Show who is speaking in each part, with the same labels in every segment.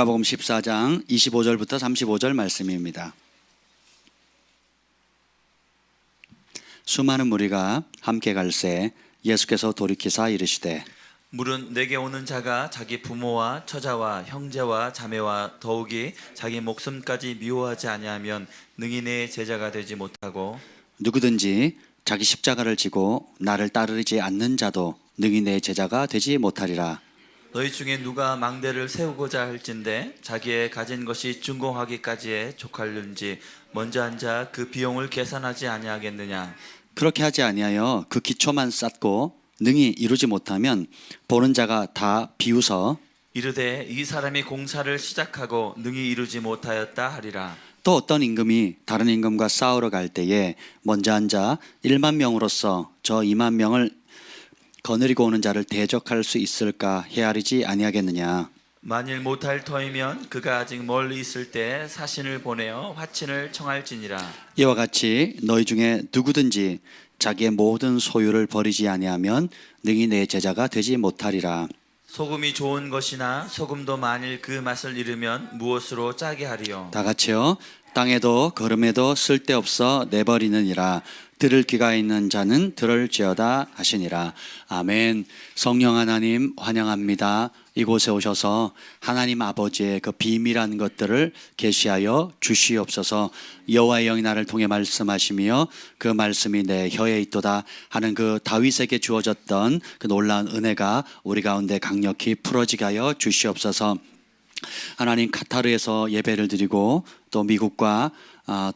Speaker 1: 누가복음 14장 25절부터 35절 말씀입니다. 수많은 무리가 함께 갈새 예수께서 돌이키사 이르시되
Speaker 2: 물은 내게 오는 자가 자기 부모와 처자와 형제와 자매와 더욱이 자기 목숨까지 미워하지 아니하면 능히 내 제자가 되지 못하고
Speaker 1: 누구든지 자기 십자가를 지고 나를 따르지 않는 자도 능히 내 제자가 되지 못하리라.
Speaker 2: 너희 중에 누가 망대를 세우고자 할진대 자기의 가진 것이 준공하기까지에 족할는지 먼저 앉아 그 비용을 계산하지 아니하겠느냐.
Speaker 1: 그렇게 하지 아니하여 그 기초만 쌓고 능히 이루지 못하면 보는 자가 다 비웃어
Speaker 2: 이르되 이 사람이 공사를 시작하고 능히 이루지 못하였다 하리라.
Speaker 1: 또 어떤 임금이 다른 임금과 싸우러 갈 때에 먼저 앉아 1만 명으로서 저 2만 명을 거느리고 오는 자를 대적할 수 있을까 헤아리지 아니하겠느냐.
Speaker 2: 만일 못할 터이면 그가 아직 멀리 있을 때 사신을 보내어 화친을 청할지니라.
Speaker 1: 이와 같이 너희 중에 누구든지 자기의 모든 소유를 버리지 아니하면 능히 내 제자가 되지 못하리라.
Speaker 2: 소금이 좋은 것이나 소금도 만일 그 맛을 잃으면 무엇으로 짜게 하리요.
Speaker 1: 다 같이요. 땅에도 걸음에도 쓸데없어 내버리느니라. 들을 귀가 있는 자는 들을지어다 하시니라. 아멘. 성령 하나님 환영합니다. 이곳에 오셔서 하나님 아버지의 그 비밀한 것들을 계시하여 주시옵소서. 여호와의 영이 나를 통해 말씀하시며 그 말씀이 내 혀에 있도다 하는 그 다윗에게 주어졌던 그 놀라운 은혜가 우리 가운데 강력히 풀어지게 하여 주시옵소서. 하나님, 카타르에서 예배를 드리고 또 미국과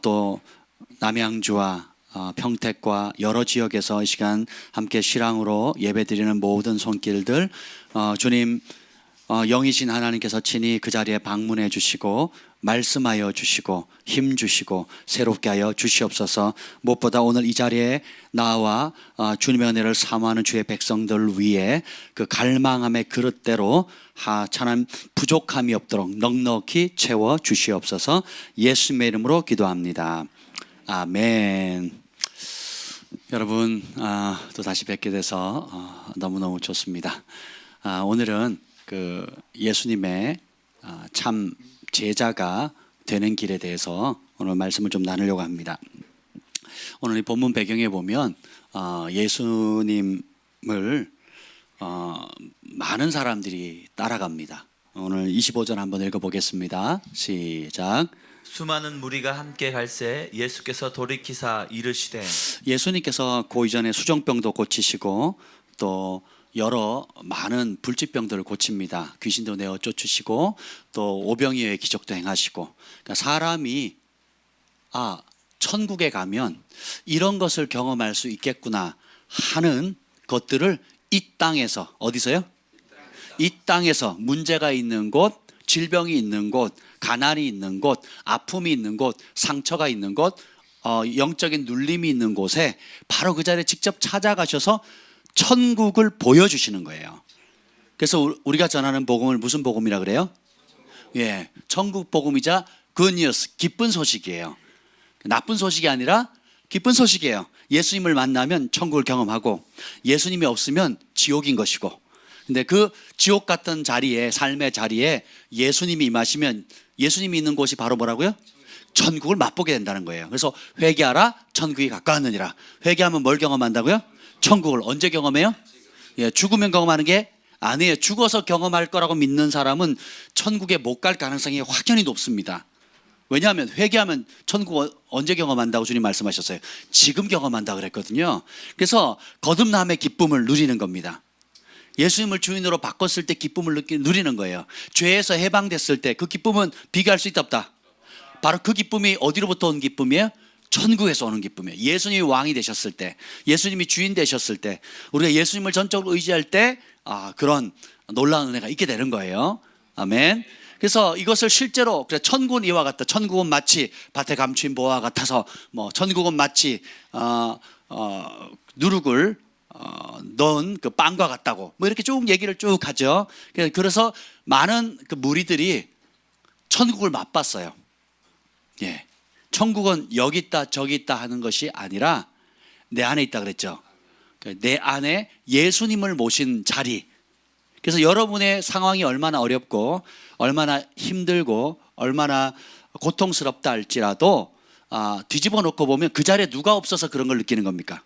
Speaker 1: 또 남양주와 평택과 여러 지역에서 이 시간 함께 실황으로 예배드리는 모든 손길들 주님 영이신 하나님께서 친히 그 자리에 방문해 주시고 말씀하여 주시고 힘 주시고 새롭게 하여 주시옵소서. 무엇보다 오늘 이 자리에 나와 주님의 은혜를 사모하는 주의 백성들 위해 그 갈망함의 그릇대로 하찮은 부족함이 없도록 넉넉히 채워 주시옵소서. 예수님의 이름으로 기도합니다. 아멘. 여러분 또 다시 뵙게 돼서 너무너무 좋습니다. 오늘은 그 예수님의 참 제자가 되는 길에 대해서 오늘 말씀을 좀 나누려고 합니다. 오늘 이 본문 배경에 보면 예수님을 많은 사람들이 따라갑니다. 오늘 25절 한번 읽어보겠습니다. 시작.
Speaker 2: 수많은 무리가 함께 갈새 예수께서 돌이키사 이르시되.
Speaker 1: 예수님께서 그 이전에 수정병도 고치시고 또 여러 많은 불치병들을 고칩니다. 귀신도 내어 쫓으시고 또 오병이어의 기적도 행하시고. 그러니까 사람이 천국에 가면 이런 것을 경험할 수 있겠구나 하는 것들을 이 땅에서, 어디서요? 이 땅에서 문제가 있는 곳, 질병이 있는 곳, 가난이 있는 곳, 아픔이 있는 곳, 상처가 있는 곳, 영적인 눌림이 있는 곳에 바로 그 자리에 직접 찾아가셔서 천국을 보여주시는 거예요. 그래서 우리가 전하는 복음을 무슨 복음이라 그래요? 예, 천국 복음이자 굿뉴스, 기쁜 소식이에요. 나쁜 소식이 아니라 기쁜 소식이에요. 예수님을 만나면 천국을 경험하고 예수님이 없으면 지옥인 것이고, 근데 그 지옥 같은 자리에, 삶의 자리에 예수님이 임하시면 예수님이 있는 곳이 바로 뭐라고요? 천국을 맛보게 된다는 거예요. 그래서 회개하라, 천국이 가까웠느니라. 회개하면 뭘 경험한다고요? 천국을. 언제 경험해요? 예, 죽으면 경험하는 게 아니에요. 죽어서 경험할 거라고 믿는 사람은 천국에 못 갈 가능성이 확연히 높습니다. 왜냐하면 회개하면 천국 언제 경험한다고 주님 말씀하셨어요? 지금 경험한다 그랬거든요. 그래서 거듭남의 기쁨을 누리는 겁니다. 예수님을 주인으로 바꿨을 때 기쁨을 누리는 거예요. 죄에서 해방됐을 때 그 기쁨은 비교할 수 있다 없다. 바로 그 기쁨이 어디로부터 온 기쁨이에요? 천국에서 오는 기쁨이에요. 예수님이 왕이 되셨을 때, 예수님이 주인 되셨을 때, 우리가 예수님을 전적으로 의지할 때 그런 놀라운 은혜가 있게 되는 거예요. 아멘. 그래서 이것을 실제로 천국은 이와 같다. 천국은 마치 밭에 감춘 보화 같아서 천국은 마치 누룩을 넣은 그 빵과 같다고 이렇게 쭉 얘기를 쭉 하죠. 그래서 많은 그 무리들이 천국을 맛봤어요. 예, 천국은 여기 있다 저기 있다 하는 것이 아니라 내 안에 있다 그랬죠. 내 안에 예수님을 모신 자리, 그래서 여러분의 상황이 얼마나 어렵고 얼마나 힘들고 얼마나 고통스럽다 할지라도 뒤집어 놓고 보면 그 자리에 누가 없어서 그런 걸 느끼는 겁니까?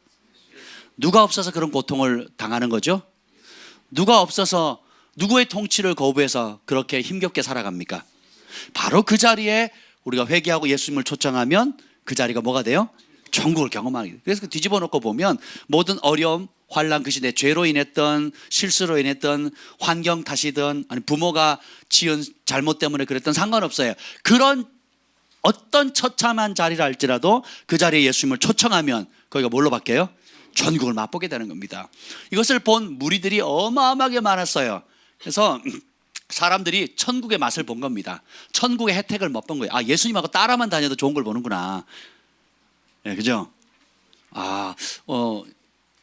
Speaker 1: 누가 없어서 그런 고통을 당하는 거죠? 누가 없어서 누구의 통치를 거부해서 그렇게 힘겹게 살아갑니까? 바로 그 자리에 우리가 회개하고 예수님을 초청하면 그 자리가 뭐가 돼요? 천국을 경험하게 돼요. 그래서 뒤집어 놓고 보면 모든 어려움, 환난, 그 시대 죄로 인했던 실수로 인했던 환경 탓이든 아니 부모가 지은 잘못 때문에 그랬던 상관없어요. 그런 어떤 처참한 자리를 할지라도 그 자리에 예수님을 초청하면 거기가 뭘로 바뀌어요? 천국을 맛보게 되는 겁니다. 이것을 본 무리들이 어마어마하게 많았어요. 그래서 사람들이 천국의 맛을 본 겁니다. 천국의 혜택을 못 본 거예요. 예수님하고 따라만 다녀도 좋은 걸 보는구나. 네, 그죠?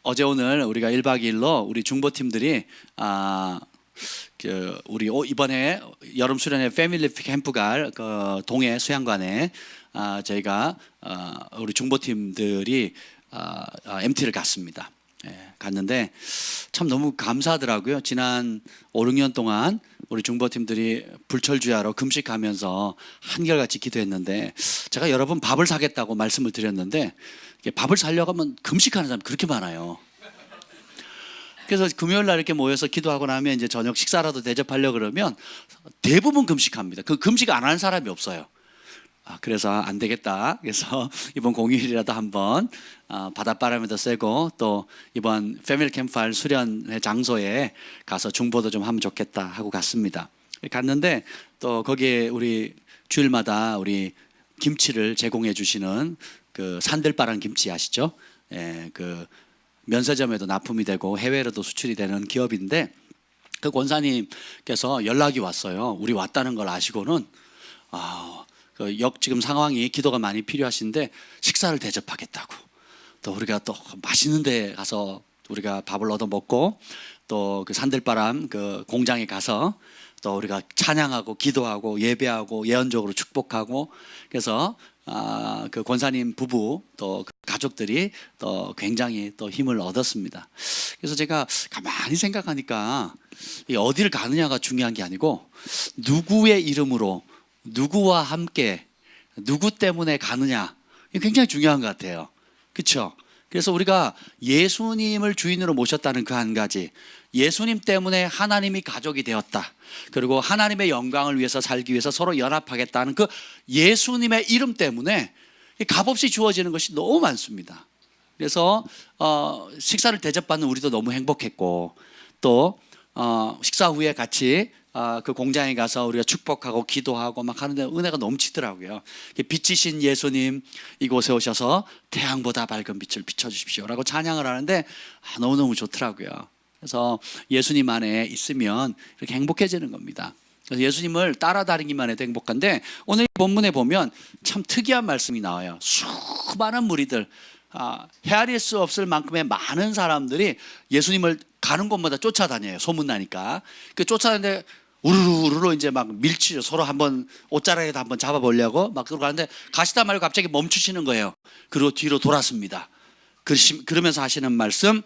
Speaker 1: 어제 오늘 우리가 1박 2일로 우리 중보팀들이 우리 이번에 여름 수련회 패밀리 캠프 갈 그 동해 수양관에 저희가 우리 중보팀들이 MT를 갔습니다. 갔는데 참 너무 감사하더라고요. 지난 5, 6년 동안 우리 중보팀들이 불철주야로 금식하면서 한결같이 기도했는데 제가 여러 번 밥을 사겠다고 말씀을 드렸는데 밥을 사려고 하면 금식하는 사람이 그렇게 많아요. 그래서 금요일 날 이렇게 모여서 기도하고 나면 이제 저녁 식사라도 대접하려고 그러면 대부분 금식합니다. 그 금식 안 하는 사람이 없어요. 그래서 안 되겠다. 그래서 이번 공휴일이라도 한번 바닷바람이 더 세고 또 이번 패밀리 캠프할 수련회 장소에 가서 중보도 좀 하면 좋겠다 하고 갔습니다. 갔는데 또 거기에 우리 주일마다 우리 김치를 제공해 주시는 그 산들바람 김치 아시죠? 그 면세점에도 납품이 되고 해외로도 수출이 되는 기업인데 그 권사님께서 연락이 왔어요. 우리 왔다는 걸 아시고는 지금 상황이 기도가 많이 필요하신데 식사를 대접하겠다고. 또 우리가 또 맛있는 데 가서 우리가 밥을 얻어 먹고 또 그 산들바람 그 공장에 가서 또 우리가 찬양하고 기도하고 예배하고 예언적으로 축복하고 그래서 그 권사님 부부 또 그 가족들이 또 굉장히 또 힘을 얻었습니다. 그래서 제가 가만히 생각하니까 어디를 가느냐가 중요한 게 아니고 누구의 이름으로 누구와 함께 누구 때문에 가느냐 이게 굉장히 중요한 것 같아요. 그렇죠? 그래서 우리가 예수님을 주인으로 모셨다는 그 한 가지, 예수님 때문에 하나님이 가족이 되었다. 그리고 하나님의 영광을 위해서 살기 위해서 서로 연합하겠다는 그 예수님의 이름 때문에 값없이 주어지는 것이 너무 많습니다. 그래서 식사를 대접받는 우리도 너무 행복했고 또 식사 후에 같이 그 공장에 가서 우리가 축복하고 기도하고 막 하는데 은혜가 넘치더라고요. 빛이신 예수님 이곳에 오셔서 태양보다 밝은 빛을 비춰주십시오라고 찬양을 하는데 너무너무 좋더라고요. 그래서 예수님 안에 있으면 이렇게 행복해지는 겁니다. 그래서 예수님을 따라다니기만 해도 행복한데 오늘 본문에 보면 참 특이한 말씀이 나와요. 수많은 무리들 헤아릴 수 없을 만큼의 많은 사람들이 예수님을 가는 곳마다 쫓아다녀요. 소문나니까. 그 쫓아다니는데 우르르 이제 막 밀치죠. 서로 한번 옷자락에도 한번 잡아보려고 막 들어가는데 가시다 말고 갑자기 멈추시는 거예요. 그리고 뒤로 돌았습니다. 그러면서 하시는 말씀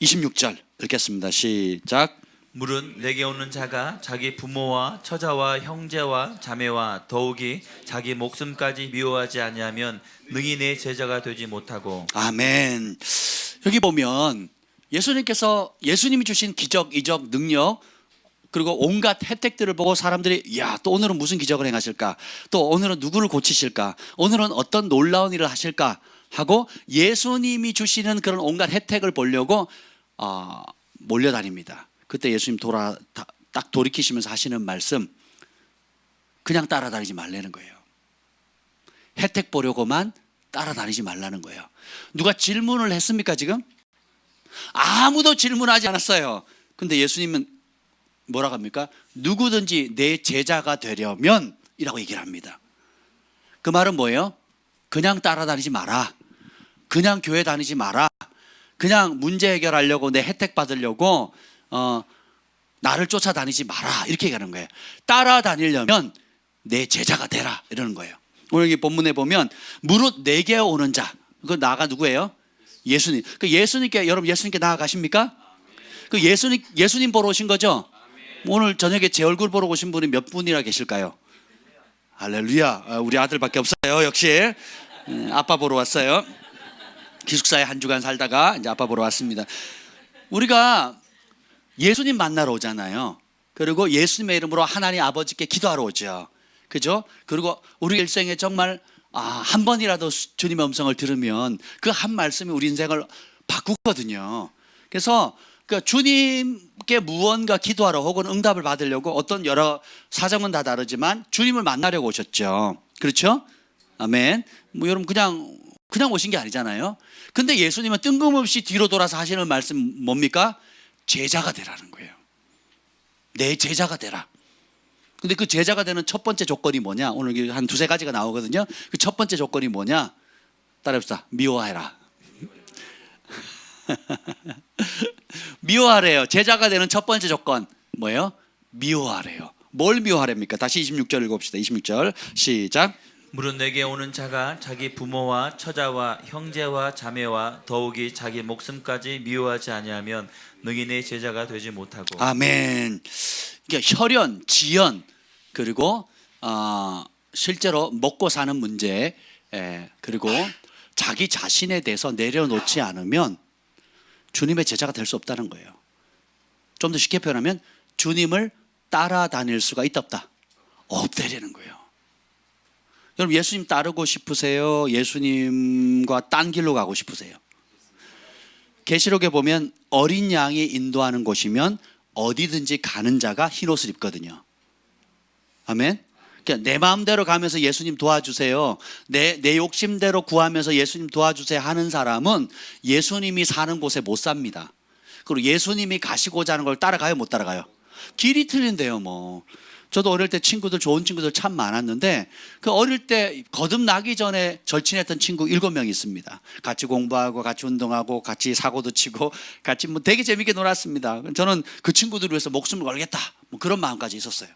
Speaker 1: 26절 읽겠습니다. 시작.
Speaker 2: 물은 내게 오는 자가 자기 부모와 처자와 형제와 자매와 더욱이 자기 목숨까지 미워하지 아니하면 능히 내 제자가 되지 못하고.
Speaker 1: 아멘. 여기 보면 예수님이 주신 기적, 이적, 능력 그리고 온갖 혜택들을 보고 사람들이 또 오늘은 무슨 기적을 행하실까? 또 오늘은 누구를 고치실까? 오늘은 어떤 놀라운 일을 하실까? 하고 예수님이 주시는 그런 온갖 혜택을 보려고 몰려다닙니다. 그때 예수님 딱 돌이키시면서 하시는 말씀 그냥 따라다니지 말라는 거예요. 혜택 보려고만 따라다니지 말라는 거예요. 누가 질문을 했습니까 지금? 아무도 질문하지 않았어요. 근데 예수님은 뭐라고 합니까? 누구든지 내 제자가 되려면 이라고 얘기를 합니다. 그 말은 뭐예요? 그냥 따라다니지 마라. 그냥 교회 다니지 마라. 그냥 문제 해결하려고 내 혜택 받으려고 나를 쫓아다니지 마라 이렇게 얘기하는 거예요. 따라다니려면 내 제자가 되라 이러는 거예요. 오늘 여기 본문에 보면 무릇 내게 오는 자, 그 나가 누구예요? 예수님. 그 예수님께 여러분 예수님께 나아가십니까? 그 예수님 보러 오신 거죠? 오늘 저녁에 제 얼굴 보러 오신 분이 몇 분이나 계실까요? 할렐루야. 우리 아들밖에 없어요. 역시 아빠 보러 왔어요. 기숙사에 한 주간 살다가 이제 아빠 보러 왔습니다. 우리가 예수님 만나러 오잖아요. 그리고 예수님의 이름으로 하나님 아버지께 기도하러 오죠. 그죠? 그리고 우리 일생에 정말 한 번이라도 주님의 음성을 들으면 그 한 말씀이 우리 인생을 바꾸거든요. 그래서 주님께 무언가 기도하러 혹은 응답을 받으려고 어떤 여러 사정은 다 다르지만 주님을 만나려고 오셨죠. 그렇죠? 아멘. 뭐 여러분 그냥 오신 게 아니잖아요. 근데 예수님은 뜬금없이 뒤로 돌아서 하시는 말씀 뭡니까? 제자가 되라는 거예요. 내 제자가 되라. 근데 그 제자가 되는 첫 번째 조건이 뭐냐? 오늘 한 두세 가지가 나오거든요. 그 첫 번째 조건이 뭐냐? 따라해봅시다. 미워해라. 미워하래요. 제자가 되는 첫 번째 조건 뭐예요? 미워하래요. 뭘 미워하랍니까? 다시 26절 읽어봅시다. 26절 시작.
Speaker 2: 무릇 내게 오는 자가 자기 부모와 처자와 형제와 자매와 더욱이 자기 목숨까지 미워하지 아니하면 능히 내 제자가 되지 못하고.
Speaker 1: 아멘. 그러니까 혈연, 지연 그리고 실제로 먹고 사는 문제 그리고 자기 자신에 대해서 내려놓지 않으면 주님의 제자가 될 수 없다는 거예요. 좀 더 쉽게 표현하면 주님을 따라다닐 수가 있다 없다? 없다라는 거예요. 여러분 예수님 따르고 싶으세요? 예수님과 딴 길로 가고 싶으세요? 계시록에 보면 어린 양이 인도하는 곳이면 어디든지 가는 자가 흰옷을 입거든요. 아멘. 그러니까 내 마음대로 가면서 예수님 도와주세요, 내 욕심대로 구하면서 예수님 도와주세요 하는 사람은 예수님이 사는 곳에 못 삽니다. 그리고 예수님이 가시고자 하는 걸 따라가요, 못 따라가요? 길이 틀린데요. 뭐 저도 어릴 때 좋은 친구들 참 많았는데 그 어릴 때 거듭나기 전에 절친했던 친구 7명 있습니다. 같이 공부하고 같이 운동하고 같이 사고도 치고 같이 뭐 되게 재밌게 놀았습니다. 저는 그 친구들을 위해서 목숨을 걸겠다 뭐 그런 마음까지 있었어요.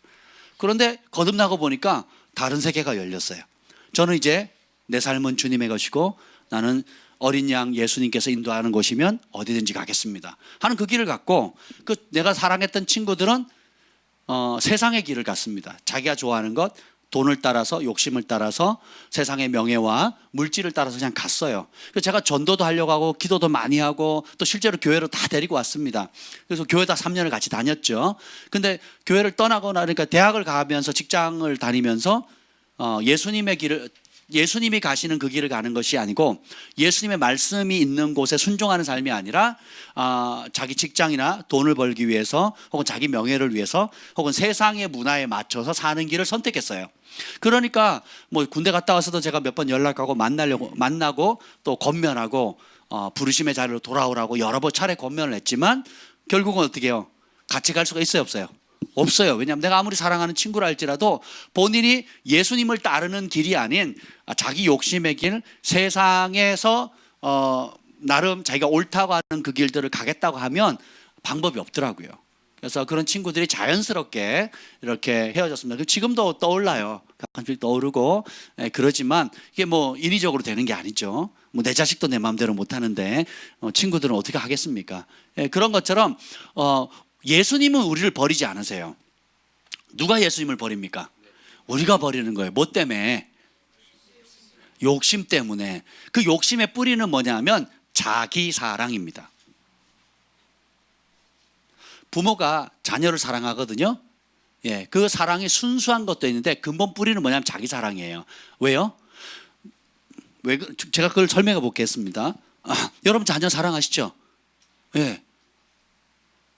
Speaker 1: 그런데 거듭나고 보니까 다른 세계가 열렸어요. 저는 이제 내 삶은 주님의 것이고 나는 어린 양 예수님께서 인도하는 곳이면 어디든지 가겠습니다 하는 그 길을 갔고, 그 내가 사랑했던 친구들은 세상의 길을 갔습니다. 자기가 좋아하는 것, 돈을 따라서, 욕심을 따라서, 세상의 명예와 물질을 따라서 그냥 갔어요. 그래서 제가 전도도 하려고 하고 기도도 많이 하고 또 실제로 교회로 다 데리고 왔습니다. 그래서 교회다 3년을 같이 다녔죠. 근데 교회를 떠나거나 그러니까 대학을 가면서 직장을 다니면서 예수님이 가시는 그 길을 가는 것이 아니고 예수님의 말씀이 있는 곳에 순종하는 삶이 아니라 자기 직장이나 돈을 벌기 위해서 혹은 자기 명예를 위해서 혹은 세상의 문화에 맞춰서 사는 길을 선택했어요. 그러니까 뭐 군대 갔다 와서도 제가 몇 번 연락하고 만나고 또 권면하고 부르심의 자리로 돌아오라고 여러 번 차례 권면을 했지만 결국은 어떻게 해요? 같이 갈 수가 있어요, 없어요? 없어요. 왜냐하면 내가 아무리 사랑하는 친구라 할지라도 본인이 예수님을 따르는 길이 아닌 자기 욕심의 길, 세상에서 나름 자기가 옳다고 하는 그 길들을 가겠다고 하면 방법이 없더라고요. 그래서 그런 친구들이 자연스럽게 이렇게 헤어졌습니다. 지금도 떠올라요. 가끔씩 떠오르고 그러지만 이게 뭐 인위적으로 되는 게 아니죠. 뭐 내 자식도 내 마음대로 못 하는데 친구들은 어떻게 하겠습니까? 그런 것처럼 예수님은 우리를 버리지 않으세요. 누가 예수님을 버립니까? 우리가 버리는 거예요. 뭐 때문에? 욕심 때문에. 그 욕심의 뿌리는 뭐냐면 자기 사랑입니다. 부모가 자녀를 사랑하거든요. 그 사랑이 순수한 것도 있는데 근본 뿌리는 뭐냐면 자기 사랑이에요. 왜요? 제가 그걸 설명해 보겠습니다. 여러분 자녀 사랑하시죠? 예.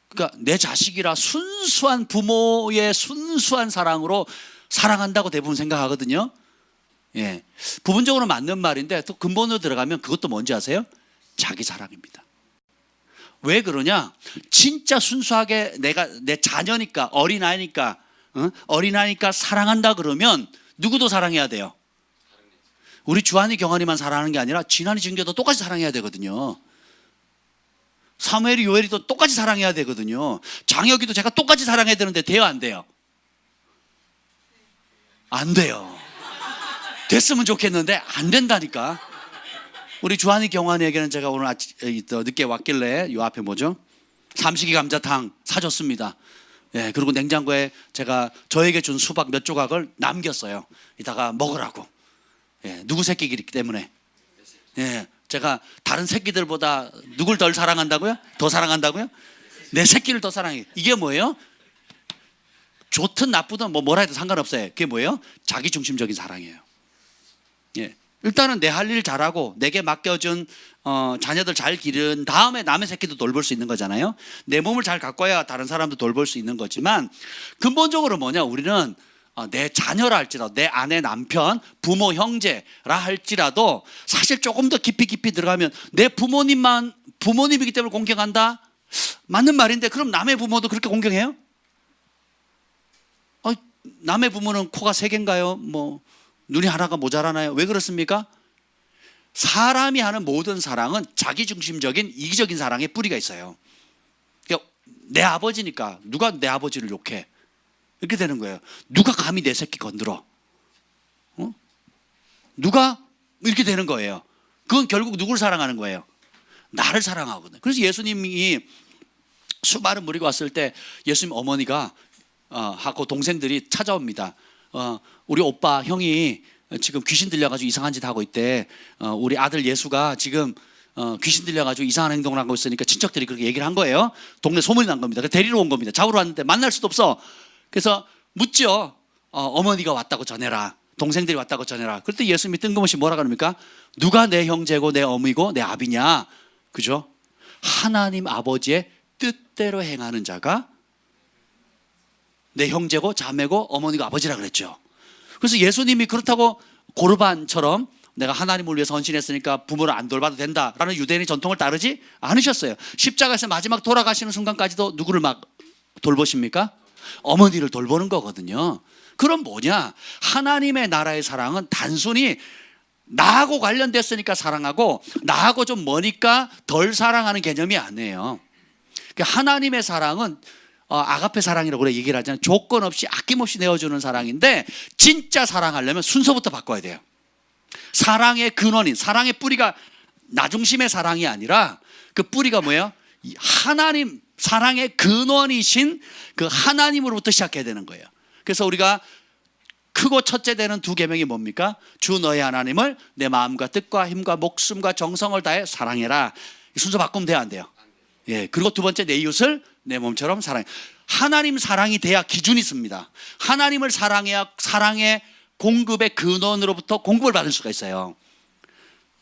Speaker 1: 그러니까 내 자식이라 순수한 부모의 순수한 사랑으로 사랑한다고 대부분 생각하거든요. 부분적으로 맞는 말인데 또 근본으로 들어가면 그것도 뭔지 아세요? 자기 사랑입니다. 왜 그러냐? 진짜 순수하게 내 자녀니까 어린아이니까 사랑한다 그러면 누구도 사랑해야 돼요. 우리 주한이 경한이만 사랑하는 게 아니라 진한이 진교도 똑같이 사랑해야 되거든요. 사무엘이 요엘이도 똑같이 사랑해야 되거든요. 장혁이도 제가 똑같이 사랑해야 되는데 돼요, 안 돼요? 안 돼요. 됐으면 좋겠는데 안 된다니까. 우리 주한이 경환이에게는 제가 오늘 늦게 왔길래 요 앞에 뭐죠? 삼식이 감자탕 사줬습니다. 예, 그리고 냉장고에 제가 저에게 준 수박 몇 조각을 남겼어요. 이따가 먹으라고. 예, 누구 새끼이기 때문에. 예, 제가 다른 새끼들보다 누굴 덜 사랑한다고요? 더 사랑한다고요? 내 새끼를 더 사랑해요. 이게 뭐예요? 좋든 나쁘든 뭐라 해도 상관없어요. 그게 뭐예요? 자기중심적인 사랑이에요. 예, 일단은 내 할 일 잘하고 내게 맡겨준 자녀들 잘 기른 다음에 남의 새끼도 돌볼 수 있는 거잖아요. 내 몸을 잘 가꿔야 다른 사람도 돌볼 수 있는 거지만 근본적으로 뭐냐, 우리는 내 자녀라 할지라도, 내 아내, 남편, 부모, 형제라 할지라도 사실 조금 더 깊이 들어가면 내 부모님이기 때문에 공경한다? 맞는 말인데 그럼 남의 부모도 그렇게 공경해요? 남의 부모는 코가 세 개인가요? 뭐 눈이 하나가 모자라나요? 왜 그렇습니까? 사람이 하는 모든 사랑은 자기중심적인 이기적인 사랑의 뿌리가 있어요. 그러니까 내 아버지니까 누가 내 아버지를 욕해? 이렇게 되는 거예요. 누가 감히 내 새끼 건드려? 누가? 이렇게 되는 거예요. 그건 결국 누굴 사랑하는 거예요? 나를 사랑하거든요. 그래서 예수님이 수많은 무리가 왔을 때 예수님 어머니가 하고 동생들이 찾아옵니다. 우리 오빠 형이 지금 귀신 들려가지고 이상한 짓 하고 있대. 우리 아들 예수가 지금 귀신 들려가지고 이상한 행동을 하고 있으니까 친척들이 그렇게 얘기를 한 거예요. 동네 소문이 난 겁니다. 그래서 데리러 온 겁니다. 잡으러 왔는데 만날 수도 없어. 그래서 묻죠. 어머니가 왔다고 전해라. 동생들이 왔다고 전해라. 그때 예수님이 뜬금없이 뭐라 그럽니까? 누가 내 형제고 내 어미고 내 아비냐? 그죠? 하나님 아버지의 뜻대로 행하는 자가 내 형제고 자매고 어머니고 아버지라 그랬죠. 그래서 예수님이 그렇다고 고르반처럼 내가 하나님을 위해서 헌신했으니까 부모를 안 돌봐도 된다라는 유대인의 전통을 따르지 않으셨어요. 십자가에서 마지막 돌아가시는 순간까지도 누구를 막 돌보십니까? 어머니를 돌보는 거거든요. 그럼 뭐냐? 하나님의 나라의 사랑은 단순히 나하고 관련됐으니까 사랑하고 나하고 좀 머니까 덜 사랑하는 개념이 아니에요. 하나님의 사랑은 아가페 사랑이라고 그래 얘기를 하잖아요. 조건 없이 아낌없이 내어주는 사랑인데 진짜 사랑하려면 순서부터 바꿔야 돼요. 사랑의 근원인, 사랑의 뿌리가 나 중심의 사랑이 아니라 그 뿌리가 뭐예요? 하나님, 사랑의 근원이신 그 하나님으로부터 시작해야 되는 거예요. 그래서 우리가 크고 첫째 되는 두 계명이 뭡니까? 주 너의 하나님을 내 마음과 뜻과 힘과 목숨과 정성을 다해 사랑해라. 순서 바꾸면 돼요, 안 돼요? 예, 그리고 두 번째 내 이웃을 내 몸처럼 사랑해. 하나님 사랑이 돼야 기준이 있습니다. 하나님을 사랑해야 사랑의 공급의 근원으로부터 공급을 받을 수가 있어요.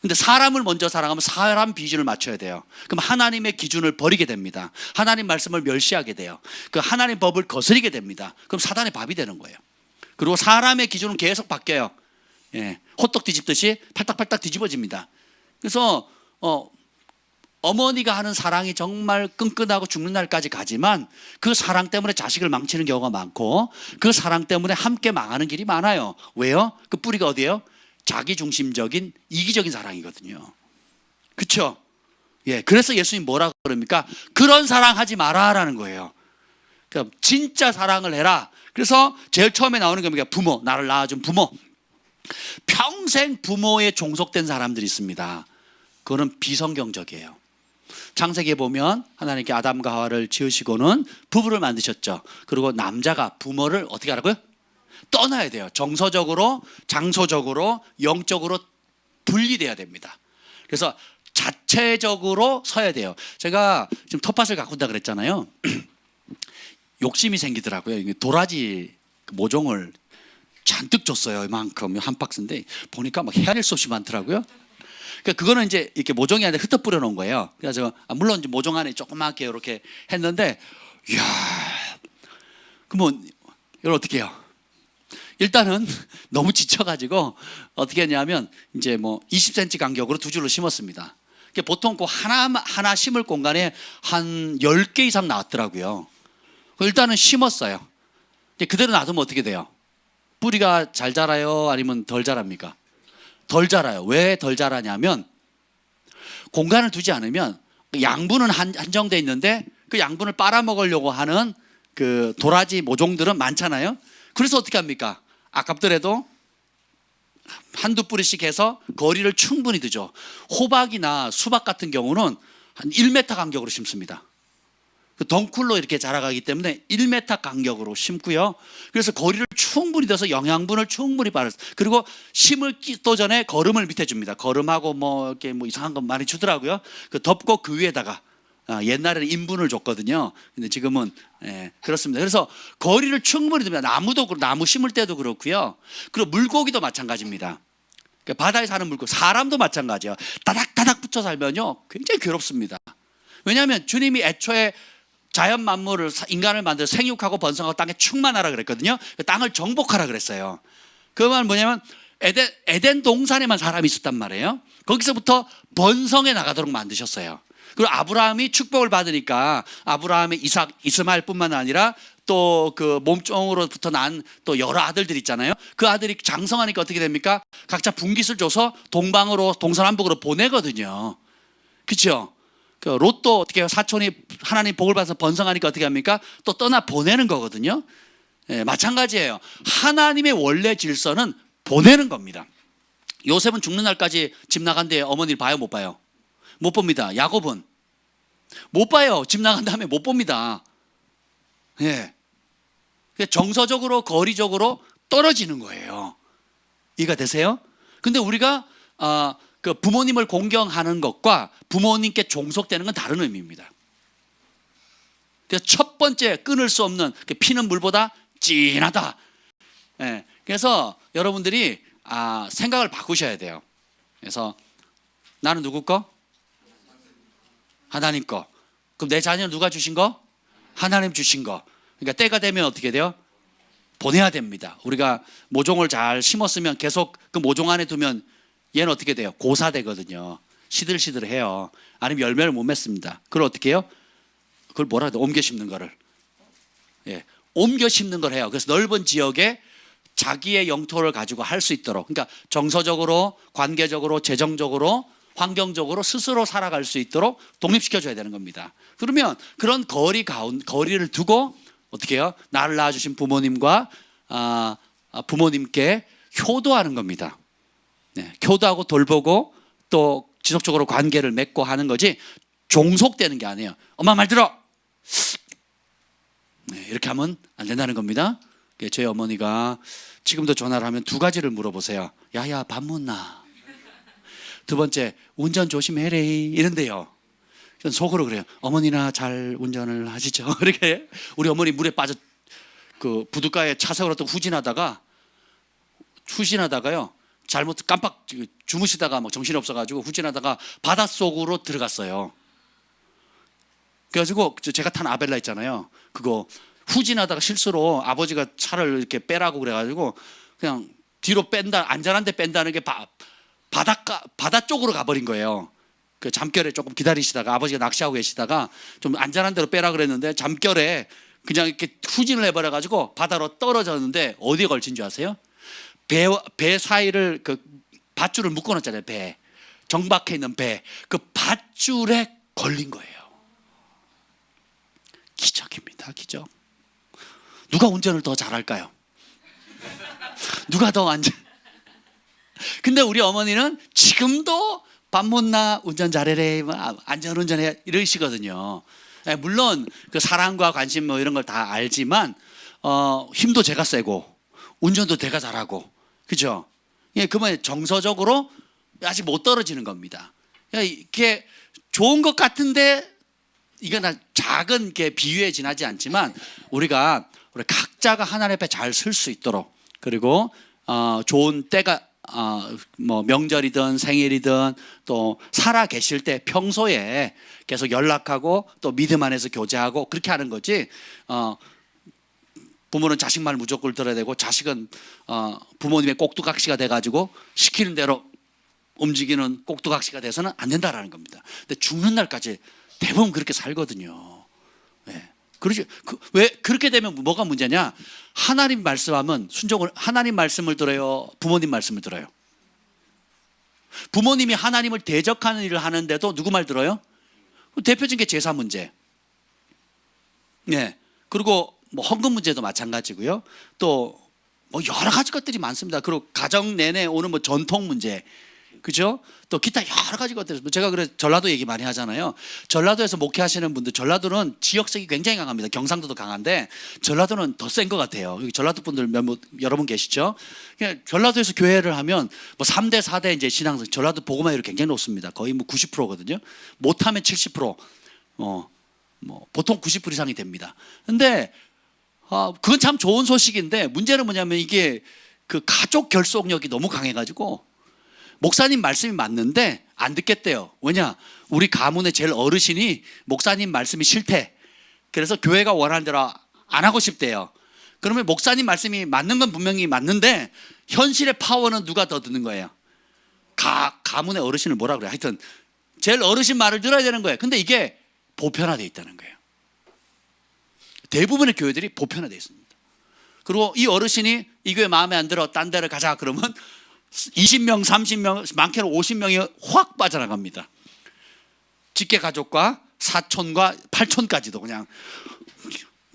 Speaker 1: 근데 사람을 먼저 사랑하면 사람 기준을 맞춰야 돼요. 그럼 하나님의 기준을 버리게 됩니다. 하나님 말씀을 멸시하게 돼요. 그 하나님 법을 거스리게 됩니다. 그럼 사단의 밥이 되는 거예요. 그리고 사람의 기준은 계속 바뀌어요. 예, 호떡 뒤집듯이 팔딱팔딱 뒤집어집니다. 그래서 어머니가 하는 사랑이 정말 끈끈하고 죽는 날까지 가지만 그 사랑 때문에 자식을 망치는 경우가 많고 그 사랑 때문에 함께 망하는 길이 많아요. 왜요? 그 뿌리가 어디예요? 자기중심적인 이기적인 사랑이거든요. 그렇죠? 예, 그래서 예수님 뭐라 그럽니까? 그런 사랑하지 마라라는 거예요. 그러니까 진짜 사랑을 해라. 그래서 제일 처음에 나오는 게 뭡니까? 부모, 나를 낳아준 부모. 평생 부모에 종속된 사람들이 있습니다. 그거는 비성경적이에요. 창세기에 보면 하나님께 아담과 하와를 지으시고는 부부를 만드셨죠. 그리고 남자가 부모를 어떻게 하라고요? 떠나야 돼요. 정서적으로, 장소적으로, 영적으로 분리돼야 됩니다. 그래서 자체적으로 서야 돼요. 제가 지금 텃밭을 가꾼다 그랬잖아요. 욕심이 생기더라고요. 도라지 모종을 잔뜩 줬어요. 이만큼 한 박스인데 보니까 막 헤아릴 수 없이 많더라고요. 그러니까 그거는 이제 이렇게 모종이 아니라 흩어 뿌려 놓은 거예요. 그래서 물론 이제 모종 안에 조그맣게 이렇게 했는데, 이야, 그러면 이걸 어떻게 해요? 일단은 너무 지쳐가지고 어떻게 했냐면 이제 뭐 20cm 간격으로 두 줄로 심었습니다. 그러니까 보통 그 하나 심을 공간에 한 10개 이상 나왔더라고요. 일단은 심었어요. 그대로 놔두면 어떻게 돼요? 뿌리가 잘 자라요? 아니면 덜 자랍니까? 덜 자라요. 왜 덜 자라냐면 공간을 두지 않으면 양분은 한정돼 있는데 그 양분을 빨아먹으려고 하는 그 도라지 모종들은 많잖아요. 그래서 어떻게 합니까? 아깝더라도 한두 뿌리씩 해서 거리를 충분히 두죠. 호박이나 수박 같은 경우는 한 1m 간격으로 심습니다. 그 덩쿨로 이렇게 자라가기 때문에 1m 간격으로 심고요. 그래서 거리를 충분히 둬서 영양분을 충분히 받았어요. 그리고 심을기도 전에 거름을 밑에 줍니다. 거름하고 뭐 이렇게 뭐 이상한 거 많이 주더라고요. 그 덮고 그 위에다가 옛날에는 인분을 줬거든요. 근데 지금은 그렇습니다. 그래서 거리를 충분히 둡니다. 나무 심을 때도 그렇고요. 그리고 물고기도 마찬가지입니다. 바다에 사는 물고기, 사람도 마찬가지예요. 다닥다닥 붙여 살면요 굉장히 괴롭습니다. 왜냐하면 주님이 애초에 자연 만물을 인간을 만들어 생육하고 번성하고 땅에 충만하라 그랬거든요. 땅을 정복하라 그랬어요. 그 말은 뭐냐면 에덴 동산에만 사람이 있었단 말이에요. 거기서부터 번성해 나가도록 만드셨어요. 그리고 아브라함이 축복을 받으니까 아브라함의 이삭, 이스마엘뿐만 아니라 또 그 몸종으로부터 난 또 여러 아들들 있잖아요. 그 아들이 장성하니까 어떻게 됩니까? 각자 분깃을 줘서 동방으로 동서남북으로 보내거든요. 그렇죠? 그 롯도 어떻게 해요? 사촌이 하나님 복을 받아서 번성하니까 어떻게 합니까? 또 떠나 보내는 거거든요. 마찬가지예요. 하나님의 원래 질서는 보내는 겁니다. 요셉은 죽는 날까지 집 나간데 어머니를 봐요, 못 봐요? 못 봅니다. 야곱은 못 봐요. 집 나간 다음에 못 봅니다. 예. 정서적으로 거리적으로 떨어지는 거예요. 이해가 되세요? 근데 우리가 그 부모님을 공경하는 것과 부모님께 종속되는 건 다른 의미입니다. 그래서 첫 번째 끊을 수 없는 피는 물보다 진하다. 예. 그래서 여러분들이 생각을 바꾸셔야 돼요. 그래서 나는 누구 거? 하나님 거. 그럼 내 자녀는 누가 주신 거? 하나님 주신 거. 그러니까 때가 되면 어떻게 돼요? 보내야 됩니다. 우리가 모종을 잘 심었으면 계속 그 모종 안에 두면 얘는 어떻게 돼요? 고사되거든요. 시들시들해요. 아니면 열매를 못 맺습니다. 그걸 어떻게 해요? 그걸 뭐라 해야 돼? 옮겨 심는 거를. 예, 옮겨 심는 걸 해요. 그래서 넓은 지역에 자기의 영토를 가지고 할 수 있도록, 그러니까 정서적으로, 관계적으로, 재정적으로, 환경적으로 스스로 살아갈 수 있도록 독립시켜줘야 되는 겁니다. 그러면 그런 거리를 두고 어떻게 해요? 나를 낳아주신 부모님과 부모님께 효도하는 겁니다. 네, 효도하고 돌보고 또 지속적으로 관계를 맺고 하는 거지 종속되는 게 아니에요. 엄마 말 들어! 네, 이렇게 하면 안 된다는 겁니다. 저희 어머니가 지금도 전화를 하면 두 가지를 물어보세요. 야야 밥 묻나? 두 번째 운전 조심해래 이런데요. 전 속으로 그래요. 어머니나 잘 운전을 하시죠. 이렇게 우리 어머니 물에 빠져 그 부둣가에 차 세우러 후진하다가요. 잘못 깜빡 주무시다가 뭐 정신이 없어가지고 후진하다가 바닷속으로 들어갔어요. 그래가지고 제가 탄 아벨라 있잖아요. 그거 후진하다가 실수로 아버지가 차를 이렇게 빼라고 그래가지고 그냥 뒤로 뺀다, 안전한 데 뺀다는 게 바다 쪽으로 가버린 거예요. 그 잠결에 조금 기다리시다가 아버지가 낚시하고 계시다가 좀 안전한 데로 빼라 그랬는데 잠결에 그냥 이렇게 후진을 해버려가지고 바다로 떨어졌는데 어디에 걸친 줄 아세요? 배 사이를 그 밧줄을 묶어놨잖아요. 배 정박해 있는 배 그 밧줄에 걸린 거예요. 기적입니다. 기적. 누가 운전을 더 잘할까요? 누가 더 안전? 근데 우리 어머니는 지금도 밥 못나 운전 잘해래, 안전운전해 이러시거든요. 물론 그 사랑과 관심 뭐 이런 걸 다 알지만 힘도 제가 세고 운전도 제가 잘하고 그죠? 예, 그러면 정서적으로 아직 못 떨어지는 겁니다. 이게 좋은 것 같은데 이건 작은 게 비유에 지나지 않지만 우리 각자가 하나님 앞에 잘 설 수 있도록 그리고 좋은 때가 뭐 명절이든 생일이든 또 살아 계실 때 평소에 계속 연락하고 또 믿음 안에서 교제하고 그렇게 하는 거지. 부모는 자식 말 무조건 들어야 되고 자식은 부모님의 꼭두각시가 돼가지고 시키는 대로 움직이는 꼭두각시가 돼서는 안 된다라는 겁니다. 근데 죽는 날까지 대부분 그렇게 살거든요. 네. 그러지. 왜 그렇게 되면 뭐가 문제냐? 하나님 말씀하면 순종을 하나님 말씀을 들어요. 부모님 말씀을 들어요. 부모님이 하나님을 대적하는 일을 하는데도 누구 말 들어요? 대표적인 게 제사 문제. 네. 그리고 뭐 헌금 문제도 마찬가지고요. 또 뭐 여러 가지 것들이 많습니다. 그리고 가정 내내 오는 뭐 전통 문제 그죠? 또 기타 여러 가지 것들. 제가 그래 전라도 얘기 많이 하잖아요. 전라도에서 목회하시는 분들, 전라도는 지역색이 굉장히 강합니다. 경상도도 강한데 전라도는 더 센 것 같아요. 여기 전라도 분들 여러분 계시죠? 그냥 전라도에서 교회를 하면 뭐 3대 4대 이제 신앙, 전라도 복음화율이 굉장히 높습니다. 거의 뭐 90%거든요. 못하면 70%, 뭐 보통 90% 이상이 됩니다. 근데 그건 참 좋은 소식인데 문제는 뭐냐면 이게 그 가족 결속력이 너무 강해가지고 목사님 말씀이 맞는데 안 듣겠대요. 왜냐? 우리 가문의 제일 어르신이 목사님 말씀이 싫대. 그래서 교회가 원하는 대로 안 하고 싶대요. 그러면 목사님 말씀이 맞는 건 분명히 맞는데 현실의 파워는 누가 더 듣는 거예요? 가문의 어르신을 뭐라 그래? 하여튼 제일 어르신 말을 들어야 되는 거예요. 근데 이게 보편화되어 있다는 거예요. 대부분의 교회들이 보편화되어 있습니다. 그리고 이 어르신이 이 교회 마음에 안 들어 딴 데를 가자 그러면 20명, 30명, 많게는 50명이 확 빠져나갑니다. 직계 가족과 사촌과 팔촌까지도 그냥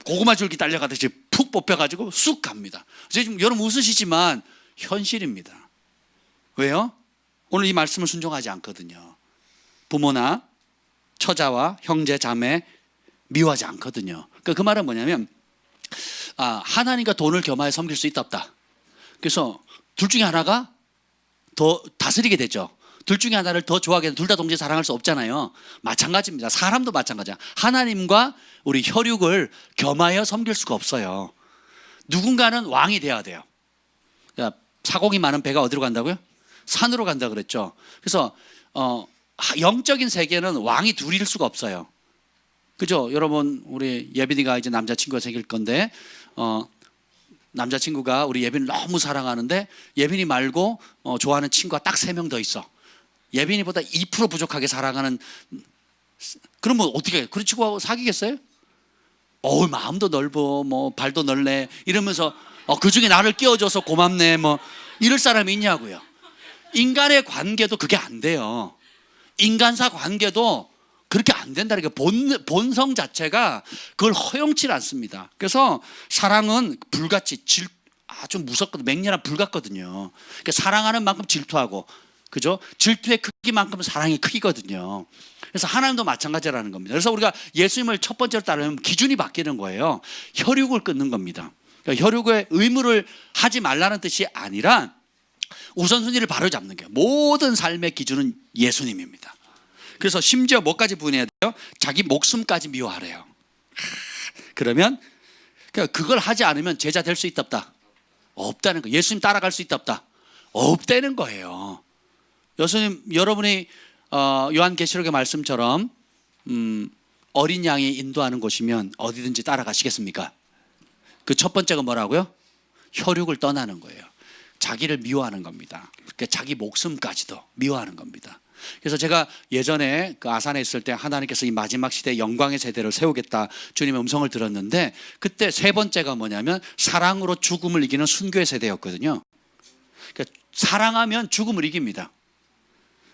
Speaker 1: 고구마 줄기 딸려가듯이 푹 뽑혀가지고 쑥 갑니다. 지금 여러분 웃으시지만 현실입니다. 왜요? 오늘 이 말씀을 순종하지 않거든요. 부모나 처자와 형제, 자매 미워하지 않거든요. 그러니까 그 말은 뭐냐면 하나님과 돈을 겸하여 섬길 수 있다 없다. 그래서 둘 중에 하나가 더 다스리게 되죠. 둘 중에 하나를 더 좋아하게 되면 둘 다 동시에 사랑할 수 없잖아요. 마찬가지입니다. 사람도 마찬가지야. 하나님과 우리 혈육을 겸하여 섬길 수가 없어요. 누군가는 왕이 돼야 돼요. 사공이 많은 배가 어디로 간다고요? 산으로 간다 그랬죠. 그래서 영적인 세계는 왕이 둘일 수가 없어요. 그죠? 여러분 우리 예빈이가 이제 남자친구가 생길 건데 남자친구가 우리 예빈을 너무 사랑하는데 예빈이 말고 좋아하는 친구가 딱 3명 더 있어. 예빈이보다 2% 부족하게 사랑하는. 그러면 어떻게 해요? 그런 친구하고 사귀겠어요? 마음도 넓어, 뭐 발도 넓네 이러면서 그중에 나를 끼워줘서 고맙네 뭐 이럴 사람이 있냐고요. 인간의 관계도 그게 안 돼요. 인간사 관계도 그렇게 안 된다는 게 본성 자체가 그걸 허용치 않습니다. 그래서 사랑은 불같이 아주 무섭거든요. 맹렬한 불 같거든요. 그러니까 사랑하는 만큼 질투하고, 그죠? 질투의 크기만큼 사랑의 크기거든요. 그래서 하나님도 마찬가지라는 겁니다. 그래서 우리가 예수님을 첫 번째로 따르면 기준이 바뀌는 거예요. 혈육을 끊는 겁니다. 그러니까 혈육의 의무를 하지 말라는 뜻이 아니라 우선순위를 바로 잡는 거예요. 모든 삶의 기준은 예수님입니다. 그래서 심지어 뭐까지 분해해야 돼요? 자기 목숨까지 미워하래요. 그러면 그걸 하지 않으면 제자 될 수 있다 없다? 없다는 거예요. 예수님 따라갈 수 있다 없다? 없다는 거예요. 여러분이 요한계시록의 말씀처럼 어린 양이 인도하는 곳이면 어디든지 따라가시겠습니까? 그 첫 번째가 뭐라고요? 혈육을 떠나는 거예요. 자기를 미워하는 겁니다. 그러니까 자기 목숨까지도 미워하는 겁니다. 그래서 제가 예전에 그 아산에 있을 때 하나님께서 이 마지막 시대에 영광의 세대를 세우겠다 주님의 음성을 들었는데 그때 세 번째가 뭐냐면 사랑으로 죽음을 이기는 순교의 세대였거든요. 그러니까 사랑하면 죽음을 이깁니다.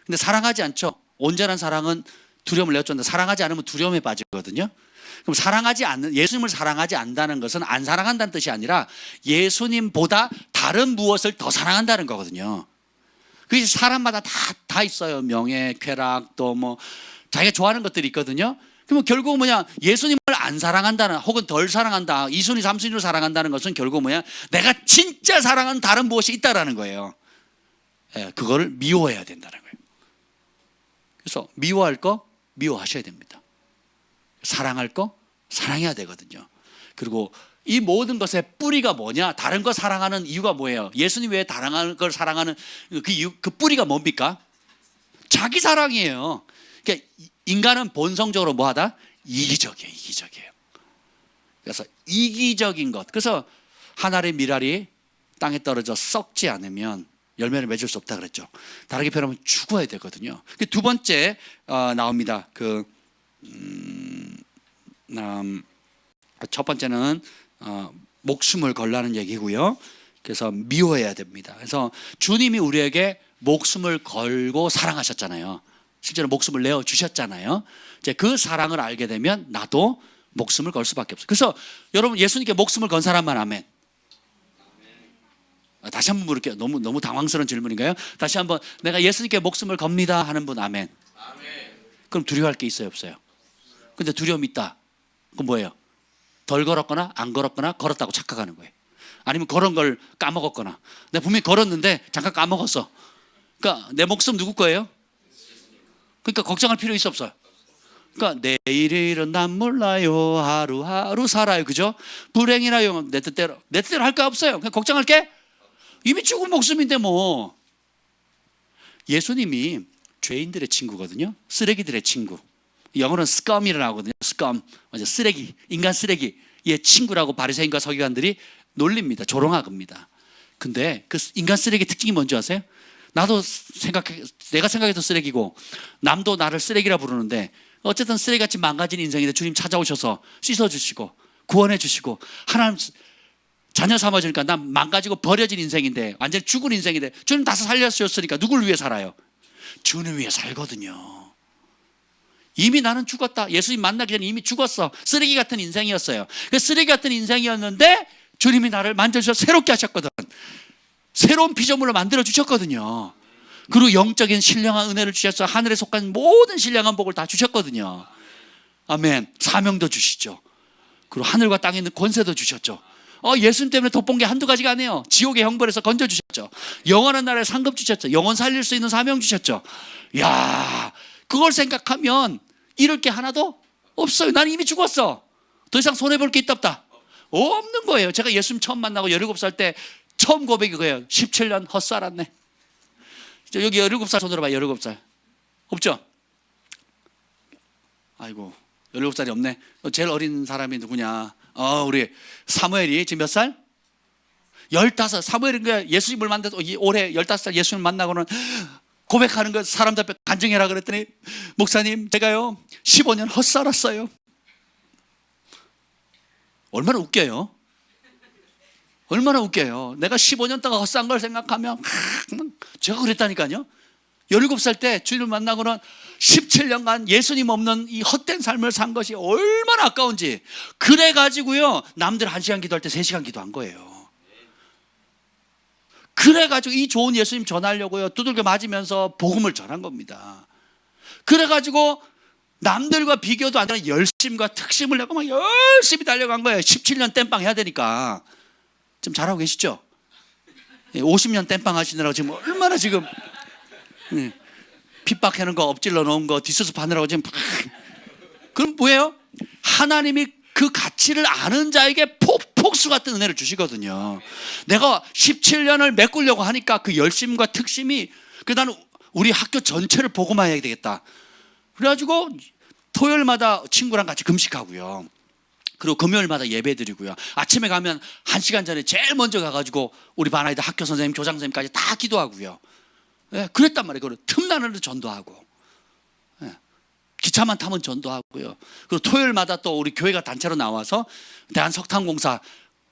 Speaker 1: 근데 사랑하지 않죠. 온전한 사랑은 두려움을 내어준다. 사랑하지 않으면 두려움에 빠지거든요. 그럼 예수님을 사랑하지 않는다는 것은 안 사랑한다는 뜻이 아니라 예수님보다 다른 무엇을 더 사랑한다는 거거든요. 그게 사람마다 다 있어요. 명예, 쾌락, 또 뭐 자기가 좋아하는 것들이 있거든요. 그러면 결국 뭐냐? 예수님을 안 사랑한다는, 혹은 덜 사랑한다, 2순위, 3순위로 사랑한다는 것은 결국 뭐냐? 내가 진짜 사랑하는 다른 무엇이 있다라는 거예요. 그거를 미워해야 된다는 거예요. 그래서 미워할 거 미워하셔야 됩니다. 사랑할 거 사랑해야 되거든요. 그리고 이 모든 것의 뿌리가 뭐냐? 다른 거 사랑하는 이유가 뭐예요? 예수님 외에 다른 걸 사랑하는 그 뿌리가 뭡니까? 자기 사랑이에요. 그러니까 인간은 본성적으로 뭐하다? 이기적이에요. 그래서 이기적인 것. 그래서 하늘의 미랄이 땅에 떨어져 썩지 않으면 열매를 맺을 수 없다 그랬죠. 다르게 표현하면 죽어야 되거든요. 두 번째 나옵니다. 첫 번째는 목숨을 걸라는 얘기고요. 그래서 미워해야 됩니다. 그래서 주님이 우리에게 목숨을 걸고 사랑하셨잖아요. 실제로 목숨을 내어 주셨잖아요. 이제 그 사랑을 알게 되면 나도 목숨을 걸 수밖에 없어요. 그래서 여러분 예수님께 목숨을 건 사람만 아멘. 다시 한번 물을게요. 너무 당황스러운 질문인가요? 다시 한번, 내가 예수님께 목숨을 겁니다 하는 분 아멘. 그럼 두려워할 게 있어요, 없어요? 근데 두려움이 있다. 그건 뭐예요? 덜 걸었거나 안 걸었거나 걸었다고 착각하는 거예요. 아니면 걸은 걸 까먹었거나, 내가 분명히 걸었는데 잠깐 까먹었어. 그러니까 내 목숨 누구 거예요? 그러니까 걱정할 필요 있어, 없어요? 그러니까 내일은 난 몰라요, 하루하루 살아요, 그죠? 불행이라요, 내 뜻대로 할 거 없어요. 그냥 걱정할 게 이미 죽은 목숨인데 뭐. 예수님이 죄인들의 친구거든요. 쓰레기들의 친구. 영어로는 scum이라고 하거든요. scum, 맞아, 쓰레기, 인간 쓰레기의 친구라고 바리새인과 서기관들이 놀립니다. 조롱합니다. 근데 그 인간 쓰레기 특징이 뭔지 아세요? 내가 생각해도 쓰레기고 남도 나를 쓰레기라 부르는데, 어쨌든 쓰레기같이 망가진 인생인데 주님 찾아오셔서 씻어주시고 구원해 주시고 하나님 자녀 삼아주니까 난 망가지고 버려진 인생인데, 완전히 죽은 인생인데 주님 다시 살려주셨으니까 누굴 위해 살아요? 주님 위해 살거든요. 이미 나는 죽었다. 예수님 만나기 전에 이미 죽었어. 쓰레기 같은 인생이었어요. 그 쓰레기 같은 인생이었는데 주님이 나를 만져주셔서 새롭게 하셨거든. 새로운 피조물로 만들어 주셨거든요. 그리고 영적인 신령한 은혜를 주셔서 하늘에 속한 모든 신령한 복을 다 주셨거든요. 아멘. 사명도 주시죠. 그리고 하늘과 땅에 있는 권세도 주셨죠. 예수님 때문에 돋본 게 한두 가지가 아니에요. 지옥의 형벌에서 건져주셨죠. 영원한 나라에 상급 주셨죠. 영원 살릴 수 있는 사명 주셨죠. 야, 그걸 생각하면 잃을 게 하나도 없어요. 나는 이미 죽었어. 더 이상 손해볼 게 있다 없다? 없는 거예요. 제가 예수님 처음 만나고 17살 때 처음 고백이 그거예요. 17년 헛살았네. 여기 17살 손 들어봐. 17살 없죠? 아이고, 17살이 없네. 제일 어린 사람이 누구냐? 우리 사무엘이 지금 몇 살? 15. 사무엘인 거야. 예수님을 만나서 올해 15살 예수님을 만나고는 고백하는 거, 사람들 앞에 간증해라 그랬더니, 목사님 제가요 15년 헛살았어요. 얼마나 웃겨요? 얼마나 웃겨요. 내가 15년 동안 헛산 걸 생각하면 제가 그랬다니까요. 17살 때 주님을 만나고는 17년간 예수님 없는 이 헛된 삶을 산 것이 얼마나 아까운지. 그래가지고요, 남들 1시간 기도할 때 3시간 기도한 거예요. 그래가지고 이 좋은 예수님 전하려고요, 두들겨 맞으면서 복음을 전한 겁니다. 그래가지고 남들과 비교도 안 되는 열심과 특심을 내고 막 열심히 달려간 거예요. 17년 땜빵 해야 되니까. 지금 잘하고 계시죠? 50년 땜빵 하시느라고 지금 얼마나 지금 핍박하는 거, 엎질러 놓은 거 뒷수습 하느라고 지금. 그럼 뭐예요? 하나님이 그 가치를 아는 자에게 폭포수 같은 은혜를 주시거든요. 내가 17년을 메꾸려고 하니까 그 열심과 특심이, 나는 우리 학교 전체를 보고만 해야 되겠다. 그래가지고 토요일마다 친구랑 같이 금식하고요. 그리고 금요일마다 예배 드리고요. 아침에 가면 1시간 전에 제일 먼저 가가지고 우리 반 아이들 학교 선생님, 교장 선생님까지 다 기도하고요. 그랬단 말이에요. 그리고 틈나는 데 전도하고, 기차만 타면 전도하고요. 그리고 토요일마다 또 우리 교회가 단체로 나와서 대한석탄공사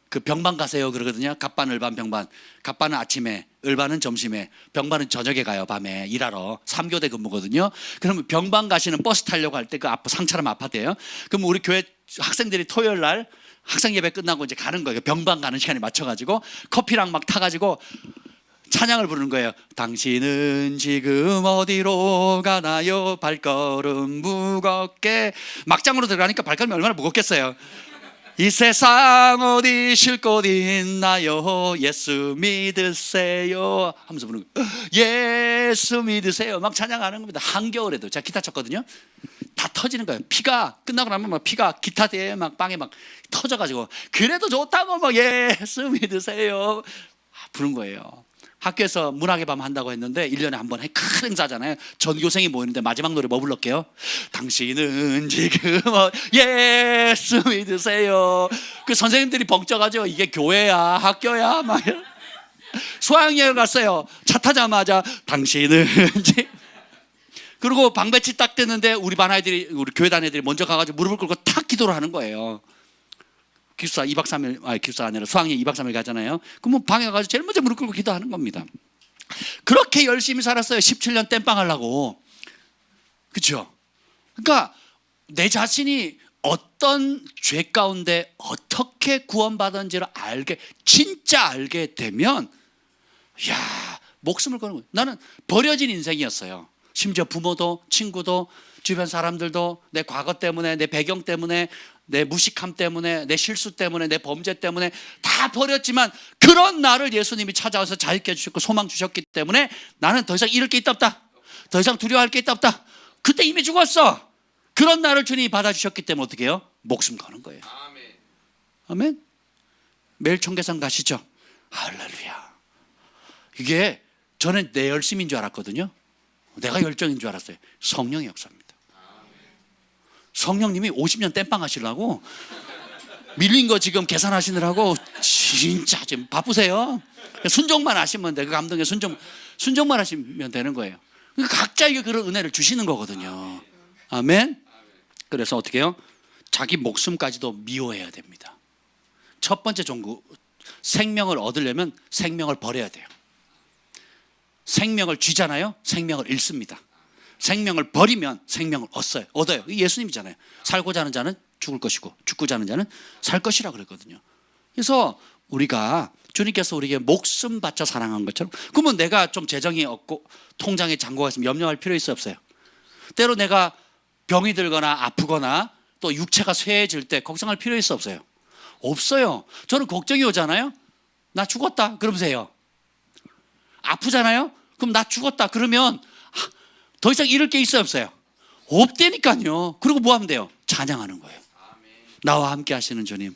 Speaker 1: 그 병반 가세요 그러거든요. 갑반, 을반, 병반. 갑반은 아침에, 을반은 점심에, 병반은 저녁에 가요. 밤에 일하러. 3교대 근무거든요. 그러면 병반 가시는 버스 타려고 할 때 그 상차람 아파트예요. 그럼 우리 교회 학생들이 토요일 날 학생 예배 끝나고 이제 가는 거예요. 병반 가는 시간에 맞춰가지고 커피랑 막 타가지고 찬양을 부르는 거예요. 당신은 지금 어디로 가나요? 발걸음 무겁게. 막장으로 들어가니까 발걸음이 얼마나 무겁겠어요. 이 세상 어디 쉴 곳 있나요? 예수 믿으세요 하면서 부르는 거예요. 예수 믿으세요 막 찬양하는 겁니다. 한겨울에도 제가 기타 쳤거든요. 다 터지는 거예요. 피가 끝나고 나면 막 피가 기타대에 막 빵에 막 터져가지고, 그래도 좋다고 막 예수 믿으세요 부른 거예요. 학교에서 문학의 밤 한다고 했는데 1년에 한 번 큰 행사잖아요. 전교생이 모이는데 마지막 노래 뭐 불렀게요? 당신은 지금 예수 믿으세요. 그 선생님들이 벙쪄가지고 이게 교회야 학교야 막. 수학여행 갔어요. 차 타자마자 당신은 그리고 방배치 딱 됐는데 우리 반 아이들이, 우리 교회 다니는 애들이 먼저 가가지고 무릎을 꿇고 탁 기도를 하는 거예요. 기숙사 2박 3일, 기숙사 아니라 수학여행 2박 3일 가잖아요. 그럼 방에 가서 제일 먼저 무릎 꿇고 기도하는 겁니다. 그렇게 열심히 살았어요. 17년 땜빵 하려고. 그렇죠? 그러니까 내 자신이 어떤 죄 가운데 어떻게 구원받은지를 진짜 알게 되면 야, 목숨을 거는 거예요. 나는 버려진 인생이었어요. 심지어 부모도 친구도 주변 사람들도 내 과거 때문에, 내 배경 때문에, 내 무식함 때문에, 내 실수 때문에, 내 범죄 때문에 다 버렸지만 그런 나를 예수님이 찾아와서 자유케 해주셨고 소망 주셨기 때문에 나는 더 이상 잃을 게 있다 없다, 더 이상 두려워할 게 있다 없다. 그때 이미 죽었어. 그런 나를 주님이 받아주셨기 때문에 어떻게 해요? 목숨 거는 거예요. 아멘. 매일 청계산 가시죠. 할렐루야. 이게 저는 내 열심인 줄 알았거든요. 내가 열정인 줄 알았어요. 성령의 역사입니다. 성령님이 50년 땜빵 하시려고 밀린 거 지금 계산하시느라고 진짜 지금 바쁘세요. 순종만 하시면 돼. 그 감동에 순종만 하시면 되는 거예요. 각자에게 그런 은혜를 주시는 거거든요. 아멘. 그래서 어떻게 해요? 자기 목숨까지도 미워해야 됩니다. 첫 번째 종구, 생명을 얻으려면 생명을 버려야 돼요. 생명을 쥐잖아요. 생명을 잃습니다. 생명을 버리면 생명을 얻어요. 이게 예수님이잖아요. 살고자 하는 자는 죽을 것이고 죽고자 하는 자는 살 것이라 그랬거든요. 그래서 우리가 주님께서 우리에게 목숨 바쳐 사랑한 것처럼, 그러면 내가 좀 재정이 없고 통장에 잔고가 있으면 염려할 필요 있어요, 없어요? 때로 내가 병이 들거나 아프거나 또 육체가 쇠해질 때 걱정할 필요 있어 없어요? 없어요. 저는 걱정이 오잖아요. 나 죽었다 그러면서 해요. 아프잖아요. 그럼 나 죽었다 그러면 더 이상 잃을 게 있어요 없어요? 없다니까요. 그리고 뭐 하면 돼요? 찬양하는 거예요. 나와 함께 하시는 주님,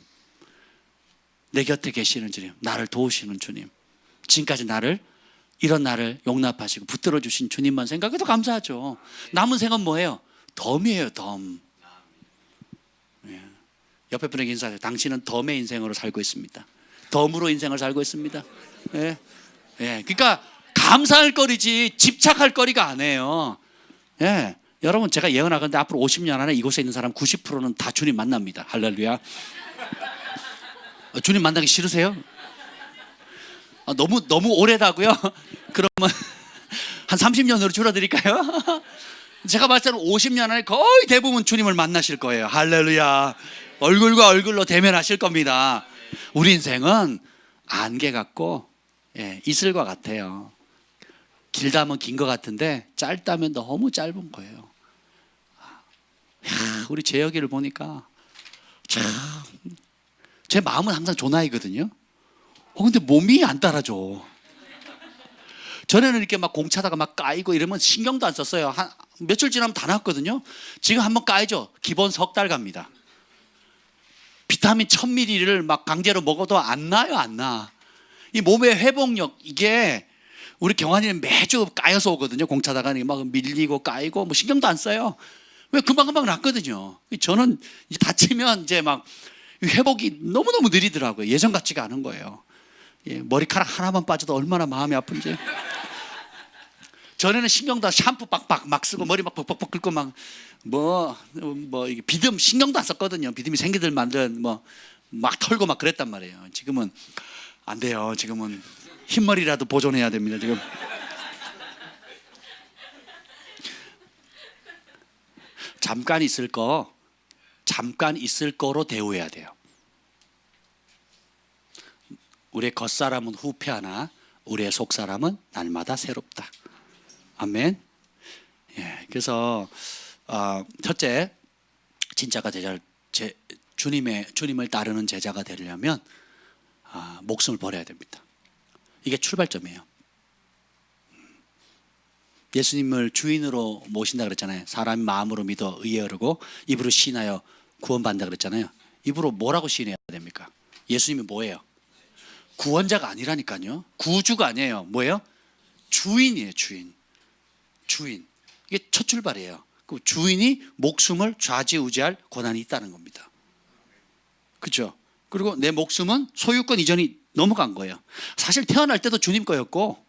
Speaker 1: 내 곁에 계시는 주님, 나를 도우시는 주님, 지금까지 이런 나를 용납하시고 붙들어 주신 주님만 생각해도 감사하죠. 남은 생은 뭐예요? 덤이에요. 덤. 옆에 분에게 인사하세요. 당신은 덤의 인생으로 살고 있습니다. 덤으로 인생을 살고 있습니다. 예. 그러니까 감사할 거리지 집착할 거리가 아니에요. 예. 여러분, 제가 예언하건대 앞으로 50년 안에 이곳에 있는 사람 90%는 다 주님 만납니다. 할렐루야. 주님 만나기 싫으세요? 너무 오래다고요? 그러면 한 30년으로 줄여드릴까요? 제가 봤을 때는 50년 안에 거의 대부분 주님을 만나실 거예요. 할렐루야. 얼굴과 얼굴로 대면하실 겁니다. 우리 인생은 안개 같고 이슬과 같아요. 길다면 긴 것 같은데 짧다면 너무 짧은 거예요. 우리 재혁이를 보니까 참, 제 마음은 항상 조나이거든요. 근데 몸이 안 따라줘. 전에는 이렇게 막 공차다가 막 까이고 이러면 신경도 안 썼어요. 한 며칠 지나면 다 났거든요. 지금 한번 까이죠. 기본 석 달 갑니다. 비타민 1000ml를 막 강제로 먹어도 안 나요, 안 나. 이 몸의 회복력, 이게 우리 경환이는 매주 까여서 오거든요. 공차다가 막 밀리고 까이고 뭐 신경도 안 써요. 왜 금방금방 낫거든요. 저는 이제 다치면 이제 막 회복이 너무너무 느리더라고요. 예전 같지가 않은 거예요. 머리카락 하나만 빠져도 얼마나 마음이 아픈지. 전에는 신경도 샴푸 빡빡 막 쓰고 머리 막 벅벅벅 긁고 막 이게 비듬 신경도 안 썼거든요. 비듬이 생기들 만든 막 털고 막 그랬단 말이에요. 지금은 안 돼요. 지금은 흰머리라도 보존해야 됩니다. 지금. 잠깐 있을 거로 대우해야 돼요. 우리의 겉사람은 후패하나 우리의 속사람은 날마다 새롭다. 아멘. 그래서 첫째, 진짜가 주님을 따르는 제자가 되려면 목숨을 버려야 됩니다. 이게 출발점이에요. 예수님을 주인으로 모신다 그랬잖아요. 사람이 마음으로 믿어 의에 이르고 입으로 시인하여 구원받는다 그랬잖아요. 입으로 뭐라고 시인해야 됩니까? 예수님이 뭐예요? 구원자가 아니라니까요. 구주가 아니에요. 뭐예요? 주인이에요. 주인. 이게 첫 출발이에요. 그 주인이 목숨을 좌지우지할 권한이 있다는 겁니다. 그렇죠? 그리고 내 목숨은 소유권 이전이 넘어간 거예요. 사실 태어날 때도 주님 거였고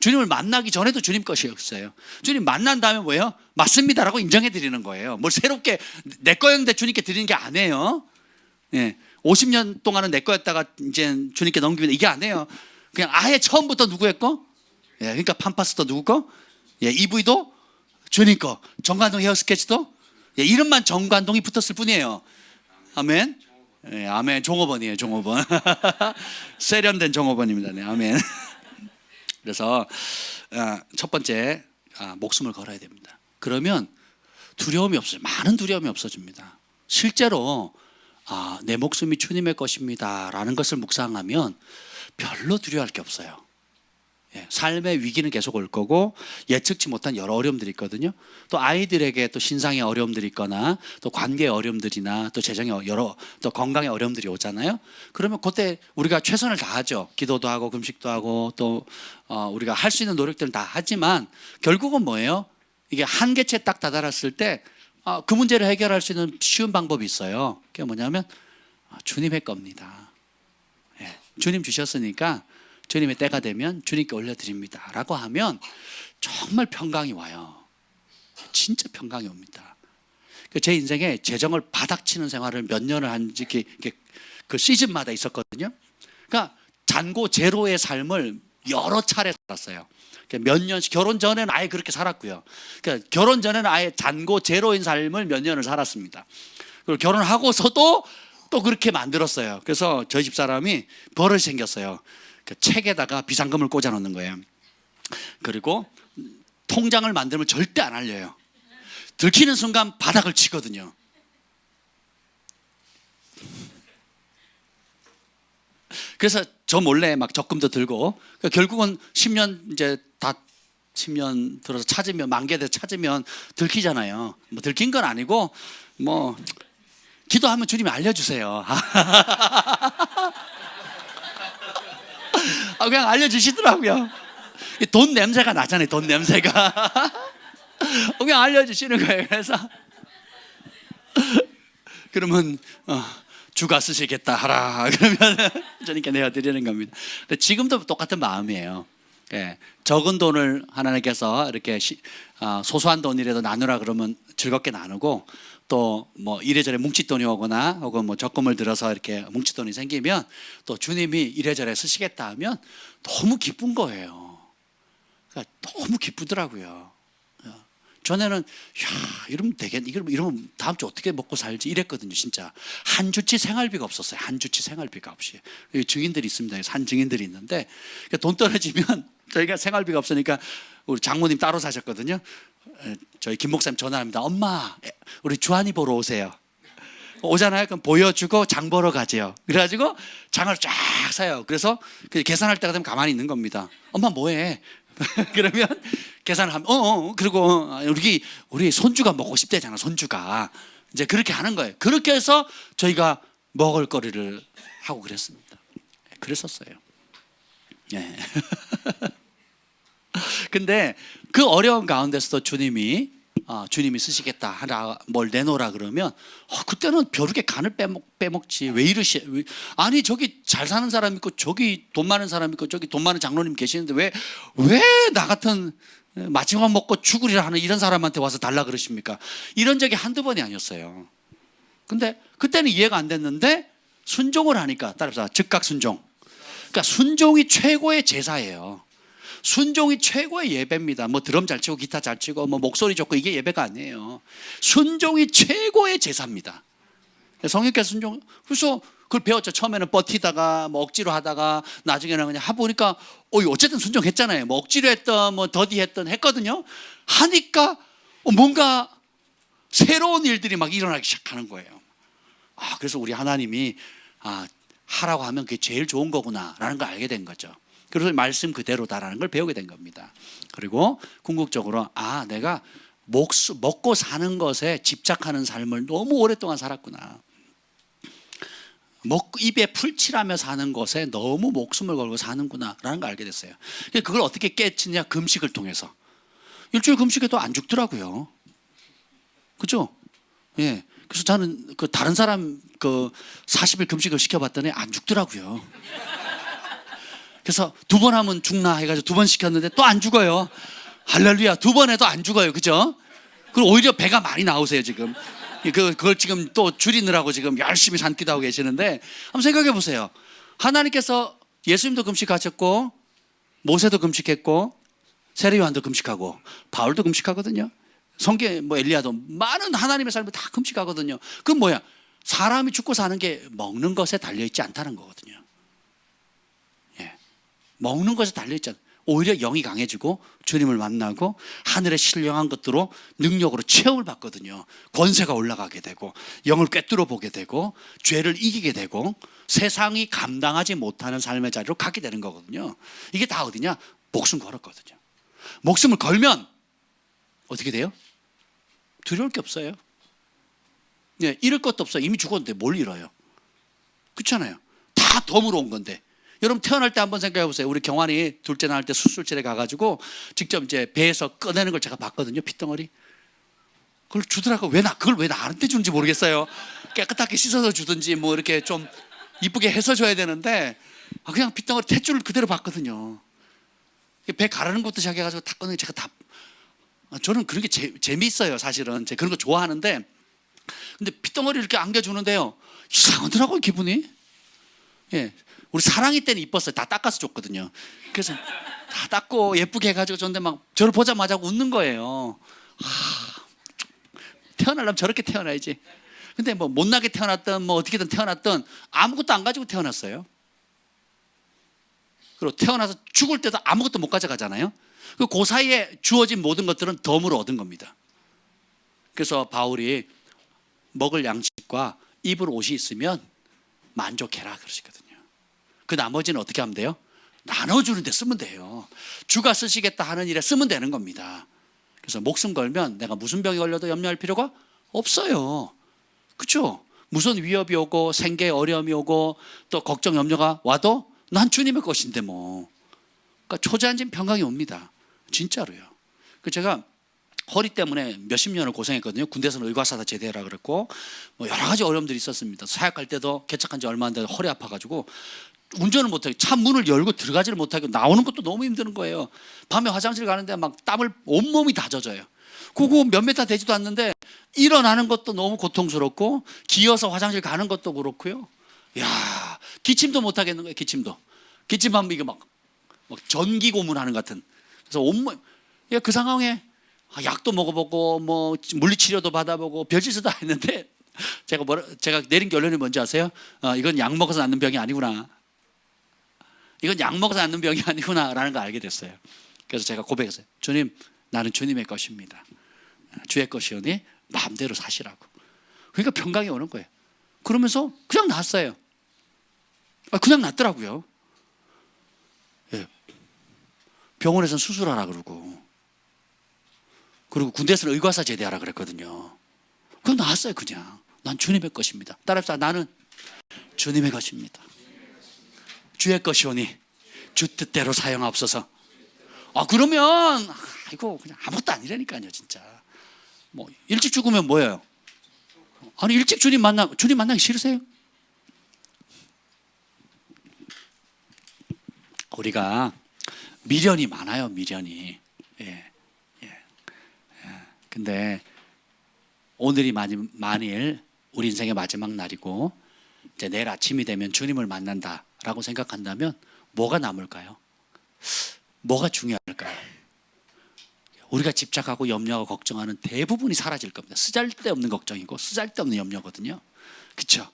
Speaker 1: 주님을 만나기 전에도 주님 것이었어요. 주님 만난 다음에 뭐예요? 맞습니다라고 인정해 드리는 거예요. 뭘 새롭게 내 거였는데 주님께 드리는 게 아니에요. 50년 동안은 내 거였다가 이제 주님께 넘기면 이게 아니에요. 그냥 아예 처음부터 누구였고? 그러니까 팜파스도 누구 거? EV도 주님 거. 정관동 헤어스케치도 이름만 정관동이 붙었을 뿐이에요. 아멘. 아멘. 종업원이에요. 종업원. 세련된 종업원입니다. 아멘. 그래서 첫 번째 목숨을 걸어야 됩니다. 그러면 두려움이 없어요. 많은 두려움이 없어집니다. 실제로 내 목숨이 주님의 것입니다 라는 것을 묵상하면 별로 두려워할 게 없어요. 삶의 위기는 계속 올 거고 예측치 못한 여러 어려움들이 있거든요. 또 아이들에게 또 신상의 어려움들이 있거나 또 관계의 어려움들이나 또 재정의 또 건강의 어려움들이 오잖아요. 그러면 그때 우리가 최선을 다하죠. 기도도 하고 금식도 하고 또 우리가 할 수 있는 노력들을 다 하지만 결국은 뭐예요? 이게 한계치에 딱 다다랐을 때 그 문제를 해결할 수 있는 쉬운 방법이 있어요. 그게 뭐냐면 주님의 겁니다. 주님 주셨으니까 주님의 때가 되면 주님께 올려드립니다 라고 하면 정말 평강이 와요. 진짜 평강이 옵니다. 제 인생에 재정을 바닥치는 생활을 몇 년을 한 그 시즌마다 있었거든요. 그러니까 잔고 제로의 삶을 여러 차례 살았어요. 몇 년씩, 결혼 전에는 아예 그렇게 살았고요. 그러니까 결혼 전에는 아예 잔고 제로인 삶을 몇 년을 살았습니다. 그리고 결혼하고서도 또 그렇게 만들었어요. 그래서 저희 집 사람이 버릇이 생겼어요. 그 책에다가 비상금을 꽂아 놓는 거예요. 그리고 통장을 만들면 절대 안 알려요. 들키는 순간 바닥을 치거든요. 그래서 저 몰래 막 적금도 들고 그러니까 결국은 10년 이제 다 10년 들어서 찾으면 만개돼서 찾으면 들키잖아요. 뭐 들킨 건 아니고 뭐 기도하면 주님이 알려주세요. 그냥 알려주시더라고요. 돈 냄새가 나잖아요. 돈 냄새가. 그냥 알려주시는 거예요. 그래서 그러면 주가 쓰시겠다 하라. 그러면 주님께 내어드리는 겁니다. 근데 지금도 똑같은 마음이에요. 적은 돈을 하나님께서 이렇게 소소한 돈이라도 나누라 그러면 즐겁게 나누고 또 뭐 이래저래 뭉칫돈이 오거나 혹은 뭐 적금을 들어서 이렇게 뭉칫돈이 생기면 또 주님이 이래저래 쓰시겠다 하면 너무 기쁜 거예요. 그러니까 너무 기쁘더라고요. 전에는 이러면 되겠네, 이러면 다음 주 어떻게 먹고 살지 이랬거든요. 진짜 한 주치 생활비가 없었어요. 한 주치 생활비가 없이. 증인들이 있습니다. 산 증인들이 있는데 돈 떨어지면 저희가 생활비가 없으니까 우리 장모님 따로 사셨거든요. 저희 김 목사님 전화합니다. 엄마 우리 주한이 보러 오세요. 오잖아요. 그럼 보여주고 장 보러 가재요. 그래가지고 장을 쫙 사요. 그래서 계산할 때가 되면 가만히 있는 겁니다. 엄마 뭐해? 그러면 계산을 하면 그리고 우리 손주가 먹고 싶대잖아. 손주가 이제 그렇게 하는 거예요. 그렇게 해서 저희가 먹을 거리를 하고 그랬습니다. 그랬었어요. 예. 근데 그 어려운 가운데서도 주님이 쓰시겠다 하라 뭘 내놓으라 그러면 그때는 벼룩의 간을 빼먹지. 왜 아니 저기 잘 사는 사람 있고 저기 돈 많은 사람 있고 저기 돈 많은 장로님 계시는데 왜 나 같은 마지막 먹고 죽으리라 하는 이런 사람한테 와서 달라 그러십니까? 이런 적이 한두 번이 아니었어요. 근데 그때는 이해가 안 됐는데 순종을 하니까 따라서 즉각 순종. 그러니까 순종이 최고의 제사예요. 순종이 최고의 예배입니다. 뭐 드럼 잘 치고 기타 잘 치고 뭐 목소리 좋고 이게 예배가 아니에요. 순종이 최고의 제사입니다. 성령께서 순종. 그래서 그걸 배웠죠. 처음에는 버티다가 뭐 억지로 하다가 나중에는 그냥 해보니까 어쨌든 순종했잖아요. 뭐 억지로 했던 뭐 더디했던 했거든요. 하니까 뭔가 새로운 일들이 막 일어나기 시작하는 거예요. 그래서 우리 하나님이 하라고 하면 그게 제일 좋은 거구나라는 걸 알게 된 거죠. 그래서 말씀 그대로다라는 걸 배우게 된 겁니다. 그리고 궁극적으로 내가 먹고 사는 것에 집착하는 삶을 너무 오랫동안 살았구나. 입에 풀칠하며 사는 것에 너무 목숨을 걸고 사는구나라는 걸 알게 됐어요. 그걸 어떻게 깨치냐? 금식을 통해서. 일주일 금식해도 안 죽더라고요. 그죠? 예. 그래서 저는 다른 사람 40일 금식을 시켜봤더니 안 죽더라고요. 그래서 2번 하면 죽나 해가지고 2번 시켰는데 또 안 죽어요. 할렐루야. 2번 해도 안 죽어요. 그죠? 그리고 오히려 배가 많이 나오세요 지금. 그걸 지금 또 줄이느라고 지금 열심히 산기도 하고 계시는데 한번 생각해 보세요. 하나님께서 예수님도 금식하셨고 모세도 금식했고 세례요한도 금식하고 바울도 금식하거든요. 성경 엘리야도 많은 하나님의 삶을 다 금식하거든요. 그건 뭐야? 사람이 죽고 사는 게 먹는 것에 달려있지 않다는 거거든요. 먹는 것에 달려있잖아요. 오히려 영이 강해지고 주님을 만나고 하늘의 신령한 것들로 능력으로 체험을 받거든요. 권세가 올라가게 되고 영을 꿰뚫어 보게 되고 죄를 이기게 되고 세상이 감당하지 못하는 삶의 자리로 가게 되는 거거든요. 이게 다 어디냐? 목숨 걸었거든요. 목숨을 걸면 어떻게 돼요? 두려울 게 없어요. 네, 잃을 것도 없어요. 이미 죽었는데 뭘 잃어요? 그렇잖아요. 다 덤으로 온 건데. 여러분 태어날 때 한번 생각해 보세요. 우리 경환이 둘째 낳을 때 수술실에 가가지고 직접 이제 배에서 꺼내는 걸 제가 봤거든요. 핏덩어리. 그걸 주더라고. 그걸 왜 나한테 주는지 모르겠어요. 깨끗하게 씻어서 주든지 뭐 이렇게 좀 이쁘게 해서 줘야 되는데 그냥 핏덩어리 탯줄을 그대로 봤거든요. 배 가르는 것도 시작해가지고 다 꺼내고 제가 다. 저는 그런 게 재미있어요. 사실은 제가 그런 거 좋아하는데 근데 핏덩어리를 이렇게 안겨주는데요. 이상하더라고요. 기분이. 예. 우리 사랑이 때는 이뻤어요. 다 닦아서 줬거든요. 그래서 다 닦고 예쁘게 해가지고 줬는데 막 저를 보자마자 웃는 거예요. 태어나려면 저렇게 태어나야지. 근데 뭐 못나게 태어났든 뭐 어떻게든 태어났든 아무것도 안 가지고 태어났어요. 그리고 태어나서 죽을 때도 아무것도 못 가져가잖아요. 그 사이에 주어진 모든 것들은 덤으로 얻은 겁니다. 그래서 바울이 먹을 양식과 입을 옷이 있으면 만족해라 그러시거든요. 그 나머지는 어떻게 하면 돼요? 나눠주는 데 쓰면 돼요. 주가 쓰시겠다 하는 일에 쓰면 되는 겁니다. 그래서 목숨 걸면 내가 무슨 병이 걸려도 염려할 필요가 없어요. 그렇죠? 무슨 위협이 오고 생계에 어려움이 오고 또 걱정 염려가 와도 난 주님의 것인데 뭐. 그러니까 초자연적인 평강이 옵니다. 진짜로요. 제가 허리 때문에 몇십 년을 고생했거든요. 군대에서는 의과사다 제대하라 그랬고 뭐 여러 가지 어려움들이 있었습니다. 사역할 때도 개척한 지 얼마 안 돼서 허리 아파가지고 운전을 못하고 차 문을 열고 들어가지를 못하고 나오는 것도 너무 힘든 거예요. 밤에 화장실 가는데 막 땀을 온몸이 다 젖어요. 그거 몇 메타 되지도 않는데 일어나는 것도 너무 고통스럽고 기어서 화장실 가는 것도 그렇고요. 야, 기침도 못 하겠는 거예요. 기침하면 이게 막 전기 고문하는 것 같은. 그래서 온몸 그 상황에 약도 먹어보고 뭐 물리치료도 받아보고 별짓을 다 했는데 제가 내린 결론이 뭔지 아세요? 이건 약 먹어서 낫는 병이 아니구나. 이건 약 먹어서 낫는 병이 아니구나라는 걸 알게 됐어요. 그래서 제가 고백했어요. 주님, 나는 주님의 것입니다. 주의 것이오니 마음대로 사시라고. 그러니까 평강이 오는 거예요. 그러면서 그냥 낫어요. 그냥 낫더라고요. 예. 병원에서는 수술하라 그러고 그리고 군대에서는 의과사 제대하라 그랬거든요. 그럼 나왔어요. 그냥 난 주님의 것입니다. 따라합시다. 나는 주님의 것입니다. 주의 것이오니 주 뜻대로 사용하옵소서. 그러면 이거 그냥 아무것도 아니라니까요. 진짜 뭐 일찍 죽으면 뭐예요? 아니 일찍 주님 만나기 싫으세요? 우리가 미련이 많아요. 미련이. 근데 오늘이 만일 우리 인생의 마지막 날이고 이제 내일 아침이 되면 주님을 만난다라고 생각한다면 뭐가 남을까요? 뭐가 중요할까요? 우리가 집착하고 염려하고 걱정하는 대부분이 사라질 겁니다. 쓰잘데없는 걱정이고 쓰잘데없는 염려거든요. 그렇죠?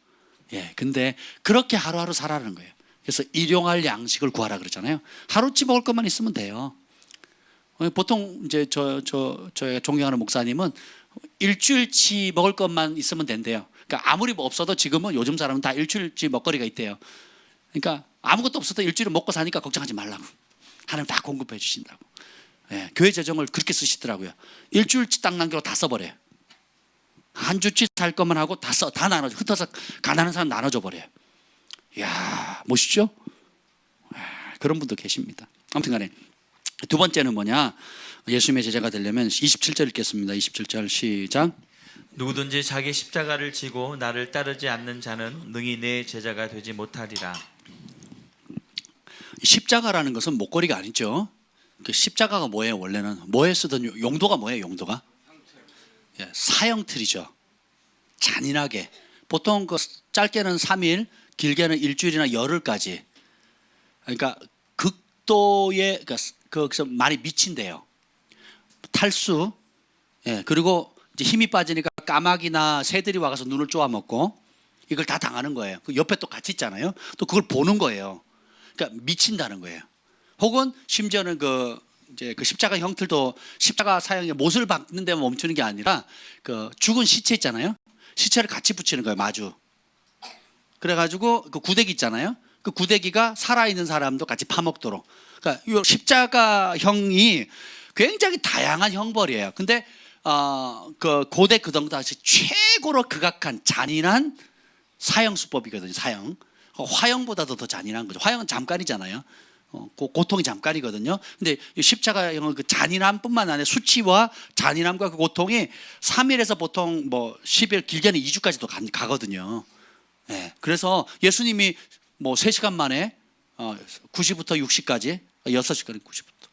Speaker 1: 근데 그렇게 하루하루 살아가는 거예요. 그래서 일용할 양식을 구하라 그러잖아요. 하루치 먹을 것만 있으면 돼요. 보통 이제 저희가 존경하는 목사님은 일주일치 먹을 것만 있으면 된대요. 그러니까 아무리 뭐 없어도 지금은 요즘 사람은 다 일주일치 먹거리가 있대요. 그러니까 아무것도 없어도 일주일을 먹고 사니까 걱정하지 말라고. 하나님 다 공급해 주신다고. 교회 재정을 그렇게 쓰시더라고요. 일주일치 딱 남기고 다 써버려요. 한 주치 살 것만 하고 다 나눠줘. 흩어서 가난한 사람 나눠줘 버려요. 이야, 멋있죠? 그런 분도 계십니다. 아무튼 간에 두 번째는 뭐냐? 예수님의 제자가 되려면 27절 읽겠습니다. 27절 시작.
Speaker 2: 누구든지 자기 십자가를 지고 나를 따르지 않는 자는 능히 내 제자가 되지 못하리라.
Speaker 1: 십자가라는 것은 목걸이가 아니죠. 그 십자가가 뭐예요? 원래는 뭐에 쓰던 용도가 뭐예요? 용도가 사형틀이죠. 잔인하게 보통 그 짧게는 3일, 길게는 일주일이나 열흘까지. 그러니까 극도의 그래서 많이 미친대요. 탈수. 그리고 이제 힘이 빠지니까 까마귀나 새들이 와서 눈을 쪼아먹고 이걸 다 당하는 거예요. 그 옆에 또 같이 있잖아요. 또 그걸 보는 거예요. 그러니까 미친다는 거예요. 혹은 심지어는 이제 그 십자가 형틀도 십자가 사형에 못을 박는 데만 멈추는 게 아니라 그 죽은 시체 있잖아요. 시체를 같이 붙이는 거예요, 마주. 그래가지고 그 구데기 있잖아요. 그 구데기가 살아있는 사람도 같이 파먹도록. 그러니까 이 십자가형이 굉장히 다양한 형벌이에요. 근데 그 고대 그 당시 최고로 극악한 잔인한 사형 수법이거든요. 사형. 화형보다도 더 잔인한 거죠. 화형은 잠깐이잖아요. 고통이 잠깐이거든요. 근데 이 십자가형은 그 잔인함뿐만 아니라 수치와 잔인함과 그 고통이 3일에서 보통 뭐 10일 길게는 2주까지도 가거든요. 네. 그래서 예수님이 뭐 3시간 만에 9시부터 6시까지 6시간 9시부터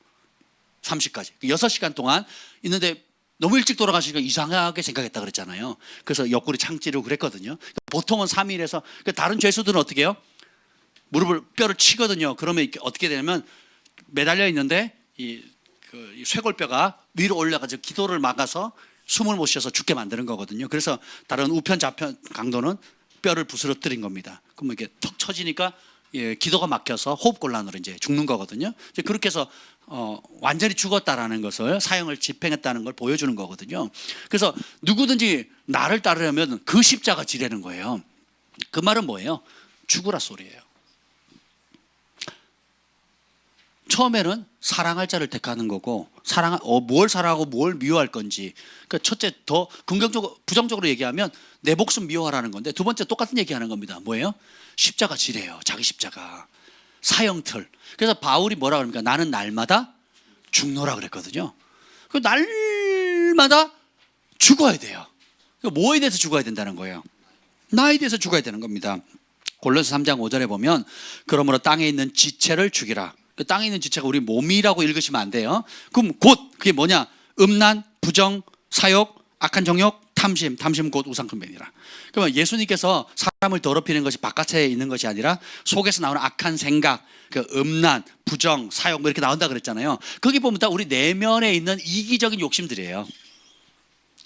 Speaker 1: 30까지 6시간 동안 있는데 너무 일찍 돌아가시니까 이상하게 생각했다 그랬잖아요. 그래서 옆구리 창찌르고 그랬거든요. 보통은 3일에서 다른 죄수들은 어떻게 해요? 무릎을 뼈를 치거든요. 그러면 어떻게 되냐면 매달려 있는데 이 쇄골뼈가 위로 올라가서 기도를 막아서 숨을 못 쉬어서 죽게 만드는 거거든요. 그래서 다른 우편 좌편 강도는 뼈를 부스러뜨린 겁니다. 그러면 이게 턱 쳐지니까 기도가 막혀서 호흡곤란으로 이제 죽는 거거든요. 이제 그렇게 해서 완전히 죽었다라는 것을 사형을 집행했다는 걸 보여주는 거거든요. 그래서 누구든지 나를 따르려면 그 십자가 지라는 거예요. 그 말은 뭐예요? 죽으라 소리예요. 처음에는 사랑할 자를 택하는 거고 뭘 사랑하고 뭘 미워할 건지. 그러니까 첫째 더 긍정적으로 부정적으로 얘기하면 내 목숨 미워하라는 건데 두 번째 똑같은 얘기하는 겁니다. 뭐예요? 십자가 지래요. 자기 십자가. 사형틀. 그래서 바울이 뭐라 그럽니까? 나는 날마다 죽노라 그랬거든요. 그 날마다 죽어야 돼요. 뭐에 대해서 죽어야 된다는 거예요? 나에 대해서 죽어야 되는 겁니다. 골로새 3장 5절에 보면 그러므로 땅에 있는 지체를 죽이라. 그 땅에 있는 지체가 우리 몸이라고 읽으시면 안 돼요. 그럼 곧 그게 뭐냐? 음란, 부정, 사욕, 악한 정욕, 탐심 곧 우상숭배니라. 그러면 예수님께서 사람을 더럽히는 것이 바깥에 있는 것이 아니라 속에서 나오는 악한 생각, 그 음란, 부정, 사욕 뭐 이렇게 나온다 그랬잖아요. 거기 보면 다 우리 내면에 있는 이기적인 욕심들이에요.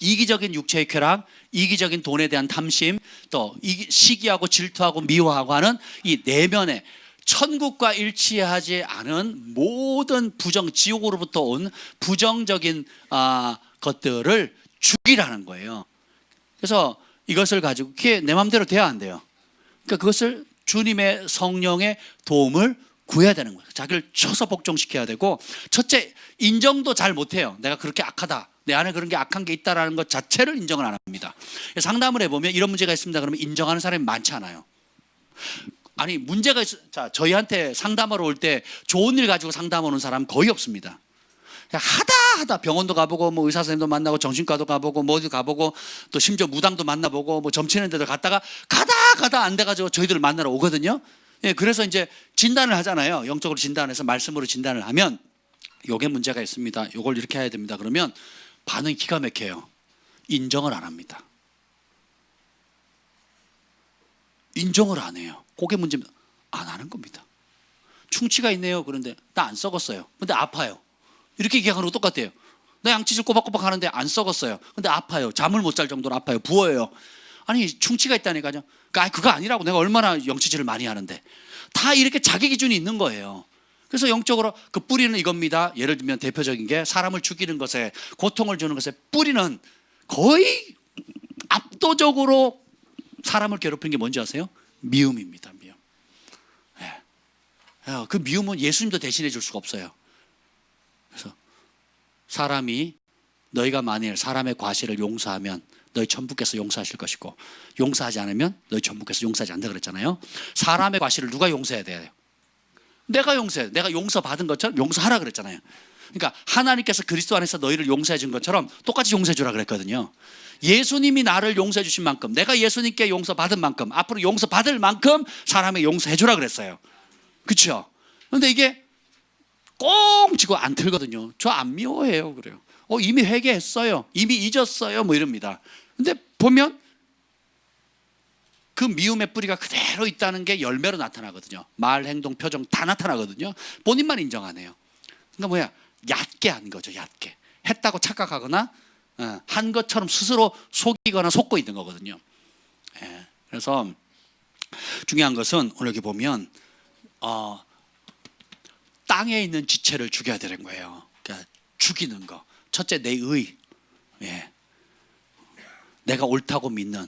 Speaker 1: 이기적인 육체의 쾌락, 이기적인 돈에 대한 탐심, 또 시기하고 질투하고 미워하고 하는 이 내면에 천국과 일치하지 않은 모든 부정, 지옥으로부터 온 부정적인 것들을 죽이라는 거예요. 그래서 이것을 가지고 그게 내 마음대로 돼야 안 돼요. 그러니까 그것을 주님의 성령의 도움을 구해야 되는 거예요. 자기를 쳐서 복종시켜야 되고, 첫째 인정도 잘 못해요. 내가 그렇게 악하다, 내 안에 그런 게 악한 게 있다라는 것 자체를 인정을 안 합니다. 상담을 해보면 이런 문제가 있습니다. 그러면 인정하는 사람이 많지 않아요. 아니 문제가 자 저희한테 상담하러 올 때 좋은 일 가지고 상담 오는 사람 거의 없습니다. 하다 병원도 가보고 뭐 의사 선생님도 만나고 정신과도 가보고 뭐도 가보고 또 심지어 무당도 만나보고 뭐 점치는 데도 갔다가 가다 안 돼가지고 저희들을 만나러 오거든요. 예, 그래서 이제 진단을 하잖아요. 영적으로 진단해서 말씀으로 진단을 하면 요게 문제가 있습니다. 요걸 이렇게 해야 됩니다. 그러면 반응이 기가 막혀요. 인정을 안 합니다. 인정을 안 해요. 그게 문제입니다. 안 하는 겁니다. 충치가 있네요. 그런데 나 안 썩었어요. 근데 아파요. 이렇게 얘기하는 거 똑같아요. 나 양치질 꼬박꼬박 하는데 안 썩었어요. 근데 아파요. 잠을 못 잘 정도로 아파요. 부어요. 아니 충치가 있다니까요. 그거 아니라고. 내가 얼마나 양치질을 많이 하는데. 다 이렇게 자기 기준이 있는 거예요. 그래서 영적으로 그 뿌리는 이겁니다. 예를 들면 대표적인 게 사람을 죽이는 것에, 고통을 주는 것에 뿌리는 거의 압도적으로 사람을 괴롭히는 게 뭔지 아세요? 미움입니다. 미움. 네. 그 미움은 예수님도 대신해 줄 수가 없어요. 그래서 사람이 너희가 만일 사람의 과실을 용서하면 너희 천부께서 용서하실 것이고 용서하지 않으면 너희 천부께서 용서하지 않는다 그랬잖아요. 사람의 과실을 누가 용서해야 돼요? 내가 용서해. 내가 용서받은 것처럼 용서하라 그랬잖아요. 그러니까 하나님께서 그리스도 안에서 너희를 용서해 준 것처럼 똑같이 용서해 주라 그랬거든요. 예수님이 나를 용서해 주신 만큼, 내가 예수님께 용서받은 만큼, 앞으로 용서받을 만큼 사람에게 용서해 주라 그랬어요. 그렇죠? 그런데 이게 꽁 치고 안 틀거든요. 저 안 미워해요. 그래요. 이미 회개했어요. 이미 잊었어요. 뭐 이럽니다. 근데 보면 그 미움의 뿌리가 그대로 있다는 게 열매로 나타나거든요. 말, 행동, 표정 다 나타나거든요. 본인만 인정 안 해요. 그러니까 뭐야? 얕게 한 거죠. 얕게. 했다고 착각하거나 한 것처럼 스스로 속이거나 속고 있는 거거든요. 그래서 중요한 것은 오늘 여기 보면 땅에 있는 지체를 죽여야 되는 거예요. 그러니까 죽이는 거. 첫째, 내 의. 예. 내가 옳다고 믿는,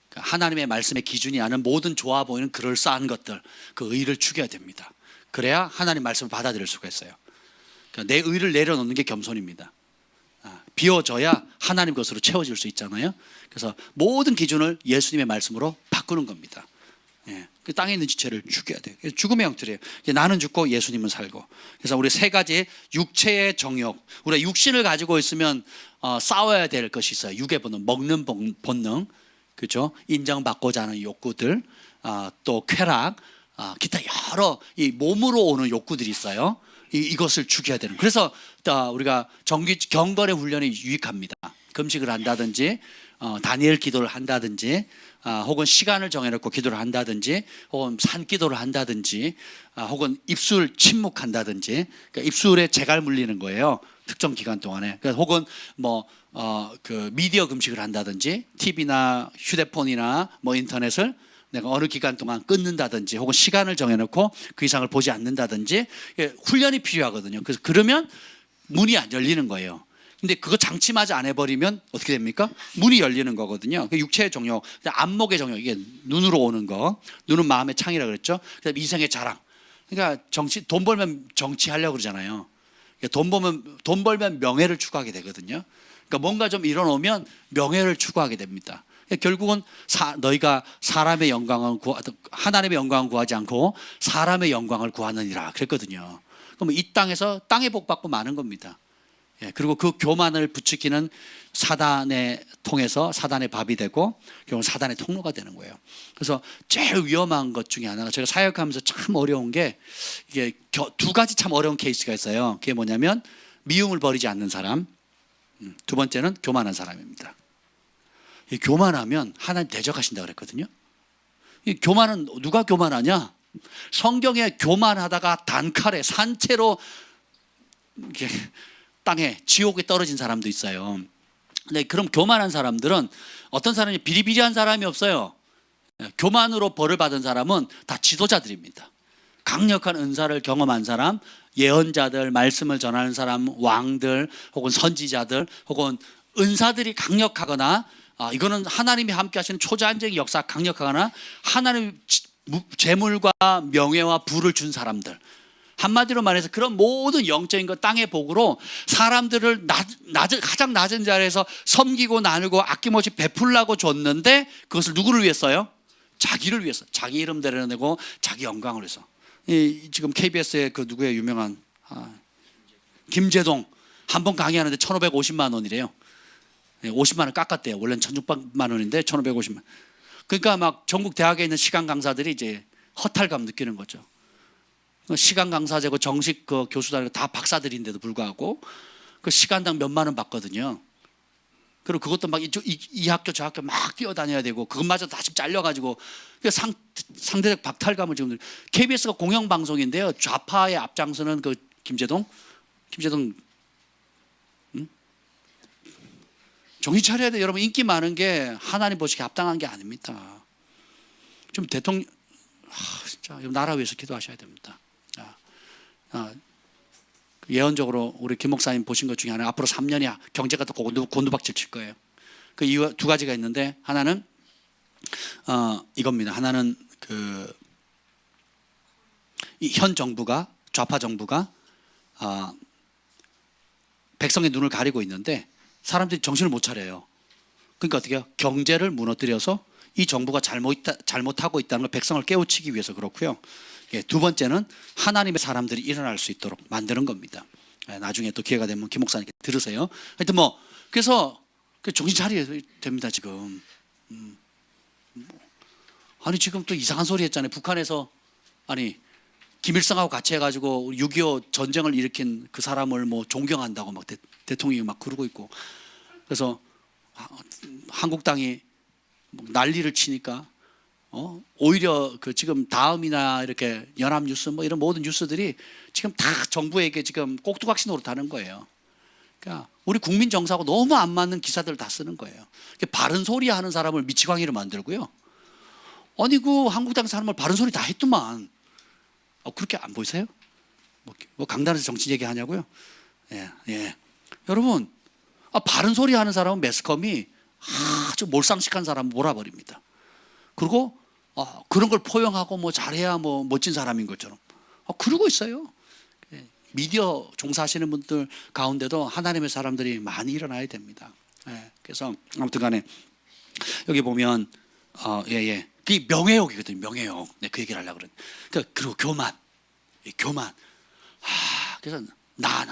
Speaker 1: 그러니까 하나님의 말씀의 기준이 아닌 모든 좋아 보이는 그럴싸한 것들, 그 의를 죽여야 됩니다. 그래야 하나님 말씀을 받아들일 수가 있어요. 그러니까 내 의를 내려놓는 게 겸손입니다. 비워져야 하나님 것으로 채워질 수 있잖아요. 그래서 모든 기준을 예수님의 말씀으로 바꾸는 겁니다. 예. 그 땅에 있는 지체를 죽여야 돼요. 죽음의 형틀이에요. 나는 죽고 예수님은 살고. 그래서 우리 세 가지 육체의 정욕, 우리가 육신을 가지고 있으면 싸워야 될 것이 있어요. 육의 본능, 먹는 본능, 그렇죠? 인정받고자 하는 욕구들, 또 쾌락, 기타 여러 이 몸으로 오는 욕구들이 있어요. 이것을 죽여야 되는. 그래서 우리가 정기 경건의 훈련이 유익합니다. 금식을 한다든지, 다니엘 기도를 한다든지, 혹은 시간을 정해놓고 기도를 한다든지, 혹은 산기도를 한다든지, 혹은 입술 침묵한다든지, 그러니까 입술에 재갈 물리는 거예요. 특정 기간 동안에. 그러니까 혹은 그 미디어 금식을 한다든지, TV나 휴대폰이나 인터넷을 내가 어느 기간 동안 끊는다든지, 혹은 시간을 정해놓고 그 이상을 보지 않는다든지, 훈련이 필요하거든요. 그래서 그러면 문이 안 열리는 거예요. 근데 그거 장치마저 안 해버리면 어떻게 됩니까? 문이 열리는 거거든요. 육체의 정욕, 안목의 정욕, 이게 눈으로 오는 거. 눈은 마음의 창이라 그랬죠. 그다음에 이생의 자랑. 그러니까 돈 벌면 정치하려고 그러잖아요. 돈 벌면 명예를 추구하게 되거든요. 그러니까 뭔가 좀 일어나면 명예를 추구하게 됩니다. 결국은 너희가 사람의 영광을 하나님의 영광을 구하지 않고 사람의 영광을 구하느니라 그랬거든요. 그럼 이 땅에서 땅의 복 받고 마는 겁니다. 예, 그리고 그 교만을 부추기는 사단에 통해서 사단의 밥이 되고 결국 사단의 통로가 되는 거예요. 그래서 제일 위험한 것 중에 하나가 제가 사역하면서 참 어려운 게 이게 두 가지 참 어려운 케이스가 있어요. 그게 뭐냐면 미움을 버리지 않는 사람, 두 번째는 교만한 사람입니다. 이 교만하면 하나님 대적하신다 그랬거든요. 이 교만은 누가 교만하냐? 성경에 교만하다가 단칼에 산채로 이렇게 땅에 지옥에 떨어진 사람도 있어요. 근데 그럼 교만한 사람들은 어떤 사람이 비리비리한 사람이 없어요. 교만으로 벌을 받은 사람은 다 지도자들입니다. 강력한 은사를 경험한 사람, 예언자들, 말씀을 전하는 사람, 왕들, 혹은 선지자들, 혹은 은사들이 강력하거나 이거는 하나님이 함께 하시는 초자연적인 역사가 강력하거나 하나님 재물과 명예와 부를 준 사람들, 한마디로 말해서 그런 모든 영적인 것 땅의 복으로 사람들을 가장 낮은 자리에서 섬기고 나누고 아낌없이 베풀라고 줬는데 그것을 누구를 위해서요? 자기를 위해서, 자기 이름 드러내고 자기 영광을 위해서. 지금 KBS의 그 누구의 유명한 김재동 한 번 강의하는데 1,550만 원이래요. 50만 원 깎았대요. 원래는 1,600만 원인데 1,550만. 그러니까 막 전국 대학에 있는 시간 강사들이 이제 허탈감 느끼는 거죠. 시간 강사제고 정식 그 교수들 다 박사들인데도 불구하고 그 시간당 몇만 원 받거든요. 그리고 그것도 막 이 학교 저 학교 막 뛰어다녀야 되고 그것마저 다 지금 잘려가지고 상대적 박탈감을 지금. KBS가 공영방송인데요. 좌파의 앞장서는 그 김재동 정신 차려야 돼요. 여러분, 인기 많은 게 하나님 보시기에 합당한 게 아닙니다. 좀 대통령 진짜 나라 위해서 기도하셔야 됩니다. 예언적으로 우리 김 목사님 보신 것 중에 하나, 앞으로 3년이 경제가 더 곤두박질 칠 거예요. 그 이유 두 가지가 있는데, 하나는 이겁니다. 하나는 현 정부가, 좌파 정부가 백성의 눈을 가리고 있는데 사람들이 정신을 못 차려요. 그러니까 어떻게 해요? 경제를 무너뜨려서 이 정부가 잘못하고 있다는 걸 백성을 깨우치기 위해서 그렇고요. 두 번째는 하나님의 사람들이 일어날 수 있도록 만드는 겁니다. 나중에 또 기회가 되면 김 목사님께 들으세요. 하여튼 그래서 정신 차려야 됩니다 지금. 아니 지금 또 이상한 소리 했잖아요. 북한에서 김일성하고 같이 해가지고 6.25 전쟁을 일으킨 그 사람을 존경한다고 막 대통령이 막 그러고 있고, 그래서 한국당이 난리를 치니까 오히려 지금 다음이나 이렇게 연합뉴스 이런 모든 뉴스들이 지금 다 정부에게 지금 꼭두각시 노릇하는 거예요. 그러니까 우리 국민 정서하고 너무 안 맞는 기사들을 다 쓰는 거예요. 바른 소리 하는 사람을 미치광이로 만들고요. 아니 그 한국당 사람을 바른 소리 다 했더만. 그렇게 안 보이세요? 뭐 강단에서 정치 얘기하냐고요? 예, 예. 여러분, 바른 소리 하는 사람은 매스컴이 아주 몰상식한 사람 몰아버립니다. 그리고 그런 걸 포용하고 뭐 잘해야 뭐 멋진 사람인 것처럼 그러고 있어요. 예. 미디어 종사하시는 분들 가운데도 하나님의 사람들이 많이 일어나야 됩니다. 예. 그래서 아무튼간에 여기 보면 예. 그게 명예욕이거든요. 명예욕. 네, 그 얘기를 하려고 그랬는데. 그리고 교만. 교만. 그래서 나.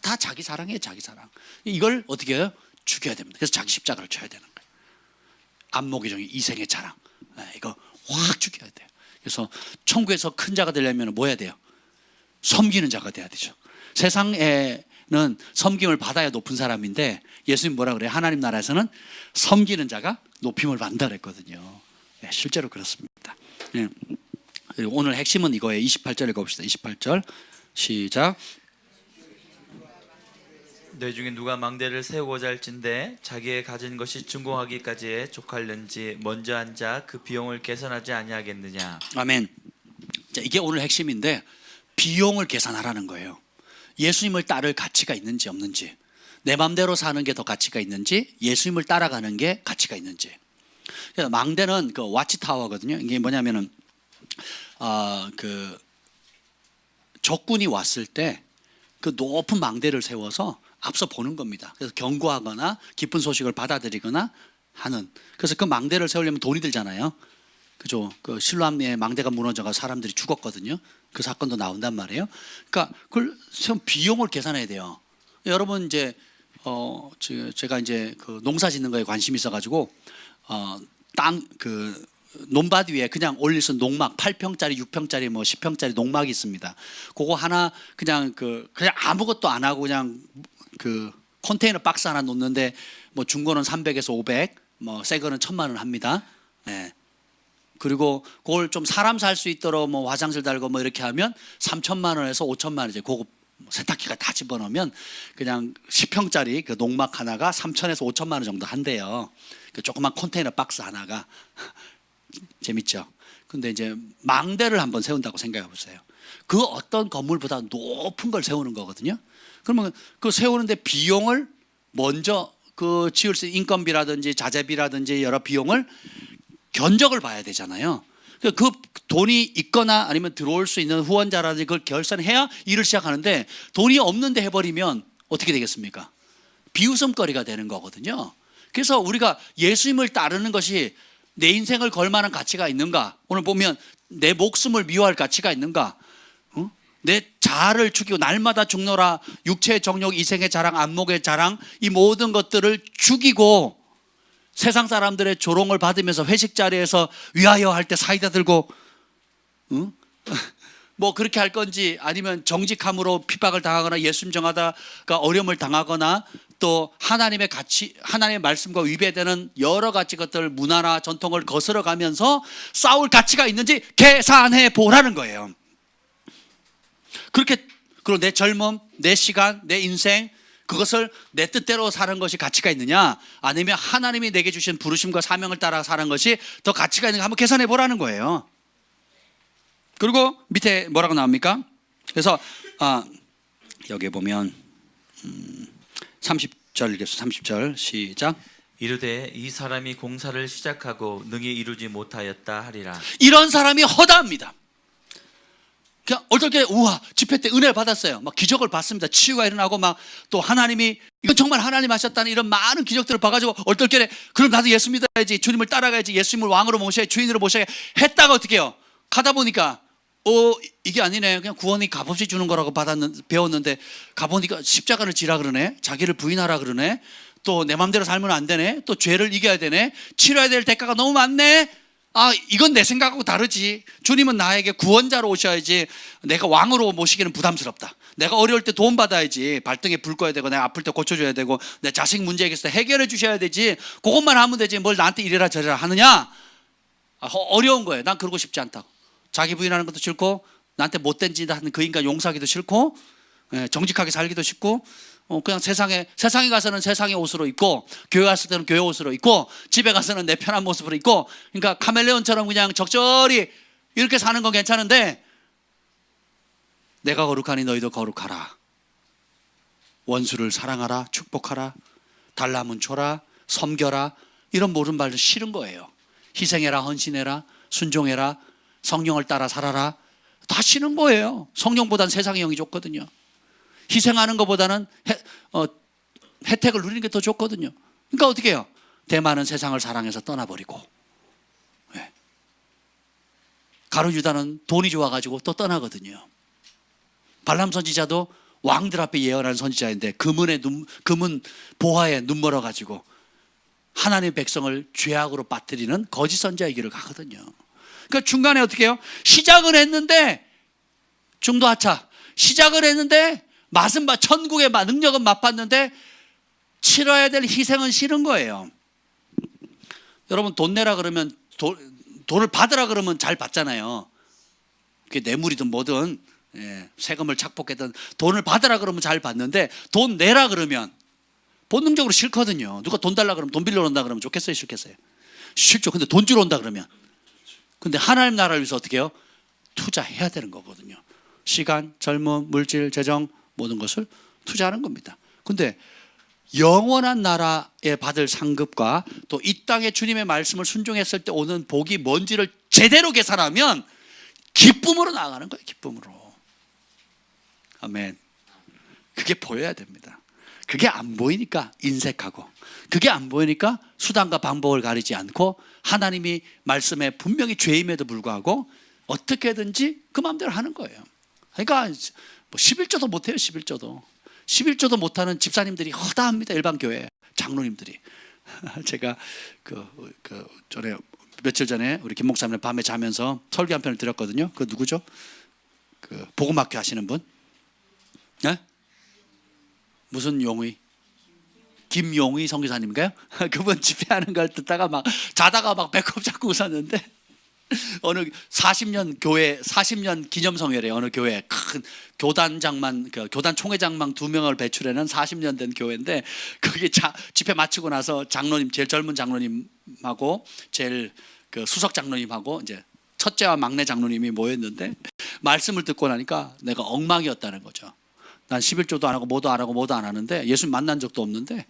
Speaker 1: 다 자기 사랑이에요, 자기 사랑. 이걸 어떻게 해요? 죽여야 됩니다. 그래서 자기 십자가를 쳐야 되는 거예요. 안목의 정의, 이생의 자랑. 이거 확 죽여야 돼요. 그래서 천국에서 큰 자가 되려면 뭐 해야 돼요? 섬기는 자가 돼야 되죠. 세상에는 섬김을 받아야 높은 사람인데 예수님 뭐라 그래요? 하나님 나라에서는 섬기는 자가 높임을 받는다 그랬거든요. 네, 실제로 그렇습니다. 네. 오늘 핵심은 이거예요. 28절 읽어봅시다. 28절 시작.
Speaker 2: 너희 중에 누가 망대를 세우고자 할진대 자기의 가진 것이 준공하기까지에 족할는지 먼저 앉아 그 비용을 계산하지 아니하겠느냐.
Speaker 1: 아멘. 자, 이게 오늘 핵심인데 비용을 계산하라는 거예요. 예수님을 따를 가치가 있는지 없는지, 내 맘대로 사는 게 더 가치가 있는지, 예수님을 따라가는 게 가치가 있는지. 그래서 망대는 그 와치타워거든요. 이게 뭐냐면은 그 적군이 왔을 때 그 높은 망대를 세워서 앞서 보는 겁니다. 그래서 경고하거나 기쁜 소식을 받아들이거나 하는. 그래서 그 망대를 세우려면 돈이 들잖아요. 그죠? 그 실로암의 망대가 무너져가 사람들이 죽었거든요. 그 사건도 나온단 말이에요. 그러니까 그걸 세운 비용을 계산해야 돼요. 여러분 이제 제가 이제 그 농사 짓는 거에 관심이 있어가지고 땅 그 논밭 위에 그냥 올릴 수 있는 농막 8평짜리, 6평짜리, 뭐 10평짜리 농막이 있습니다. 그거 하나 그냥 그냥 아무것도 안 하고 그냥 그 컨테이너 박스 하나 놓는데 뭐 중고는 300에서 500, 뭐 새 거는 1,000만 원 합니다. 예. 그리고 그걸 좀 사람 살 수 있도록 뭐 화장실 달고 뭐 이렇게 하면 3,000만 원에서 5,000만 원 이제 고급 세탁기가 다 집어넣으면 그냥 10평짜리 그 농막 하나가 3,000에서 5,000만 원 정도 한대요. 그 조그만 컨테이너 박스 하나가. 재밌죠? 근데 이제 망대를 한번 세운다고 생각해 보세요. 그 어떤 건물보다 높은 걸 세우는 거거든요. 그러면 그 세우는데 비용을 먼저 그 지을 수 있는 인건비라든지 자재비라든지 여러 비용을 견적을 봐야 되잖아요. 그 돈이 있거나 아니면 들어올 수 있는 후원자라든지 그걸 결산해야 일을 시작하는데 돈이 없는데 해버리면 어떻게 되겠습니까? 비웃음거리가 되는 거거든요. 그래서 우리가 예수님을 따르는 것이 내 인생을 걸 만한 가치가 있는가? 오늘 보면 내 목숨을 미워할 가치가 있는가? 내 자아를 죽이고 날마다 죽노라. 육체의 정욕, 이생의 자랑, 안목의 자랑, 이 모든 것들을 죽이고 세상 사람들의 조롱을 받으면서 회식 자리에서 위하여 할 때 사이다 들고 뭐 그렇게 할 건지, 아니면 정직함으로 핍박을 당하거나 예수님 정하다가 어려움을 당하거나 또 하나님의 가치, 하나님의 말씀과 위배되는 여러 가지 것들, 문화나 전통을 거스러 가면서 싸울 가치가 있는지 계산해 보라는 거예요. 그렇게, 그리고 내 젊음, 내 시간, 내 인생, 그것을 내 뜻대로 사는 것이 가치가 있느냐, 아니면 하나님이 내게 주신 부르심과 사명을 따라 사는 것이 더 가치가 있는가 한번 계산해 보라는 거예요. 그리고 밑에 뭐라고 나옵니까? 그래서 여기 보면 30절 읽겠습니다. 30절 시작.
Speaker 2: 이르되 이 사람이 공사를 시작하고 능히 이루지 못하였다 하리라.
Speaker 1: 이런 사람이 허다합니다. 그냥 얼떨결에 우와 집회 때 은혜를 받았어요. 막 기적을 봤습니다. 치유가 일어나고 막 또 하나님이 이건 정말 하나님 하셨다는 이런 많은 기적들을 봐가지고 얼떨결에 그럼 나도 예수 믿어야지, 주님을 따라가야지, 예수님을 왕으로 모셔야, 주인으로 모셔야 했다가 어떻게 해요? 가다 보니까 이게 아니네. 그냥 구원이 값없이 주는 거라고 배웠는데 가보니까 십자가를 지라 그러네. 자기를 부인하라 그러네. 또 내 맘대로 살면 안 되네. 또 죄를 이겨야 되네. 치러야 될 대가가 너무 많네. 이건 내 생각하고 다르지. 주님은 나에게 구원자로 오셔야지 내가 왕으로 모시기는 부담스럽다. 내가 어려울 때 도움 받아야지. 발등에 불 꺼야 되고, 내가 아플 때 고쳐줘야 되고, 내 자식 문제 있을 때 해결해 주셔야 되지. 그것만 하면 되지 뭘 나한테 이래라 저래라 하느냐. 어려운 거예요. 난 그러고 싶지 않다고. 자기 부인하는 것도 싫고, 나한테 못된 짓 하는 그 인간 용서하기도 싫고, 정직하게 살기도 싫고, 그냥 세상에 가서는 세상의 옷으로 입고, 교회 갔을 때는 교회 옷으로 입고, 집에 가서는 내 편한 모습으로 입고, 그러니까 카멜레온처럼 그냥 적절히 이렇게 사는 건 괜찮은데 내가 거룩하니 너희도 거룩하라. 원수를 사랑하라, 축복하라, 달라면 줘라, 섬겨라. 이런 모든 말도 싫은 거예요. 희생해라, 헌신해라, 순종해라, 성령을 따라 살아라. 다 싫은 거예요. 성령보다는 세상의 영이 좋거든요. 희생하는 것보다는 혜택을 누리는 게 더 좋거든요. 그러니까 어떻게 해요? 대만은 세상을 사랑해서 떠나버리고, 가룟 유다는 돈이 좋아가지고 또 떠나거든요. 발람 선지자도 왕들 앞에 예언하는 선지자인데 금은 보화에 눈 멀어가지고 하나님의 백성을 죄악으로 빠뜨리는 거짓 선지자의 길을 가거든요. 그러니까 중간에 어떻게 해요? 시작을 했는데 중도하차, 시작을 했는데 맛은 천국의 능력은 맛봤는데 치러야 될 희생은 싫은 거예요. 여러분 돈 내라 그러면 돈을 받으라 그러면 잘 받잖아요. 그게 뇌물이든 뭐든 세금을 착복했든 돈을 받으라 그러면 잘 받는데 돈 내라 그러면 본능적으로 싫거든요. 누가 돈 달라 그러면, 돈 빌려 온다 그러면 좋겠어요, 싫겠어요? 싫죠. 근데 돈 주러 온다 그러면. 근데 하나님 나라를 위해서 어떻게 해요? 투자해야 되는 거거든요. 시간, 젊음, 물질, 재정 모든 것을 투자하는 겁니다. 근데 영원한 나라에 받을 상급과 또 이 땅에 주님의 말씀을 순종했을 때 오는 복이 뭔지를 제대로 계산하면 기쁨으로 나아가는 거예요. 기쁨으로. 아멘. 그게 보여야 됩니다. 그게 안 보이니까 인색하고, 그게 안 보이니까 수단과 방법을 가리지 않고 하나님이 말씀에 분명히 죄임에도 불구하고 어떻게든지 그 마음대로 하는 거예요. 그러니까 뭐 11조도 못해요. 11조도 못하는 집사님들이 허다합니다. 일반 교회 장로님들이. 제가 전에 며칠 전에 우리 김 목사님 밤에 자면서 설교 한 편을 드렸거든요. 그 누구죠? 그 복음학교 하시는 분? 네? 무슨 용의? 김용의 선교사님인가요? 그분 집회하는 걸 듣다가 막 자다가 막 배꼽 잡고 웃었는데, 어느 40년 기념성회래요. 어느 교회 큰 교단장만, 교단 총회장만 2명을 배출해낸 40년 된 교회인데, 그게 집회 마치고 나서 장로님, 제일 젊은 장로님하고 제일 수석 장로님하고 이제 첫째와 막내 장로님이 모였는데, 말씀을 듣고 나니까 내가 엉망이었다는 거죠. 난 11조도 안 하고 뭐도 안 하고 뭐도 안 하는데, 예수님 만난 적도 없는데,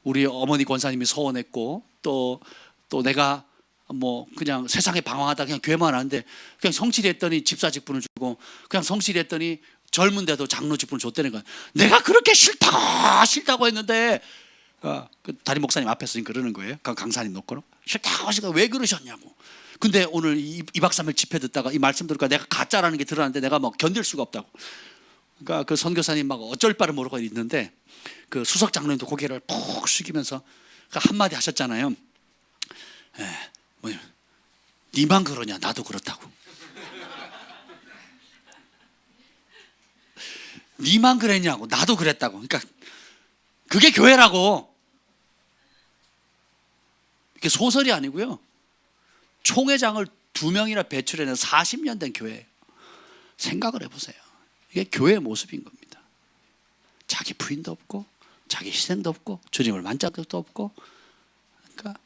Speaker 1: 우리 어머니 권사님이 서원했고, 또 내가 뭐 그냥 세상에 방황하다 그냥 교회만 하는데, 그냥 성실히 했더니 집사 직분을 주고, 그냥 성실히 했더니 젊은데도 장로 직분을 줬다는 거야. 내가 그렇게 싫다고 했는데, 그 담임 목사님 앞에서 그러는 거예요. 강사님 놓고 싫다고 하시니까 왜 그러셨냐고. 근데 오늘 2박 3일 집회 듣다가 이 말씀 들으니까 내가 가짜라는 게 드러났는데 내가 막 견딜 수가 없다고. 그러니까 그 선교사님 막 어쩔 바를 모르고 있는데, 그 수석 장로님도 고개를 푹 숙이면서 한마디 하셨잖아요. 니만 그러냐? 나도 그렇다고. 니만 그랬냐고. 나도 그랬다고. 그러니까 그게 교회라고. 이게 소설이 아니고요. 총회장을 2명이나 배출해낸 40년 된 교회예요. 생각을 해보세요. 이게 교회의 모습인 겁니다. 자기 부인도 없고, 자기 희생도 없고, 주님을 만난 적도 없고. 그러니까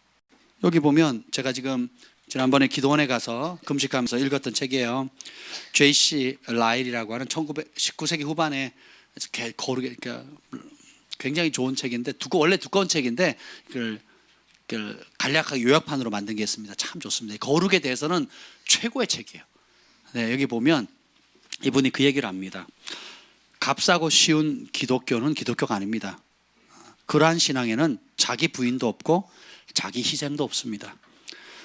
Speaker 1: 여기 보면 제가 지금 지난번에 기도원에 가서 금식하면서 읽었던 책이에요. J.C. 라일이라고 하는 19세기 후반에 그러니까 굉장히 좋은 책인데, 원래 두꺼운 책인데 그걸 간략하게 요약판으로 만든 게 있습니다. 참 좋습니다. 거룩에 대해서는 최고의 책이에요. 네, 여기 보면 이분이 그 얘기를 합니다. 값싸고 쉬운 기독교는 기독교가 아닙니다. 그러한 신앙에는 자기 부인도 없고 자기 희생도 없습니다.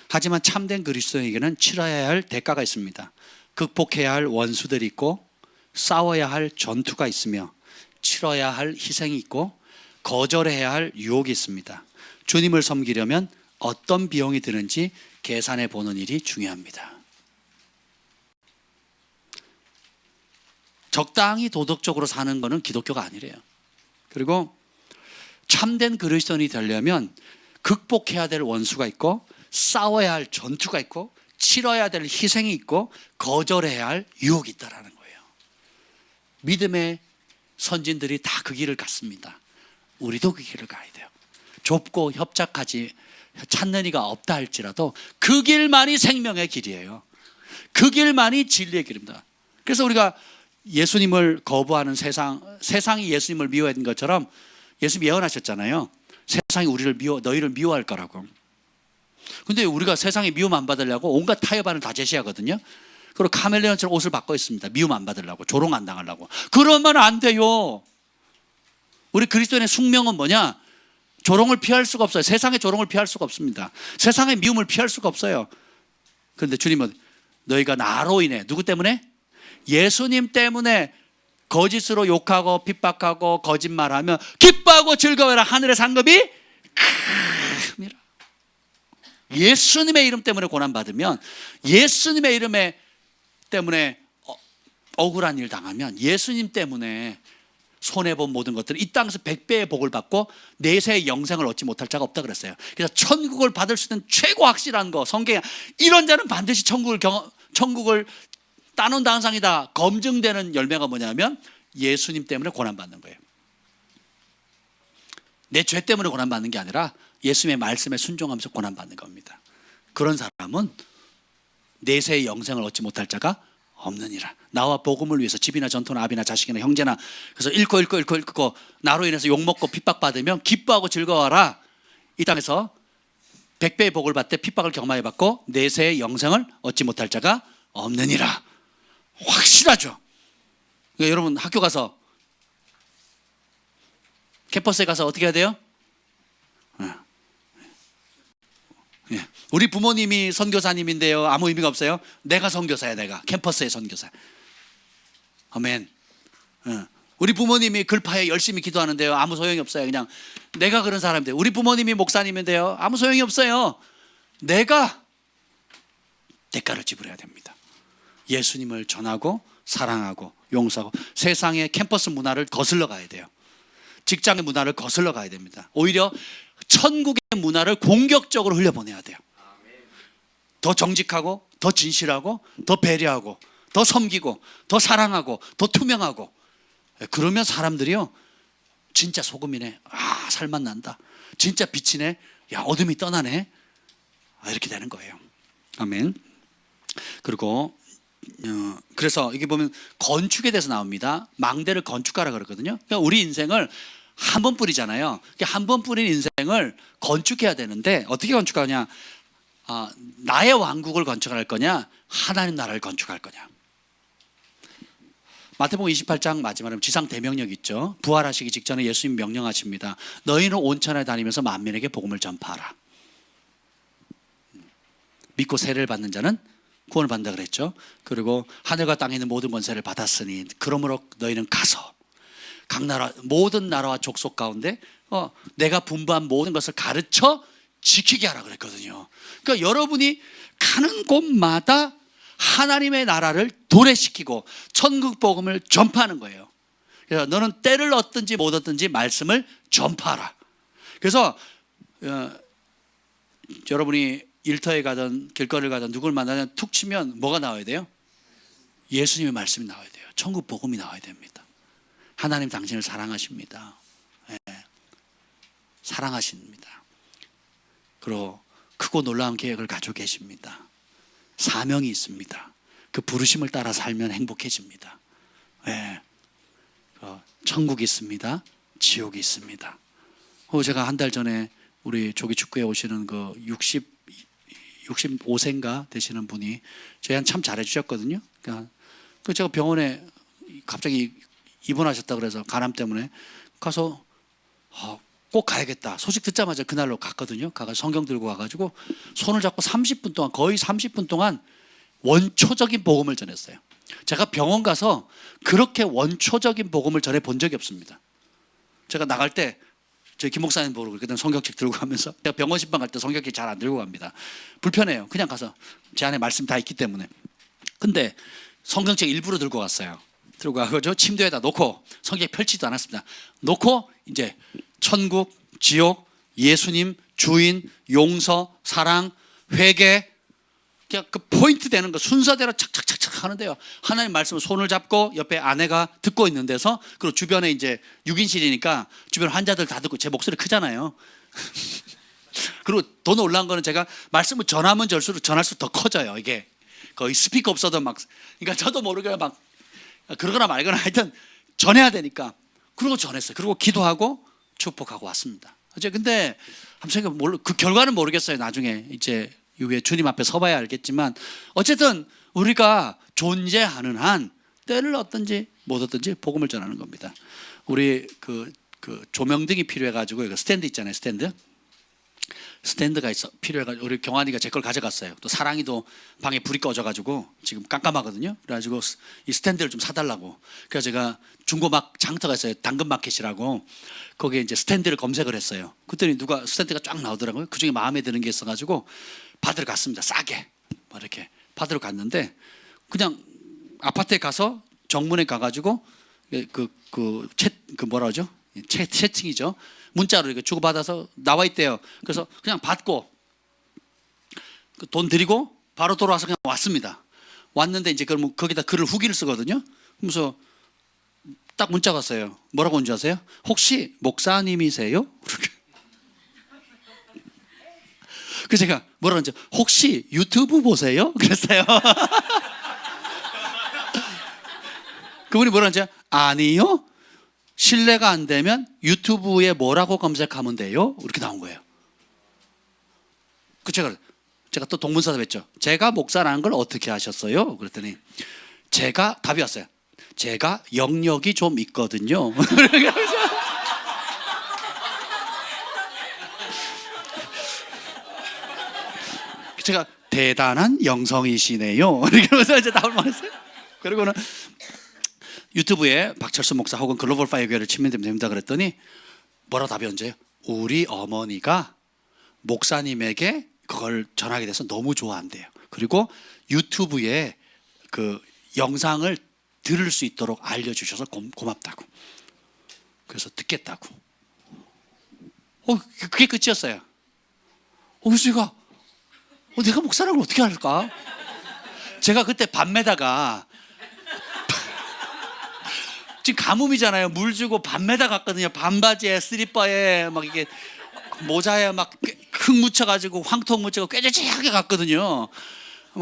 Speaker 1: 하지만 참된 그리스도에게는 치러야 할 대가가 있습니다. 극복해야 할 원수들이 있고, 싸워야 할 전투가 있으며, 치러야 할 희생이 있고, 거절해야 할 유혹이 있습니다. 주님을 섬기려면 어떤 비용이 드는지 계산해 보는 일이 중요합니다. 적당히 도덕적으로 사는 것은 기독교가 아니래요. 그리고 참된 그리스도인이 되려면 극복해야 될 원수가 있고, 싸워야 할 전투가 있고, 치러야 될 희생이 있고, 거절해야 할 유혹이 있다는 거예요. 믿음의 선진들이 다 그 길을 갔습니다. 우리도 그 길을 가야 돼요. 좁고 협착하지 찾는 이가 없다 할지라도 그 길만이 생명의 길이에요. 그 길만이 진리의 길입니다. 그래서 우리가 예수님을 거부하는 세상이 예수님을 미워하는 것처럼 예수님 예언하셨잖아요. 세상이 너희를 미워할 거라고. 근데 우리가 세상에 미움 안 받으려고 온갖 타협안을 다 제시하거든요. 그리고 카멜레온처럼 옷을 바꿔 있습니다. 미움 안 받으려고, 조롱 안 당하려고. 그러면 안 돼요. 우리 그리스도인의 숙명은 뭐냐? 조롱을 피할 수가 없어요. 세상의 조롱을 피할 수가 없습니다. 세상의 미움을 피할 수가 없어요. 그런데 주님은 너희가 나로 인해, 누구 때문에? 예수님 때문에 거짓으로 욕하고 핍박하고 거짓말하면 기뻐하고 즐거워라. 하늘의 상급이 큽니다. 예수님의 이름 때문에 고난받으면, 예수님의 이름 때문에 억울한 일 당하면, 예수님 때문에 손해본 모든 것들은 이 땅에서 100배의 복을 받고 내세의 영생을 얻지 못할 자가 없다 그랬어요. 그래서 천국을 받을 수 있는 최고 확실한 거, 성경에 이런 자는 반드시 천국을 따놓은 상이다 검증되는 열매가 뭐냐면 예수님 때문에 고난받는 거예요. 내 죄 때문에 고난받는 게 아니라 예수님의 말씀에 순종하면서 고난받는 겁니다. 그런 사람은 내세의 영생을 얻지 못할 자가 없느니라. 나와 복음을 위해서 집이나 전토나 아비나 자식이나 형제나, 그래서 읽고 나로 인해서 욕먹고 핍박받으면 기뻐하고 즐거워하라. 이 땅에서 100배의 복을 받되 핍박을 경험하여 받고 내세의 영생을 얻지 못할 자가 없느니라. 확실하죠. 그러니까 여러분 학교 가서, 캠퍼스에 가서 어떻게 해야 돼요? 우리 부모님이 선교사님인데요, 아무 의미가 없어요. 내가 선교사야. 내가 캠퍼스의 선교사. 아멘. 우리 부모님이 글파에 열심히 기도하는데요, 아무 소용이 없어요. 그냥 내가 그런 사람인데. 우리 부모님이 목사님인데요, 아무 소용이 없어요. 내가 대가를 지불해야 됩니다. 예수님을 전하고 사랑하고 용서하고 세상의 캠퍼스 문화를 거슬러 가야 돼요. 직장의 문화를 거슬러 가야 됩니다. 오히려 천국의 문화를 공격적으로 흘려보내야 돼요. 더 정직하고 더 진실하고 더 배려하고 더 섬기고 더 사랑하고 더 투명하고. 그러면 사람들이요, 진짜 소금이네, 아 살맛 난다, 진짜 빛이네, 야 어둠이 떠나네, 이렇게 되는 거예요. 아멘. 그리고 그래서 이게 보면 건축에 대해서 나옵니다. 망대를 건축하라 그러거든요. 그러니까 우리 인생을 한 번 뿌리잖아요. 한 번 뿌린 인생을 건축해야 되는데 어떻게 건축하냐? 나의 왕국을 건축할 거냐, 하나님 나라를 건축할 거냐. 마태복음 28장 마지막에 지상 대명령 있죠. 부활하시기 직전에 예수님 명령하십니다. 너희는 온 천하에 다니면서 만민에게 복음을 전파하라. 믿고 세례를 받는 자는 구원을 받는다 그랬죠. 그리고 하늘과 땅에 있는 모든 권세를 받았으니 그러므로 너희는 가서 각 나라 모든 나라와 족속 가운데 내가 분부한 모든 것을 가르쳐 지키게 하라 그랬거든요. 그러니까 여러분이 가는 곳마다 하나님의 나라를 도래시키고 천국 복음을 전파하는 거예요. 그래서 너는 때를 얻든지 못 얻든지 말씀을 전파하라. 그래서 여러분이 일터에 가든 길거리를 가든 누굴 만나면 툭 치면 뭐가 나와야 돼요? 예수님의 말씀이 나와야 돼요. 천국 복음이 나와야 됩니다. 하나님 당신을 사랑하십니다. 네. 사랑하십니다. 그리고 크고 놀라운 계획을 가지고 계십니다. 사명이 있습니다. 그 부르심을 따라 살면 행복해집니다. 네. 천국이 있습니다. 지옥이 있습니다. 제가 한 달 전에 우리 조기 축구에 오시는 그 65세인가 되시는 분이 저희한테 참 잘해주셨거든요. 그러니까 제가 병원에 갑자기 입원하셨다 그래서 간암 때문에 가서 꼭 가야겠다 소식 듣자마자 그날로 갔거든요. 가서 성경 들고 가가지고 손을 잡고 30분 동안, 거의 30분 동안 원초적인 복음을 전했어요. 제가 병원 가서 그렇게 원초적인 복음을 전해 본 적이 없습니다. 제가 나갈 때 저희 김 목사님 보러 그때 성경책 들고 가면서, 제가 병원 신방 갈 때 성경책 잘 안 들고 갑니다. 불편해요. 그냥 가서 제 안에 말씀 다 있기 때문에. 근데 성경책 일부러 들고 갔어요. 들고 가서 침대에다 놓고 성경 펼치지도 않았습니다. 놓고 이제 천국, 지옥, 예수님, 주인, 용서, 사랑, 회개, 그냥 그 포인트 되는 거 순서대로 착착착착 하는데요. 하나님 말씀을 손을 잡고 옆에 아내가 듣고 있는 데서, 그리고 주변에 이제 6인실이니까 주변 환자들 다 듣고, 제 목소리 크잖아요. 그리고 더 놀라운 거는 제가 말씀을 전하면 전할수록 더 커져요. 이게 거의 스피커 없어도 막, 그러니까 저도 모르게 막 그러거나 말거나 하여튼 전해야 되니까. 그리고 전했어요. 그리고 기도하고 축복하고 왔습니다. 근데 한번 그 결과는 모르겠어요. 나중에 이제 이후에 주님 앞에 서봐야 알겠지만 어쨌든 우리가 존재하는 한 때를 얻든지 못 얻든지 복음을 전하는 겁니다. 우리 그 조명등이 필요해가지고 이거 스탠드 있잖아요. 스탠드가 있어 필요해가지고 우리 경환이가 제 걸 가져갔어요. 또 사랑이도 방에 불이 꺼져가지고 지금 깜깜하거든요. 그래가지고 이 스탠드를 좀 사달라고. 그래서 제가 중고막 장터가 있어요. 당근마켓이라고. 거기에 이제 스탠드를 검색을 했어요. 그랬더니 누가 스탠드가 쫙 나오더라고요. 그 중에 마음에 드는 게 있어가지고 받으러 갔습니다. 싸게 이렇게 받으러 갔는데 그냥 아파트에 가서 정문에 가가지고 뭐라 그러죠? 채팅이죠. 문자로 이렇게 주고받아서 나와 있대요. 그래서 그냥 받고 돈 드리고 바로 돌아와서 그냥 왔습니다. 왔는데 이제 그러면 거기다 글을 후기를 쓰거든요. 그래서 딱 문자가 왔어요. 뭐라고 온 줄 아세요? 혹시 목사님이세요? 그래서 제가 뭐라고 했죠? 혹시 유튜브 보세요? 그랬어요. 그분이 뭐라고 했죠? 아니요. 신뢰가 안 되면 유튜브에 뭐라고 검색하면 돼요? 이렇게 나온 거예요. 제가 또 동문서답했죠. 제가 목사라는 걸 어떻게 아셨어요? 그랬더니 답이 왔어요. 제가 영역이 좀 있거든요. 제가 대단한 영성이시네요. 이러면서 이제 답을 말했어요. 그리고는 유튜브에 박철수 목사 혹은 글로벌 파이어 교회를 치면 됩니다 그랬더니 뭐라고 답이 온재요? 우리 어머니가 목사님에게 그걸 전하게 돼서 너무 좋아한대요. 그리고 유튜브에 그 영상을 들을 수 있도록 알려주셔서 고맙다고. 그래서 듣겠다고. 그게 끝이었어요. 그래서 제가 내가 목사라는 걸 어떻게 알까? 제가 그때 밤매다가 지금 가뭄이잖아요. 물 주고 밤매다 갔거든요. 반바지에 슬리퍼에 막 이게 모자에 막 흙 묻혀가지고 황토 묻혀가 꾀죄죄하게 갔거든요.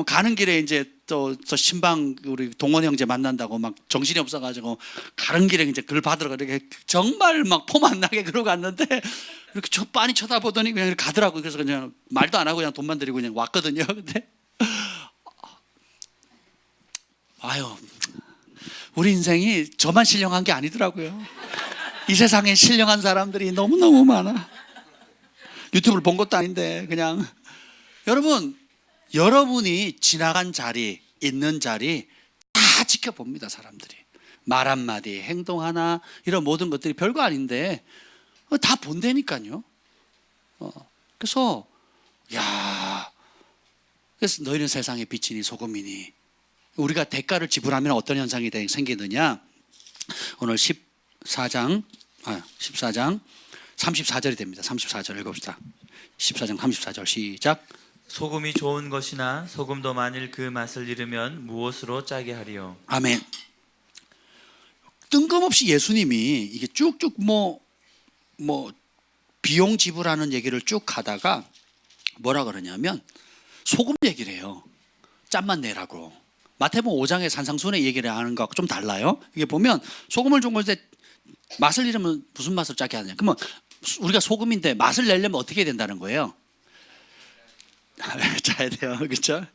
Speaker 1: 가는 길에 이제 또 신방 우리 동원 형제 만난다고 막 정신이 없어가지고 가는 길에 이제 글 받으러 이렇게 정말 막 폼 안 나게 그러고 갔는데 이렇게 저 빤히 쳐다보더니 그냥 이렇게 가더라고요. 그래서 그냥 말도 안 하고 그냥 돈만 드리고 그냥 왔거든요. 근데 우리 인생이 저만 신령한 게 아니더라고요. 이 세상에 신령한 사람들이 너무너무 많아. 유튜브를 본 것도 아닌데 그냥 여러분이 지나간 자리, 있는 자리 다 지켜봅니다. 사람들이 말 한마디, 행동 하나 이런 모든 것들이 별거 아닌데 다 본다니까요. 그래서 그래서 너희는 세상의 빛이니 소금이니 우리가 대가를 지불하면 어떤 현상이 생기느냐. 오늘 14장 34절이 됩니다. 34절 읽읍시다. 14장 34절 시작.
Speaker 2: 소금이 좋은 것이나 소금도 만일 그 맛을 잃으면 무엇으로 짜게 하리요.
Speaker 1: 아멘. 뜬금없이 예수님이 이게 쭉쭉 비용 지불하는 얘기를 쭉 하다가 뭐라 그러냐면 소금 얘기를 해요. 짠맛 내라고. 마태복음 5장의 산상수훈의 얘기를 하는 것하고 좀 달라요. 이게 보면 소금을 준 건데 맛을 잃으면 무슨 맛을 짜게 하느냐. 그러면 우리가 소금인데 맛을 내려면 어떻게 해야 된다는 거예요? 짜야 돼요. 그렇죠?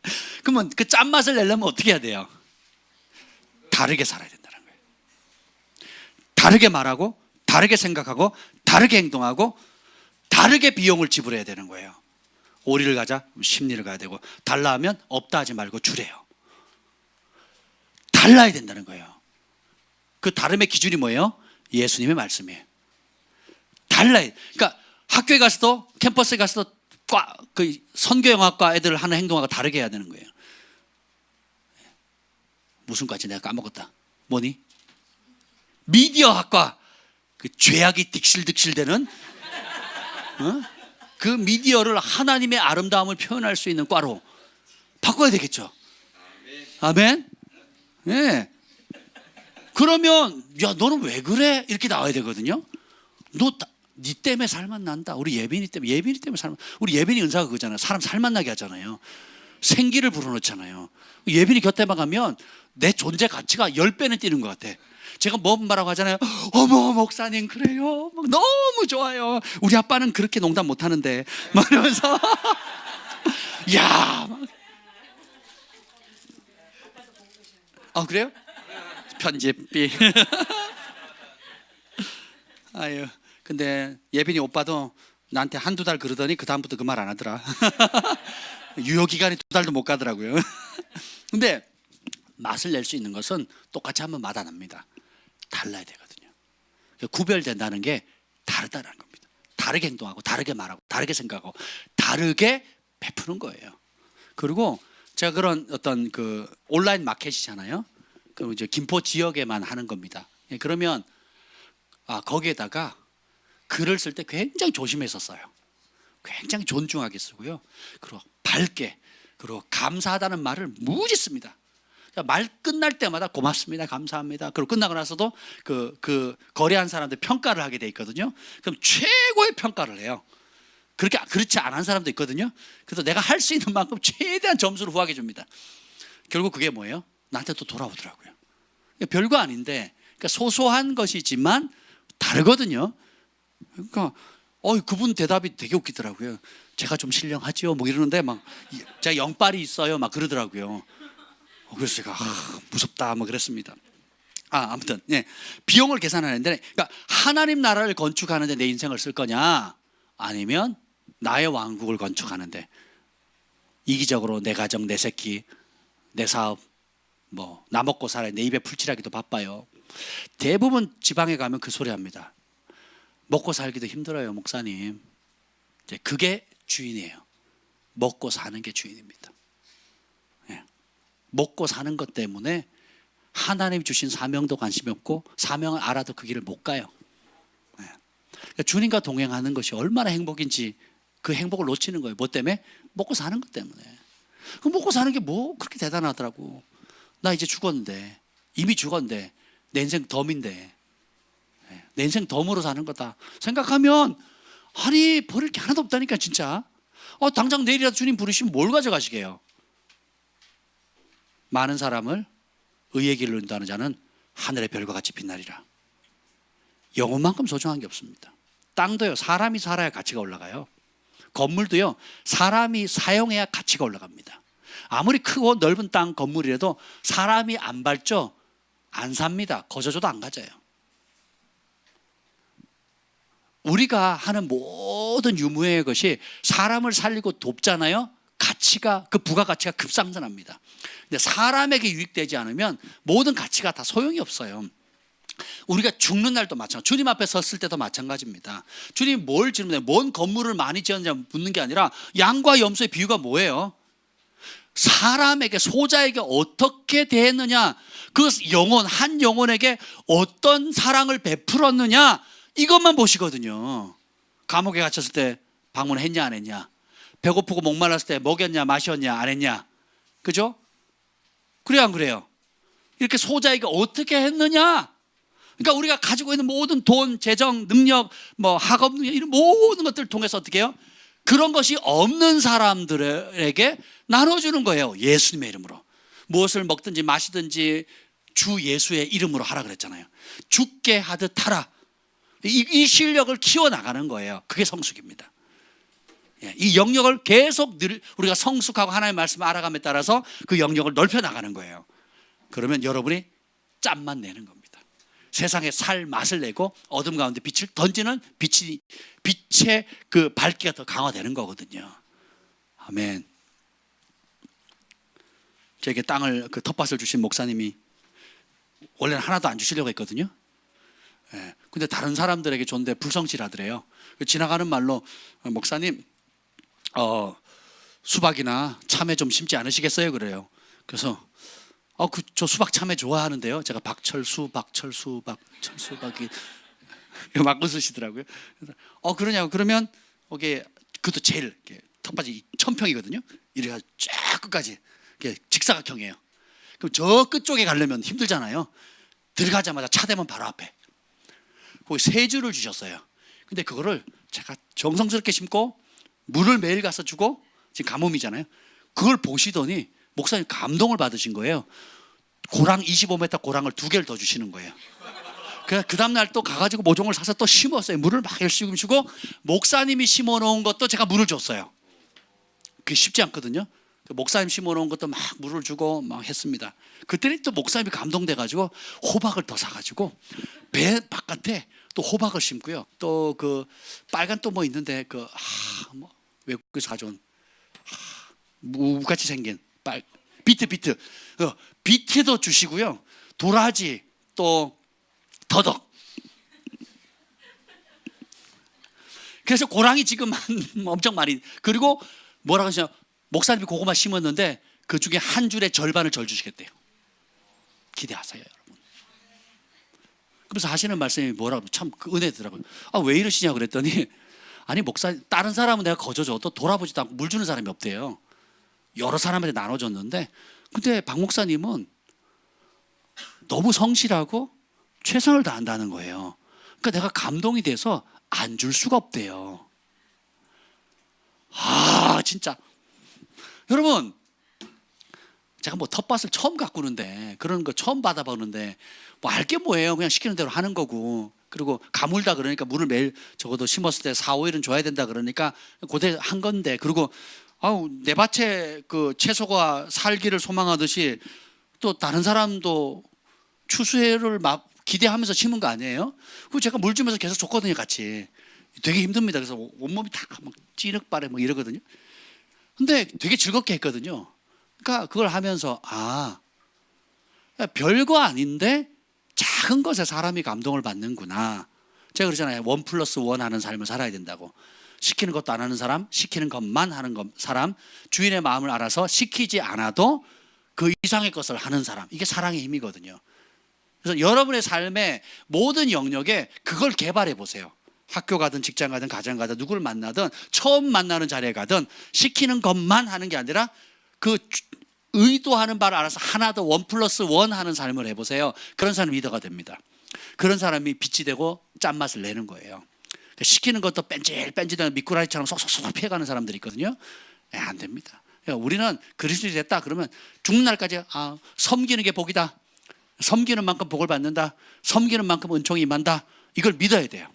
Speaker 1: 그러면 그 짠맛을 내려면 어떻게 해야 돼요? 다르게 살아야 된다는 거예요. 다르게 말하고 다르게 생각하고 다르게 행동하고 다르게 비용을 지불해야 되는 거예요. 오리를 가자, 십리를 가야 되고 달라 하면 없다 하지 말고 주래요. 달라야 된다는 거예요. 그 다름의 기준이 뭐예요? 예수님의 말씀이에요. 달라야. 그러니까 학교에 가서도 캠퍼스에 가서도 그 선교영학과 애들 하는 행동하고 다르게 해야 되는 거예요. 무슨 과지 내가 까먹었다. 뭐니? 미디어학과 그 죄악이 득실득실되는 그 미디어를 하나님의 아름다움을 표현할 수 있는 과로 바꿔야 되겠죠. 아멘. 네. 그러면 너는 왜 그래? 이렇게 나와야 되거든요. 네 때문에 살만 난다. 우리 예빈이 때문에 살만. 우리 예빈이 은사가 그거잖아요. 사람 살만 나게 하잖아요. 생기를 불어넣잖아요. 예빈이 곁에만 가면 내 존재 가치가 10배는 뛰는 것 같아. 제가 뭔 말하고 하잖아요. 어머 목사님 그래요. 막 너무 좋아요. 우리 아빠는 그렇게 농담 못하는데 막 이러면서 야. 그래요? 편집비. 아유, 근데 예빈이 오빠도 나한테 한두 달 그러더니 그 다음부터 그 말 안 하더라. 유효 기간이 2달도 못 가더라고요. 근데 맛을 낼 수 있는 것은 똑같이 하면 맛 안 납니다. 달라야 되거든요. 구별된다는 게 다르다는 겁니다. 다르게 행동하고 다르게 말하고 다르게 생각하고 다르게 베푸는 거예요. 그리고 제가 그런 어떤 그 온라인 마켓이잖아요. 그럼 이제 김포 지역에만 하는 겁니다. 그러면 거기에다가 글을 쓸 때 굉장히 조심해서 써요. 굉장히 존중하게 쓰고요. 그리고 밝게, 그리고 감사하다는 말을 무지 씁니다. 말 끝날 때마다 고맙습니다, 감사합니다. 그리고 끝나고 나서도 그 거래한 사람들 평가를 하게 돼 있거든요. 그럼 최고의 평가를 해요. 그렇지 않은 사람도 있거든요. 그래서 내가 할 수 있는 만큼 최대한 점수를 후하게 줍니다. 결국 그게 뭐예요? 나한테 또 돌아오더라고요. 별거 아닌데, 그러니까 소소한 것이지만 다르거든요. 그러니까 그분 대답이 되게 웃기더라고요. 제가 좀 신령하지요, 뭐 이러는데 막 제가 영빨이 있어요, 막 그러더라고요. 그래서 제가 무섭다, 뭐 그랬습니다. 아무튼 비용을 계산하는데, 그러니까 하나님 나라를 건축하는데 내 인생을 쓸 거냐, 아니면 나의 왕국을 건축하는데 이기적으로 내 가정, 내 새끼, 내 사업, 뭐 나 먹고 살아야 내 입에 풀칠하기도 바빠요. 대부분 지방에 가면 그 소리 합니다. 먹고 살기도 힘들어요, 목사님. 이제 그게 주인이에요. 먹고 사는 게 주인입니다. 먹고 사는 것 때문에 하나님 주신 사명도 관심이 없고 사명을 알아도 그 길을 못 가요. 그러니까 주님과 동행하는 것이 얼마나 행복인지 그 행복을 놓치는 거예요. 뭐 때문에? 먹고 사는 것 때문에. 그 먹고 사는 게 뭐 그렇게 대단하더라고. 나 이제 죽었는데, 이미 죽었는데 내 인생 덤인데, 내 인생 덤으로 사는 거다 생각하면 버릴 게 하나도 없다니까 진짜. 당장 내일이라도 주님 부르시면 뭘 가져가시게요? 많은 사람을 의의 길로 인도하는 자는 하늘의 별과 같이 빛나리라. 영혼만큼 소중한 게 없습니다. 땅도요, 사람이 살아야 가치가 올라가요. 건물도요, 사람이 사용해야 가치가 올라갑니다. 아무리 크고 넓은 땅 건물이라도 사람이 안 밟죠, 안 삽니다. 거저줘도 안 가져요. 우리가 하는 모든 유무의 것이 사람을 살리고 돕잖아요. 그 부가가치가 급상승합니다. 근데 사람에게 유익되지 않으면 모든 가치가 다 소용이 없어요. 우리가 죽는 날도 마찬가지, 주님 앞에 섰을 때도 마찬가지입니다. 주님이 뭘 질문해요? 뭔 건물을 많이 지었느냐 묻는 게 아니라 양과 염소의 비유가 뭐예요? 사람에게, 소자에게 어떻게 대했느냐, 그 영혼, 한 영혼에게 어떤 사랑을 베풀었느냐, 이것만 보시거든요. 감옥에 갇혔을 때 방문했냐 안 했냐, 배고프고 목말랐을 때 먹였냐 마셨냐 안 했냐, 그죠? 그래요 안 그래요? 이렇게 소자에게 어떻게 했느냐. 그러니까 우리가 가지고 있는 모든 돈, 재정, 능력, 뭐 학업 능력, 이런 모든 것들을 통해서 어떻게 해요? 그런 것이 없는 사람들에게 나눠주는 거예요. 예수님의 이름으로. 무엇을 먹든지 마시든지 주 예수의 이름으로 하라 그랬잖아요. 죽게 하듯 하라. 이 실력을 키워나가는 거예요. 그게 성숙입니다. 이 영역을 계속 우리가 성숙하고 하나님의 말씀을 알아감에 따라서 그 영역을 넓혀나가는 거예요. 그러면 여러분이 짬만 내는 겁니다. 세상에 살 맛을 내고 어둠 가운데 빛을 던지는 빛의 그 밝기가 더 강화되는 거거든요. 아멘. 저에게 그 텃밭을 주신 목사님이 원래는 하나도 안 주시려고 했거든요. 근데 다른 사람들에게 줬는데 불성실하더래요. 지나가는 말로 목사님 수박이나 참외 좀 심지 않으시겠어요? 그래요. 그래서 저 수박 참외 좋아하는데요. 제가 박철수박이 막 웃으시더라고요. 그래서 그러냐고. 그러면 그것도 제일 텃밭이 1000평이거든요. 이래가지고 쫙 끝까지 직사각형이에요. 그럼 저 끝쪽에 가려면 힘들잖아요. 들어가자마자 차 대면 바로 앞에. 거기 3주를 주셨어요. 근데 그거를 제가 정성스럽게 심고 물을 매일 가서 주고, 지금 가뭄이잖아요. 그걸 보시더니 목사님 감동을 받으신 거예요. 고랑 25m 고랑을 2개를 더 주시는 거예요. 그 다음날 또 가가지고 모종을 사서 또 심었어요. 물을 막 열심히 주고 목사님이 심어놓은 것도 제가 물을 줬어요. 그게 쉽지 않거든요. 목사님 심어놓은 것도 막 물을 주고 막 했습니다. 그때는 또 목사님이 감동돼가지고 호박을 더 사가지고 배 바깥에 또 호박을 심고요. 또 그 빨간 또 뭐 있는데 뭐 외국에서 가져온 무같이 생긴 비트 비트도 주시고요. 도라지 또 더덕. 그래서 고랑이 지금 엄청 많이. 그리고 뭐라고 하시냐, 목사님이 고구마 심었는데 그 중에 한 줄의 절반을 절 주시겠대요. 기대하세요, 여러분. 그래서 하시는 말씀이 뭐라고 참 은혜더라고요. 왜 이러시냐 그랬더니, 아니 목사 다른 사람은 내가 거저줘도 돌아보지도 않고 물 주는 사람이 없대요. 여러 사람한테 나눠줬는데, 근데 박 목사님은 너무 성실하고 최선을 다한다는 거예요. 그러니까 내가 감동이 돼서 안 줄 수가 없대요. 진짜 여러분, 제가 뭐 텃밭을 처음 가꾸는데, 그런 거 처음 받아보는데 뭐 할 게 뭐예요. 그냥 시키는 대로 하는 거고, 그리고 가물다 그러니까 물을 매일 적어도 심었을 때 4-5일은 줘야 된다 그러니까 그때 한 건데, 그리고 내 밭에 그 채소가 살기를 소망하듯이 또 다른 사람도 추수해를 막 기대하면서 심은 거 아니에요? 그리고 제가 물 주면서 계속 줬거든요, 같이. 되게 힘듭니다. 그래서 온몸이 다 막 찌륵바래 막 이러거든요. 근데 되게 즐겁게 했거든요. 그러니까 그걸 하면서 별거 아닌데 작은 것에 사람이 감동을 받는구나. 제가 그러잖아요. 1+1 하는 삶을 살아야 된다고. 시키는 것도 안 하는 사람, 시키는 것만 하는 사람, 주인의 마음을 알아서 시키지 않아도 그 이상의 것을 하는 사람. 이게 사랑의 힘이거든요. 그래서 여러분의 삶의 모든 영역에 그걸 개발해 보세요. 학교 가든 직장 가든 가정 가든 누구를 만나든 처음 만나는 자리에 가든 시키는 것만 하는 게 아니라 그 의도하는 바를 알아서 하나 더 1+1 하는 삶을 해보세요. 그런 사람이 리더가 됩니다. 그런 사람이 빛이 되고 짠맛을 내는 거예요. 시키는 것도 뺀질뺀질한 미꾸라지처럼 속속속 피해가는 사람들이 있거든요. 안 됩니다. 우리는 그리스도인이 됐다 그러면 죽는 날까지 섬기는 게 복이다. 섬기는 만큼 복을 받는다. 섬기는 만큼 은총이 임한다. 이걸 믿어야 돼요.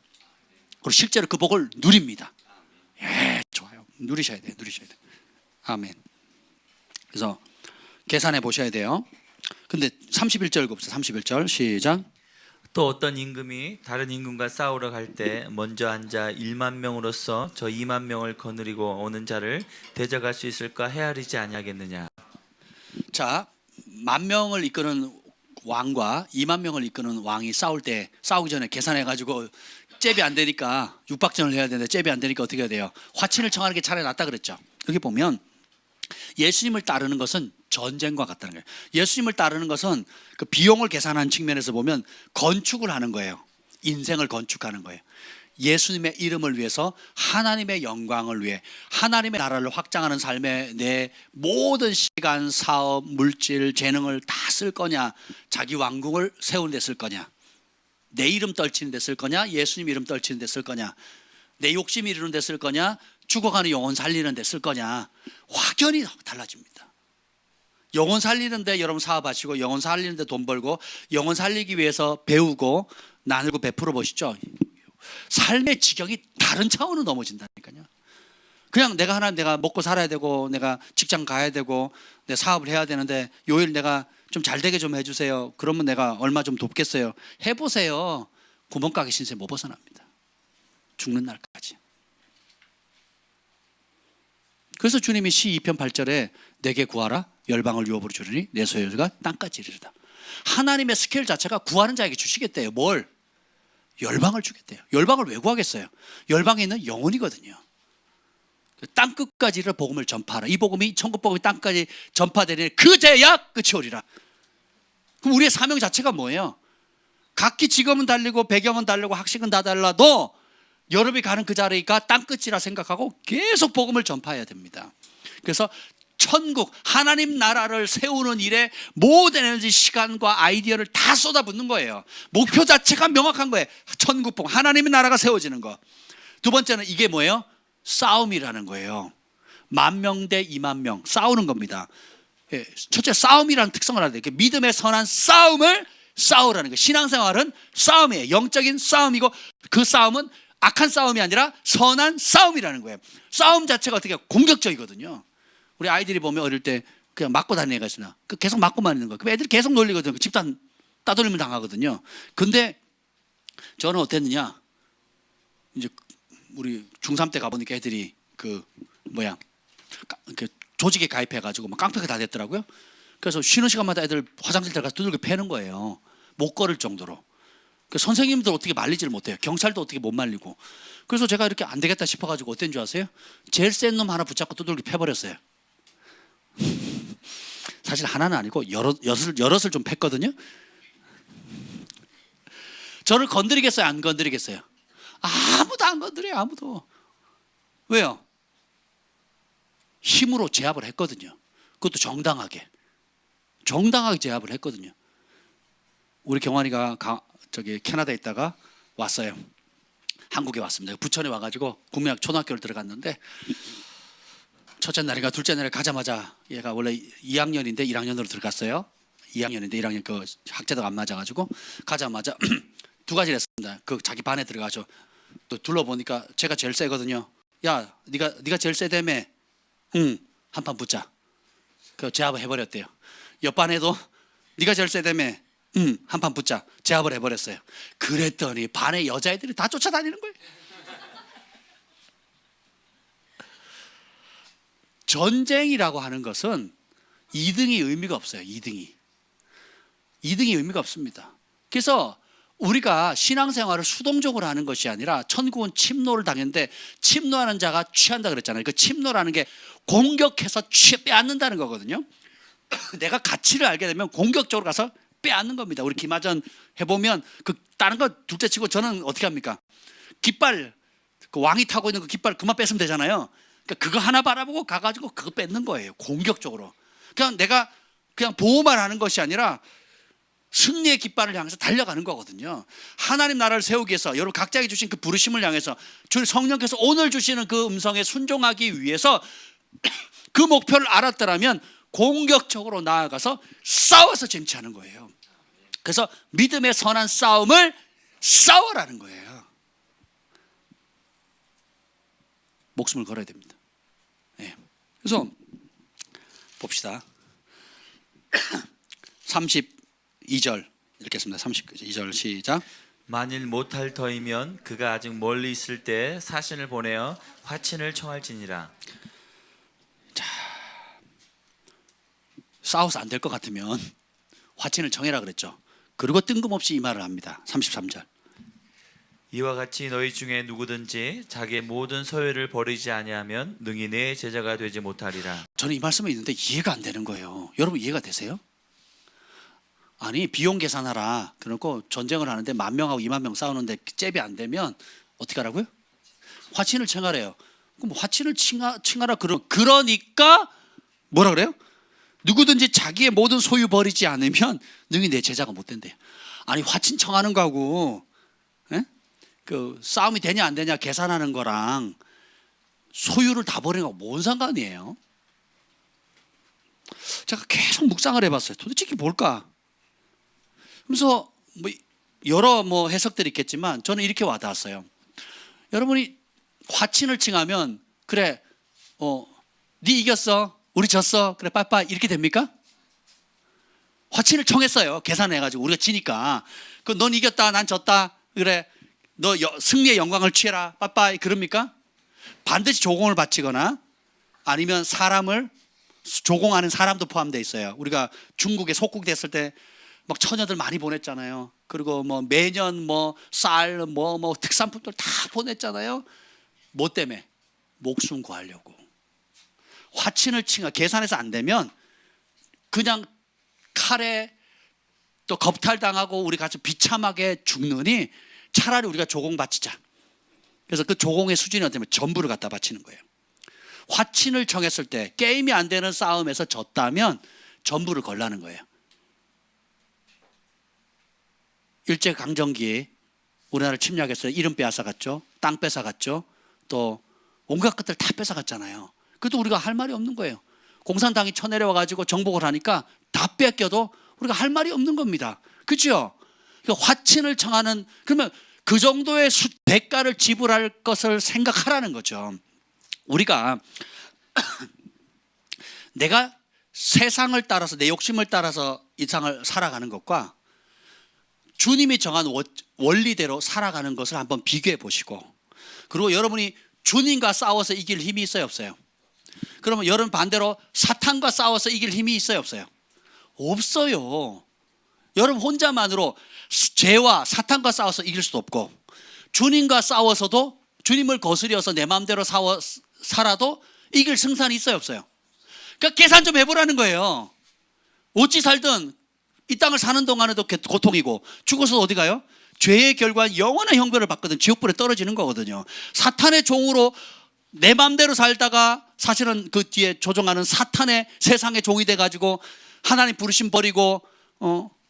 Speaker 1: 그리고 실제로 그 복을 누립니다. 좋아요. 누리셔야 돼요. 아멘. 그래서 계산해 보셔야 돼요. 근데 31절 봅시다. 31절 시작.
Speaker 2: 또 어떤 임금이 다른 임금과 싸우러 갈 때 먼저 앉아 1만 명으로서 저 2만 명을 거느리고 오는 자를 대적할 수 있을까 헤아리지 아니하겠느냐.
Speaker 1: 자, 10,000명을 이끄는 왕과 2만 명을 이끄는 왕이 싸우기 전에 계산해가지고 잽이 안 되니까 육박전을 해야 되는데 잽이 안 되니까 어떻게 해야 돼요? 화친을 청하는 게 차라리 낫다 그랬죠. 여기 보면 예수님을 따르는 것은 전쟁과 같다는 거예요. 예수님을 따르는 것은 그 비용을 계산하는 측면에서 보면 건축을 하는 거예요. 인생을 건축하는 거예요. 예수님의 이름을 위해서, 하나님의 영광을 위해, 하나님의 나라를 확장하는 삶에 내 모든 시간, 사업, 물질, 재능을 다 쓸 거냐, 자기 왕국을 세우는 데 쓸 거냐, 내 이름 떨치는 데 쓸 거냐, 예수님 이름 떨치는 데 쓸 거냐, 내 욕심 이루는 데 쓸 거냐, 죽어가는 영혼 살리는 데 쓸 거냐, 확연히 달라집니다. 영혼 살리는데 여러분 사업하시고, 영혼 살리는데 돈 벌고, 영혼 살리기 위해서 배우고 나누고 베풀어 보시죠. 삶의 지경이 다른 차원으로 넘어진다니까요. 그냥 내가 먹고 살아야 되고, 내가 직장 가야 되고, 내 사업을 해야 되는데 요일 내가 좀 잘 되게 좀 해주세요. 그러면 내가 얼마 좀 돕겠어요. 해보세요. 구멍가게 신세 못 벗어납니다. 죽는 날까지. 그래서 주님이 시 2편 8절에 내게 구하라 열방을 유업으로 주리니 내 소유가 땅까지 이르리다. 하나님의 스케일 자체가 구하는 자에게 주시겠대요. 뭘? 열방을 주겠대요. 열방을 왜 구하겠어요? 열방에 있는 영혼이거든요. 땅 끝까지를 복음을 전파하라. 이 복음이 천국 복음이 땅까지 전파되니 그제야 끝이 오리라. 그럼 우리의 사명 자체가 뭐예요? 각기 직업은 달리고 배경은 달리고 학식은 다 달라도 여러분이 가는 그 자리가 땅 끝이라 생각하고 계속 복음을 전파해야 됩니다. 그래서 천국, 하나님 나라를 세우는 일에 모든 에너지, 시간과 아이디어를 다 쏟아붓는 거예요. 목표 자체가 명확한 거예요. 천국 복음, 하나님의 나라가 세워지는 거. 두 번째는 이게 뭐예요? 싸움이라는 거예요. 10,000명 대 20,000명 싸우는 겁니다. 예, 첫째 싸움이라는 특성을 알아야 돼요. 믿음의 선한 싸움을 싸우라는 거예요. 신앙생활은 싸움이에요. 영적인 싸움이고 그 싸움은 악한 싸움이 아니라 선한 싸움이라는 거예요. 싸움 자체가 어떻게 공격적이거든요. 우리 아이들이 보면 어릴 때 그냥 맞고 다니는 애가 있으나 계속 맞고만 있는 거예요. 그럼 애들이 계속 놀리거든요. 집단 따돌림을 당하거든요. 근데 저는 어땠느냐, 이제 우리 중3 때 가보니까 애들이 그 조직에 가입해가지고 막 깡패가 다 됐더라고요. 그래서 쉬는 시간마다 애들 화장실 들어가서 두들겨 패는 거예요. 못 걸을 정도로. 그 선생님들 어떻게 말리지를 못해요. 경찰도 어떻게 못 말리고. 그래서 제가 이렇게 안 되겠다 싶어가지고 어땠는 줄 아세요? 제일 센 놈 하나 붙잡고 두들겨 패버렸어요. 사실 하나는 아니고 여럿을 좀 팼거든요. 저를 건드리겠어요? 안 건드리겠어요? 아무도 안 건드려요. 아무도. 왜요? 힘으로 제압을 했거든요. 그것도 정당하게 제압을 했거든요. 우리 경환이가 저기 캐나다에 있다가 왔어요. 한국에 왔습니다. 부천에 와가지고 국민학 초등학교를 들어갔는데 첫째 날인가 둘째 날에 가자마자 얘가 원래 2학년인데 1학년으로 들어갔어요. 2학년인데 1학년 그 학제도가 안 맞아가지고 가자마자 두 가지를 했습니다. 그 자기 반에 들어가죠. 또 둘러보니까 제가 제일 세거든요. 야, 네가 제일 세다며. 응, 한판 붙자. 그 제압을 해버렸대요. 옆반에도 네가 제일 세다며. 응, 한판 붙자. 제압을 해버렸어요. 그랬더니 반에 여자애들이 다 쫓아다니는 거예요. 전쟁이라고 하는 것은 2등이 의미가 없어요. 2등이 의미가 없습니다. 그래서 우리가 신앙생활을 수동적으로 하는 것이 아니라 천국은 침노를 당했는데 침노하는 자가 취한다 그랬잖아요. 그 침노라는 게 공격해서 빼앗는다는 거거든요. 내가 가치를 알게 되면 공격적으로 가서 빼앗는 겁니다. 우리 기마전 해보면 그 다른 거 둘째치고 저는 어떻게 합니까? 깃발, 그 왕이 타고 있는 그 깃발 그만 뺏으면 되잖아요. 그러니까 그거 하나 바라보고 가가지고 그거 뺏는 거예요. 공격적으로. 그냥 내가 그냥 보호만 하는 것이 아니라 승리의 깃발을 향해서 달려가는 거거든요. 하나님 나라를 세우기 위해서 여러분 각자에게 주신 그 부르심을 향해서 주 성령께서 오늘 주시는 그 음성에 순종하기 위해서 그 목표를 알았더라면 공격적으로 나아가서 싸워서 쟁취하는 거예요. 그래서 믿음의 선한 싸움을 싸워라는 거예요. 목숨을 걸어야 됩니다. 네. 그래서 봅시다. 32절 읽겠습니다. 32절 시작.
Speaker 2: 만일 못할 터이면 그가 아직 멀리 있을 때 사신을 보내어 화친을 청할지니라.
Speaker 1: 싸워서 안 될 것 같으면 화친을 청해라 그랬죠. 그리고 뜬금없이 이 말을 합니다. 33절.
Speaker 2: 이와 같이 너희 중에 누구든지 자기의 모든 소유를 버리지 아니하면 능히 내 제자가 되지 못하리라.
Speaker 1: 저는 이 말씀이 있는데 이해가 안 되는 거예요. 여러분 이해가 되세요? 아니 비용 계산하라. 그러고 전쟁을 하는데 10,000명하고 20,000명 싸우는데 잽이 안 되면 어떻게 하라고요? 화친을 청하래요. 그럼 화친을 청하라 그러니까 뭐라 그래요? 누구든지 자기의 모든 소유 버리지 않으면 능히 내 제자가 못 된대요. 아니 화친 청하는 거하고 그 싸움이 되냐 안 되냐 계산하는 거랑 소유를 다 버리는 거하고 뭔 상관이에요? 제가 계속 묵상을 해봤어요. 도대체 이게 뭘까? 그래서 뭐 여러 해석들이 있겠지만 저는 이렇게 와닿았어요. 여러분이 화친을 칭하면 그래 네 이겼어 우리 졌어 그래 빠이빠이 이렇게 됩니까? 화친을 청했어요. 계산해가지고 우리가 지니까 넌 이겼다 난 졌다 그래 너 승리의 영광을 취해라 빠이빠이 그럽니까? 반드시 조공을 바치거나 아니면 사람을 조공하는 사람도 포함되어 있어요. 우리가 중국에 속국됐을 때 막 처녀들 많이 보냈잖아요. 그리고 매년 쌀 특산품들 다 보냈잖아요. 뭐 때문에? 목숨 구하려고. 화친을 계산해서 안 되면 그냥 칼에 또 겁탈당하고 우리 같이 비참하게 죽느니 차라리 우리가 조공 바치자. 그래서 그 조공의 수준이 어떻게 되면 전부를 갖다 바치는 거예요. 화친을 청했을 때 게임이 안 되는 싸움에서 졌다면 전부를 걸라는 거예요. 일제강점기에 우리나라를 침략했어요. 이름 빼앗아갔죠. 땅 뺏어갔죠. 또 온갖 것들 다 뺏어갔잖아요. 그것도 우리가 할 말이 없는 거예요. 공산당이 쳐내려와 가지고 정복을 하니까 다 뺏겨도 우리가 할 말이 없는 겁니다. 그렇죠? 그러니까 화친을 청하는, 그러면 그 정도의 대가를 지불할 것을 생각하라는 거죠. 우리가 내가 세상을 따라서 내 욕심을 따라서 이 세상을 살아가는 것과 주님이 정한 원리대로 살아가는 것을 한번 비교해 보시고, 그리고 여러분이 주님과 싸워서 이길 힘이 있어요, 없어요? 그러면 여러분 반대로 사탄과 싸워서 이길 힘이 있어요, 없어요? 없어요. 여러분 혼자만으로 죄와 사탄과 싸워서 이길 수도 없고, 주님과 싸워서도 주님을 거스려서 내 마음대로 살아도 이길 승산이 있어요, 없어요? 그러니까 계산 좀 해보라는 거예요. 어찌 살든 이 땅을 사는 동안에도 고통이고, 죽어서 어디 가요? 죄의 결과는 영원한 형벌을 받거든. 지옥불에 떨어지는 거거든요. 사탄의 종으로 내 마음대로 살다가 사실은 그 뒤에 조종하는 사탄의 세상의 종이 돼가지고 하나님 부르심 버리고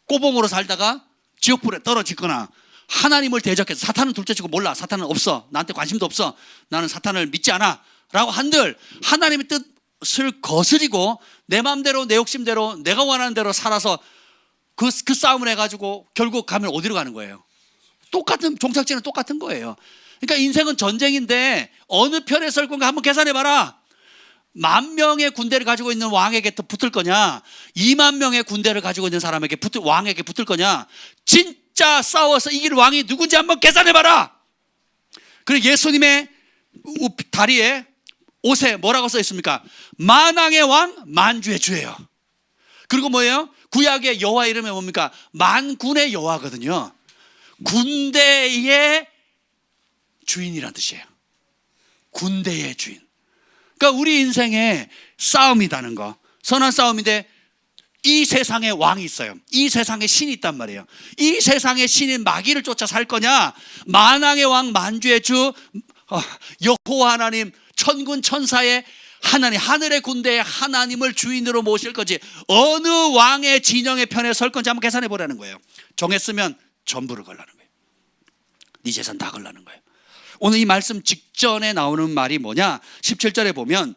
Speaker 1: 꼬봉으로 살다가 지옥불에 떨어지거나, 하나님을 대적해서 사탄은 둘째치고 몰라, 사탄은 없어, 나한테 관심도 없어, 나는 사탄을 믿지 않아 라고 한들 하나님의 뜻을 거스리고 내 마음대로 내 욕심대로 내가 원하는 대로 살아서 그 싸움을 해가지고 결국 가면 어디로 가는 거예요? 똑같은, 종착지는 똑같은 거예요. 그러니까 인생은 전쟁인데 어느 편에 설 건가 한번 계산해봐라. 10,000명의 군대를 가지고 있는 왕에게 붙을 거냐, 20,000명의 군대를 가지고 있는 사람에게 왕에게 붙을 거냐, 진짜 싸워서 이길 왕이 누군지 한번 계산해봐라. 그리고 예수님의 다리에 옷에 뭐라고 써 있습니까? 만왕의 왕 만주의 주예요. 그리고 뭐예요? 구약의 여호와 이름이 뭡니까? 만군의 여호와거든요. 군대의 주인이란 뜻이에요. 군대의 주인. 그러니까 우리 인생에 싸움이라는 거, 선한 싸움인데 이 세상에 왕이 있어요. 이 세상에 신이 있단 말이에요. 이 세상의 신인 마귀를 쫓아 살 거냐, 만왕의 왕 만주의 주 여호와 하나님, 천군 천사의 하나님, 하늘의 군대의 하나님을 주인으로 모실 건지, 어느 왕의 진영의 편에 설 건지 한번 계산해 보라는 거예요. 정했으면 전부를 걸라는 거예요. 네 재산 다 걸라는 거예요. 오늘 이 말씀 직전에 나오는 말이 뭐냐, 17절에 보면,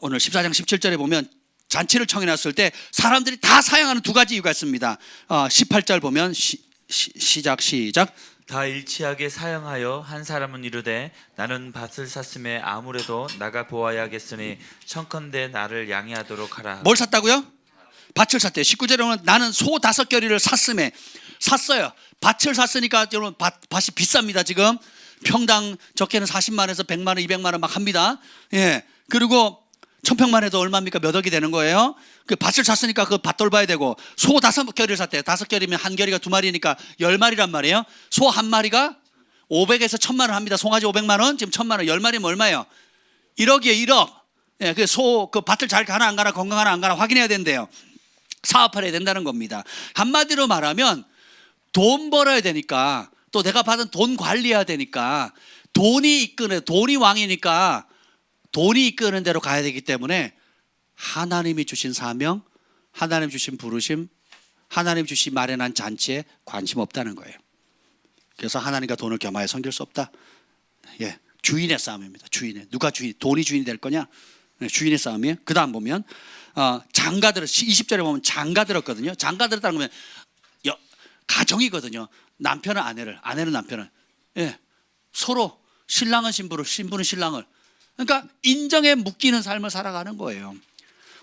Speaker 1: 오늘 14장 17절에 보면 잔치를 청해놨을 때 사람들이 다 사양하는 두 가지 이유가 있습니다. 18절 보면 시작.
Speaker 2: 다 일치하게 사형하여 한 사람은 이르되 나는 밭을 샀음에 아무래도 나가 보아야겠으니 청컨대 나를 양해하도록 하라.
Speaker 1: 뭘 샀다고요? 밭을 샀대요. 19절에 보면 나는 소 5겨리를 샀음에, 샀어요. 밭을 샀으니까 여러분 밭이 비쌉니다. 지금 평당 적게는 40만에서 100만 원, 200만 원 막 합니다. 예. 그리고 1000평만 해도 얼마입니까? 몇 억이 되는 거예요. 그 밭을 샀으니까 그 밭 돌봐야 되고, 소 5겨리를 샀대요. 5겨리면 한 겨리가 2마리니까 10마리란 말이에요. 소 한 마리가 500에서 1000만 원 합니다. 송아지 500만 원, 지금 1000만 원, 10마리면 얼마예요? 1억이에요, 1억. 예, 그 밭을 잘 가나 안 가나, 건강하나 안 가나 확인해야 된대요. 사업을 해야 된다는 겁니다. 한마디로 말하면 돈 벌어야 되니까, 또 내가 받은 돈 관리해야 되니까, 돈이 왕이니까 돈이 이끄는 대로 가야 되기 때문에 하나님이 주신 사명, 하나님 주신 부르심, 하나님 주신 마련한 잔치에 관심 없다는 거예요. 그래서 하나님과 돈을 겸하여 섬길 수 없다. 예, 주인의 싸움입니다. 주인의, 누가 주인, 돈이 주인이 될 거냐? 주인의 싸움이에요. 그 다음 보면 장가들을, 20절에 보면 장가들었거든요. 장가들었다는 거면 가정이거든요. 남편은 아내를, 아내는 남편을, 예, 서로 신랑은 신부를, 신부는 신랑을, 그러니까 인정에 묶이는 삶을 살아가는 거예요.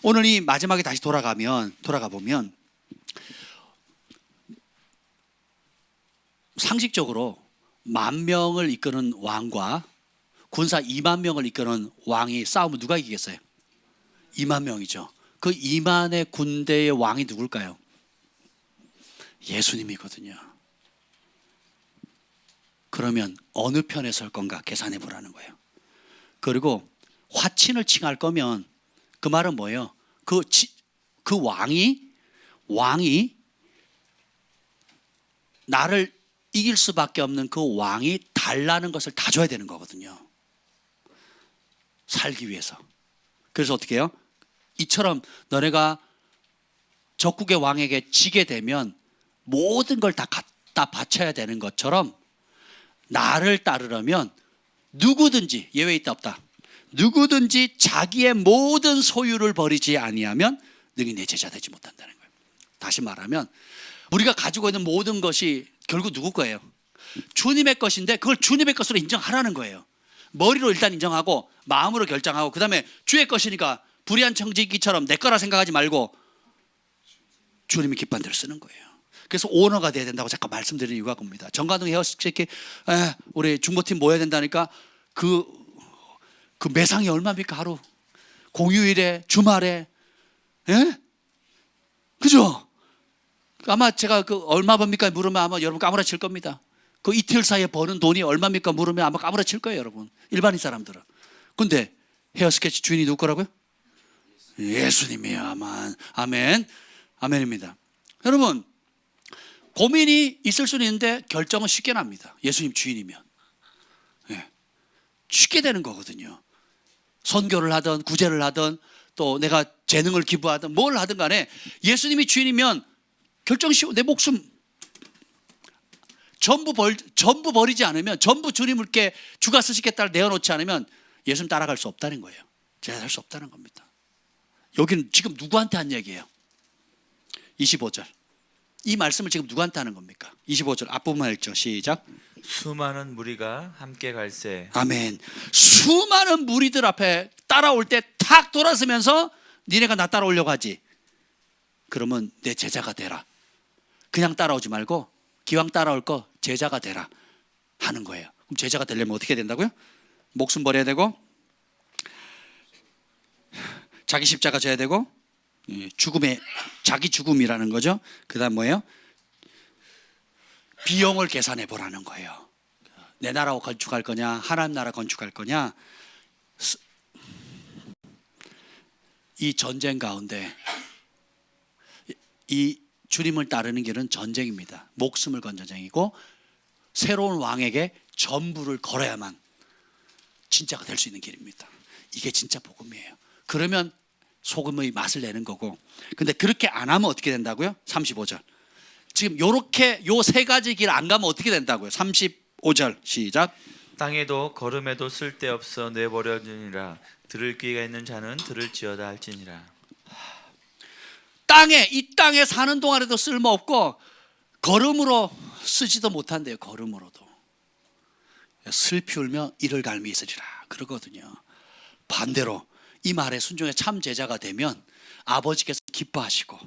Speaker 1: 오늘 이 마지막에 다시 돌아가 보면 상식적으로 10,000명을 이끄는 왕과 군사 20,000명을 이끄는 왕이 싸우면 누가 이기겠어요? 20,000명이죠. 그 20,000의 군대의 왕이 누굴까요? 예수님이거든요. 그러면 어느 편에 설 건가 계산해 보라는 거예요. 그리고 화친을 칭할 거면 그 말은 뭐예요? 그 왕이 나를 이길 수밖에 없는 그 왕이 달라는 것을 다 줘야 되는 거거든요. 살기 위해서. 그래서 어떻게 해요? 이처럼 너네가 적국의 왕에게 지게 되면 모든 걸 다 갖다 바쳐야 되는 것처럼, 나를 따르려면 누구든지, 예외 있다 없다, 누구든지 자기의 모든 소유를 버리지 아니하면 능히 내 제자 되지 못한다는 거예요. 다시 말하면 우리가 가지고 있는 모든 것이 결국 누구 거예요? 주님의 것인데 그걸 주님의 것으로 인정하라는 거예요. 머리로 일단 인정하고 마음으로 결정하고, 그 다음에 주의 것이니까 불의한 청지기처럼 내 거라 생각하지 말고 주님이 기뻐한 대로 쓰는 거예요. 그래서 오너가 돼야 된다고 잠깐 말씀드리는 이유가 그겁니다. 정관동 헤어스케 우리 중보팀 모여야 된다니까 그 매상이 얼마입니까? 하루 공휴일에 주말에, 예? 그죠? 아마 제가 그 얼마 법니까 물으면 아마 여러분 까무라칠 겁니다. 그 이틀 사이에 버는 돈이 얼마입니까 물으면 아마 까무라칠 거예요, 여러분. 일반인 사람들은. 근데 헤어스케치 주인이 누구 거라고요? 예수님이에요. 아멘. 아멘입니다. 여러분, 고민이 있을 수는 있는데 결정은 쉽게 납니다. 예수님 주인이면. 예. 쉽게 되는 거거든요. 선교를 하든 구제를 하든 또 내가 재능을 기부하든 뭘 하든 간에 예수님이 주인이면 결정 쉬워. 내 목숨 전부 버리지 않으면, 전부 주님께 주가 쓰시겠다를 내어놓지 않으면 예수님 따라갈 수 없다는 거예요. 제가 할 수 없다는 겁니다. 여기는 지금 누구한테 한 얘기예요? 25절. 이 말씀을 지금 누구한테 하는 겁니까? 25절 앞부분만 읽죠. 시작.
Speaker 2: 수많은 무리가 함께 갈새.
Speaker 1: 아멘. 수많은 무리들 앞에 따라올 때 탁 돌아서면서 니네가 나 따라오려고 하지. 그러면 내 제자가 되라. 그냥 따라오지 말고 기왕 따라올 거 제자가 되라 하는 거예요. 그럼 제자가 되려면 어떻게 된다고요? 목숨 버려야 되고, 자기 십자가 져야 되고, 자기 죽음이라는 거죠. 그 다음 뭐예요? 비용을 계산해 보라는 거예요. 내 나라 건축할 거냐, 하나님 나라 건축할 거냐. 이 전쟁 가운데 이 주님을 따르는 길은 전쟁입니다. 목숨을 건 전쟁이고, 새로운 왕에게 전부를 걸어야만 진짜가 될 수 있는 길입니다. 이게 진짜 복음이에요. 그러면 소금의 맛을 내는 거고, 근데 그렇게 안 하면 어떻게 된다고요? 35절. 지금 요렇게 요 세 가지 길 안 가면 어떻게 된다고요? 35절 시작.
Speaker 2: 땅에도 걸음에도 쓸데없어 내버려지니라. 들을 귀가 있는 자는 들을지어다 할지니라.
Speaker 1: 이 땅에 사는 동안에도 쓸모없고 걸음으로 쓰지도 못한대요. 걸음으로도 슬피 울며 이를 갈미 있으리라 그러거든요. 반대로 이 말에 순종의 참 제자가 되면 아버지께서 기뻐하시고,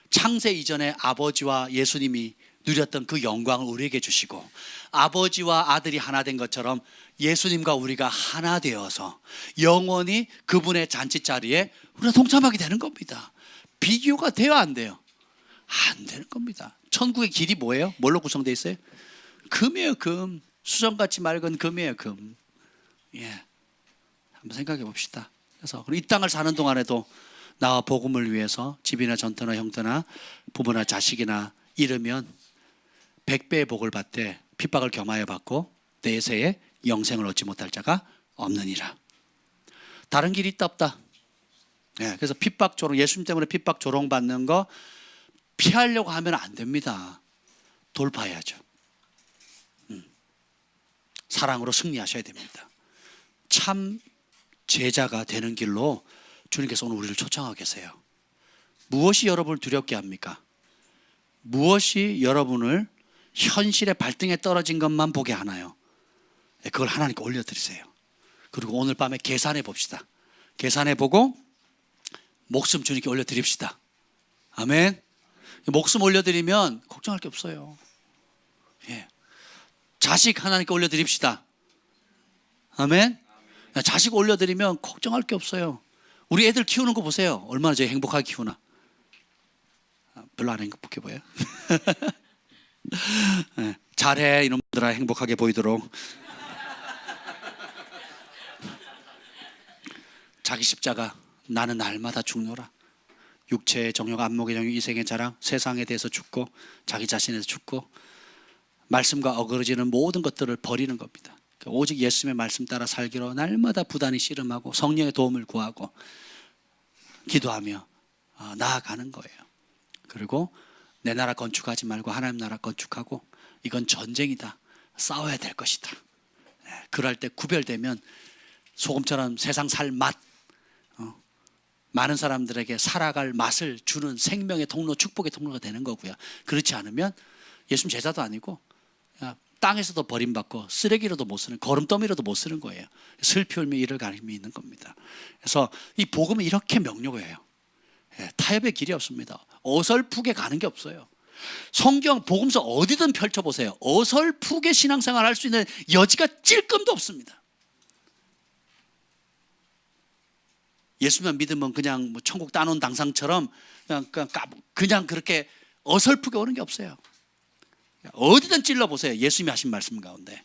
Speaker 1: 창세 이전에 아버지와 예수님이 누렸던 그 영광을 우리에게 주시고, 아버지와 아들이 하나 된 것처럼 예수님과 우리가 하나 되어서 영원히 그분의 잔치자리에 우리가 동참하게 되는 겁니다. 비교가 돼요, 안 돼요? 안 되는 겁니다. 천국의 길이 뭐예요? 뭘로 구성되어 있어요? 금이에요, 금. 수정같이 맑은 금이에요, 금. 예, 한번 생각해 봅시다. 그래서 이 땅을 사는 동안에도 나와 복음을 위해서 집이나 전터나 형터나 부모나 자식이나 잃으면 100배의 복을 받되 핍박을 겸하여 받고 내세에 영생을 얻지 못할 자가 없느니라. 다른 길이 있다 없다? 예, 그래서 핍박 조롱, 예수님 때문에 핍박 조롱 받는 거 피하려고 하면 안 됩니다. 돌파해야죠. 사랑으로 승리하셔야 됩니다. 참 제자가 되는 길로 주님께서 오늘 우리를 초청하고 계세요. 무엇이 여러분을 두렵게 합니까? 무엇이 여러분을 현실의 발등에 떨어진 것만 보게 하나요? 그걸 하나님께 올려드리세요. 그리고 오늘 밤에 계산해 봅시다. 계산해 보고 목숨 주님께 올려드립시다. 아멘. 목숨 올려드리면 걱정할 게 없어요. 예. 자식 하나님께 올려드립시다. 아멘. 자식 올려드리면 걱정할 게 없어요. 우리 애들 키우는 거 보세요. 얼마나 저희 행복하게 키우나. 별로 안 행복해 보여요? 네, 잘해 이놈들아, 행복하게 보이도록. 자기 십자가, 나는 날마다 죽노라. 육체의 정욕, 안목의 정욕, 이생의 자랑, 세상에 대해서 죽고 자기 자신에서 죽고 말씀과 어그러지는 모든 것들을 버리는 겁니다. 오직 예수님의 말씀 따라 살기로 날마다 부단히 씨름하고 성령의 도움을 구하고 기도하며 나아가는 거예요. 그리고 내 나라 건축하지 말고 하나님 나라 건축하고, 이건 전쟁이다. 싸워야 될 것이다. 그럴 때 구별되면 소금처럼 세상 살 맛, 많은 사람들에게 살아갈 맛을 주는 생명의 통로, 축복의 통로가 되는 거고요. 그렇지 않으면 예수님 제자도 아니고 땅에서도 버림받고 쓰레기로도 못 쓰는, 거름더미로도 못 쓰는 거예요. 슬피 울며 이를 가림이 있는 겁니다. 그래서 이 복음은 이렇게 명료해요. 타협의 길이 없습니다. 어설프게 가는 게 없어요. 성경 복음서 어디든 펼쳐보세요. 어설프게 신앙생활 할 수 있는 여지가 찔끔도 없습니다. 예수만 믿으면 그냥 뭐 천국 따놓은 당상처럼 그냥 그렇게 어설프게 오는 게 없어요. 어디든 찔러보세요. 예수님이 하신 말씀 가운데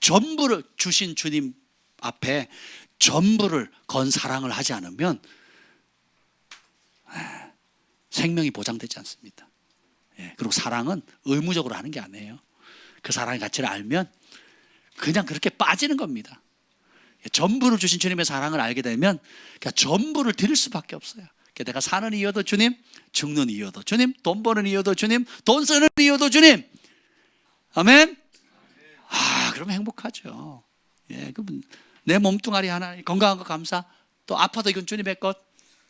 Speaker 1: 전부를 주신 주님 앞에 전부를 건 사랑을 하지 않으면 생명이 보장되지 않습니다. 그리고 사랑은 의무적으로 하는 게 아니에요. 그 사랑의 가치를 알면 그냥 그렇게 빠지는 겁니다. 전부를 주신 주님의 사랑을 알게 되면 그러니까 전부를 드릴 수밖에 없어요. 내가 사는 이유도 주님, 죽는 이유도 주님, 돈 버는 이유도 주님, 돈 쓰는 이유도 주님. 아멘. 그럼 행복하죠. 그럼 내 몸뚱아리 하나 건강한 거 감사. 또 아파도 이건 주님의 것,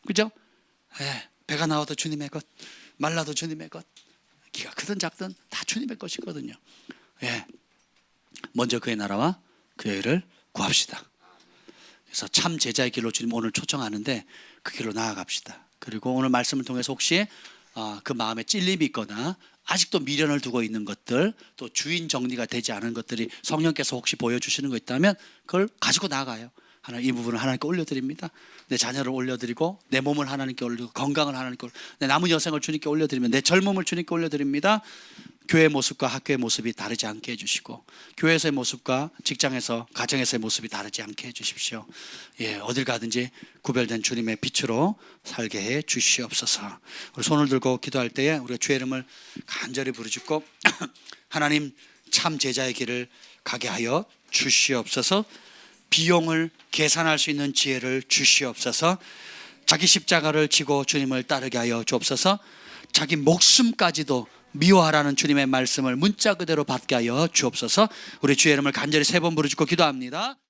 Speaker 1: 그죠? 배가 나와도 주님의 것, 말라도 주님의 것, 기가 크든 작든 다 주님의 것이거든요. 먼저 그의 나라와 그의 의를 구합시다. 그래서 참 제자의 길로 주님 오늘 초청하는데 그 길로 나아갑시다. 그리고 오늘 말씀을 통해서 혹시 그 마음에 찔림이 있거나 아직도 미련을 두고 있는 것들, 또 주인 정리가 되지 않은 것들이 성령께서 혹시 보여주시는 거 있다면 그걸 가지고 나가요. 이 부분을 하나님께 올려드립니다. 내 자녀를 올려드리고, 내 몸을 하나님께 올리고, 건강을 하나님께 올리고, 내 남은 여생을 주님께 올려드리면, 내 젊음을 주님께 올려드립니다. 교회의 모습과 학교의 모습이 다르지 않게 해주시고, 교회에서의 모습과 직장에서, 가정에서의 모습이 다르지 않게 해주십시오. 어딜 가든지 구별된 주님의 빛으로 살게 해 주시옵소서. 우리 손을 들고 기도할 때에 우리가 주의 이름을 간절히 부르짖고 하나님 참 제자의 길을 가게 하여 주시옵소서. 비용을 계산할 수 있는 지혜를 주시옵소서. 자기 십자가를 지고 주님을 따르게 하여 주옵소서. 자기 목숨까지도 미워하라는 주님의 말씀을 문자 그대로 받게 하여 주옵소서. 우리 주의 이름을 간절히 3번 부르짖고 기도합니다.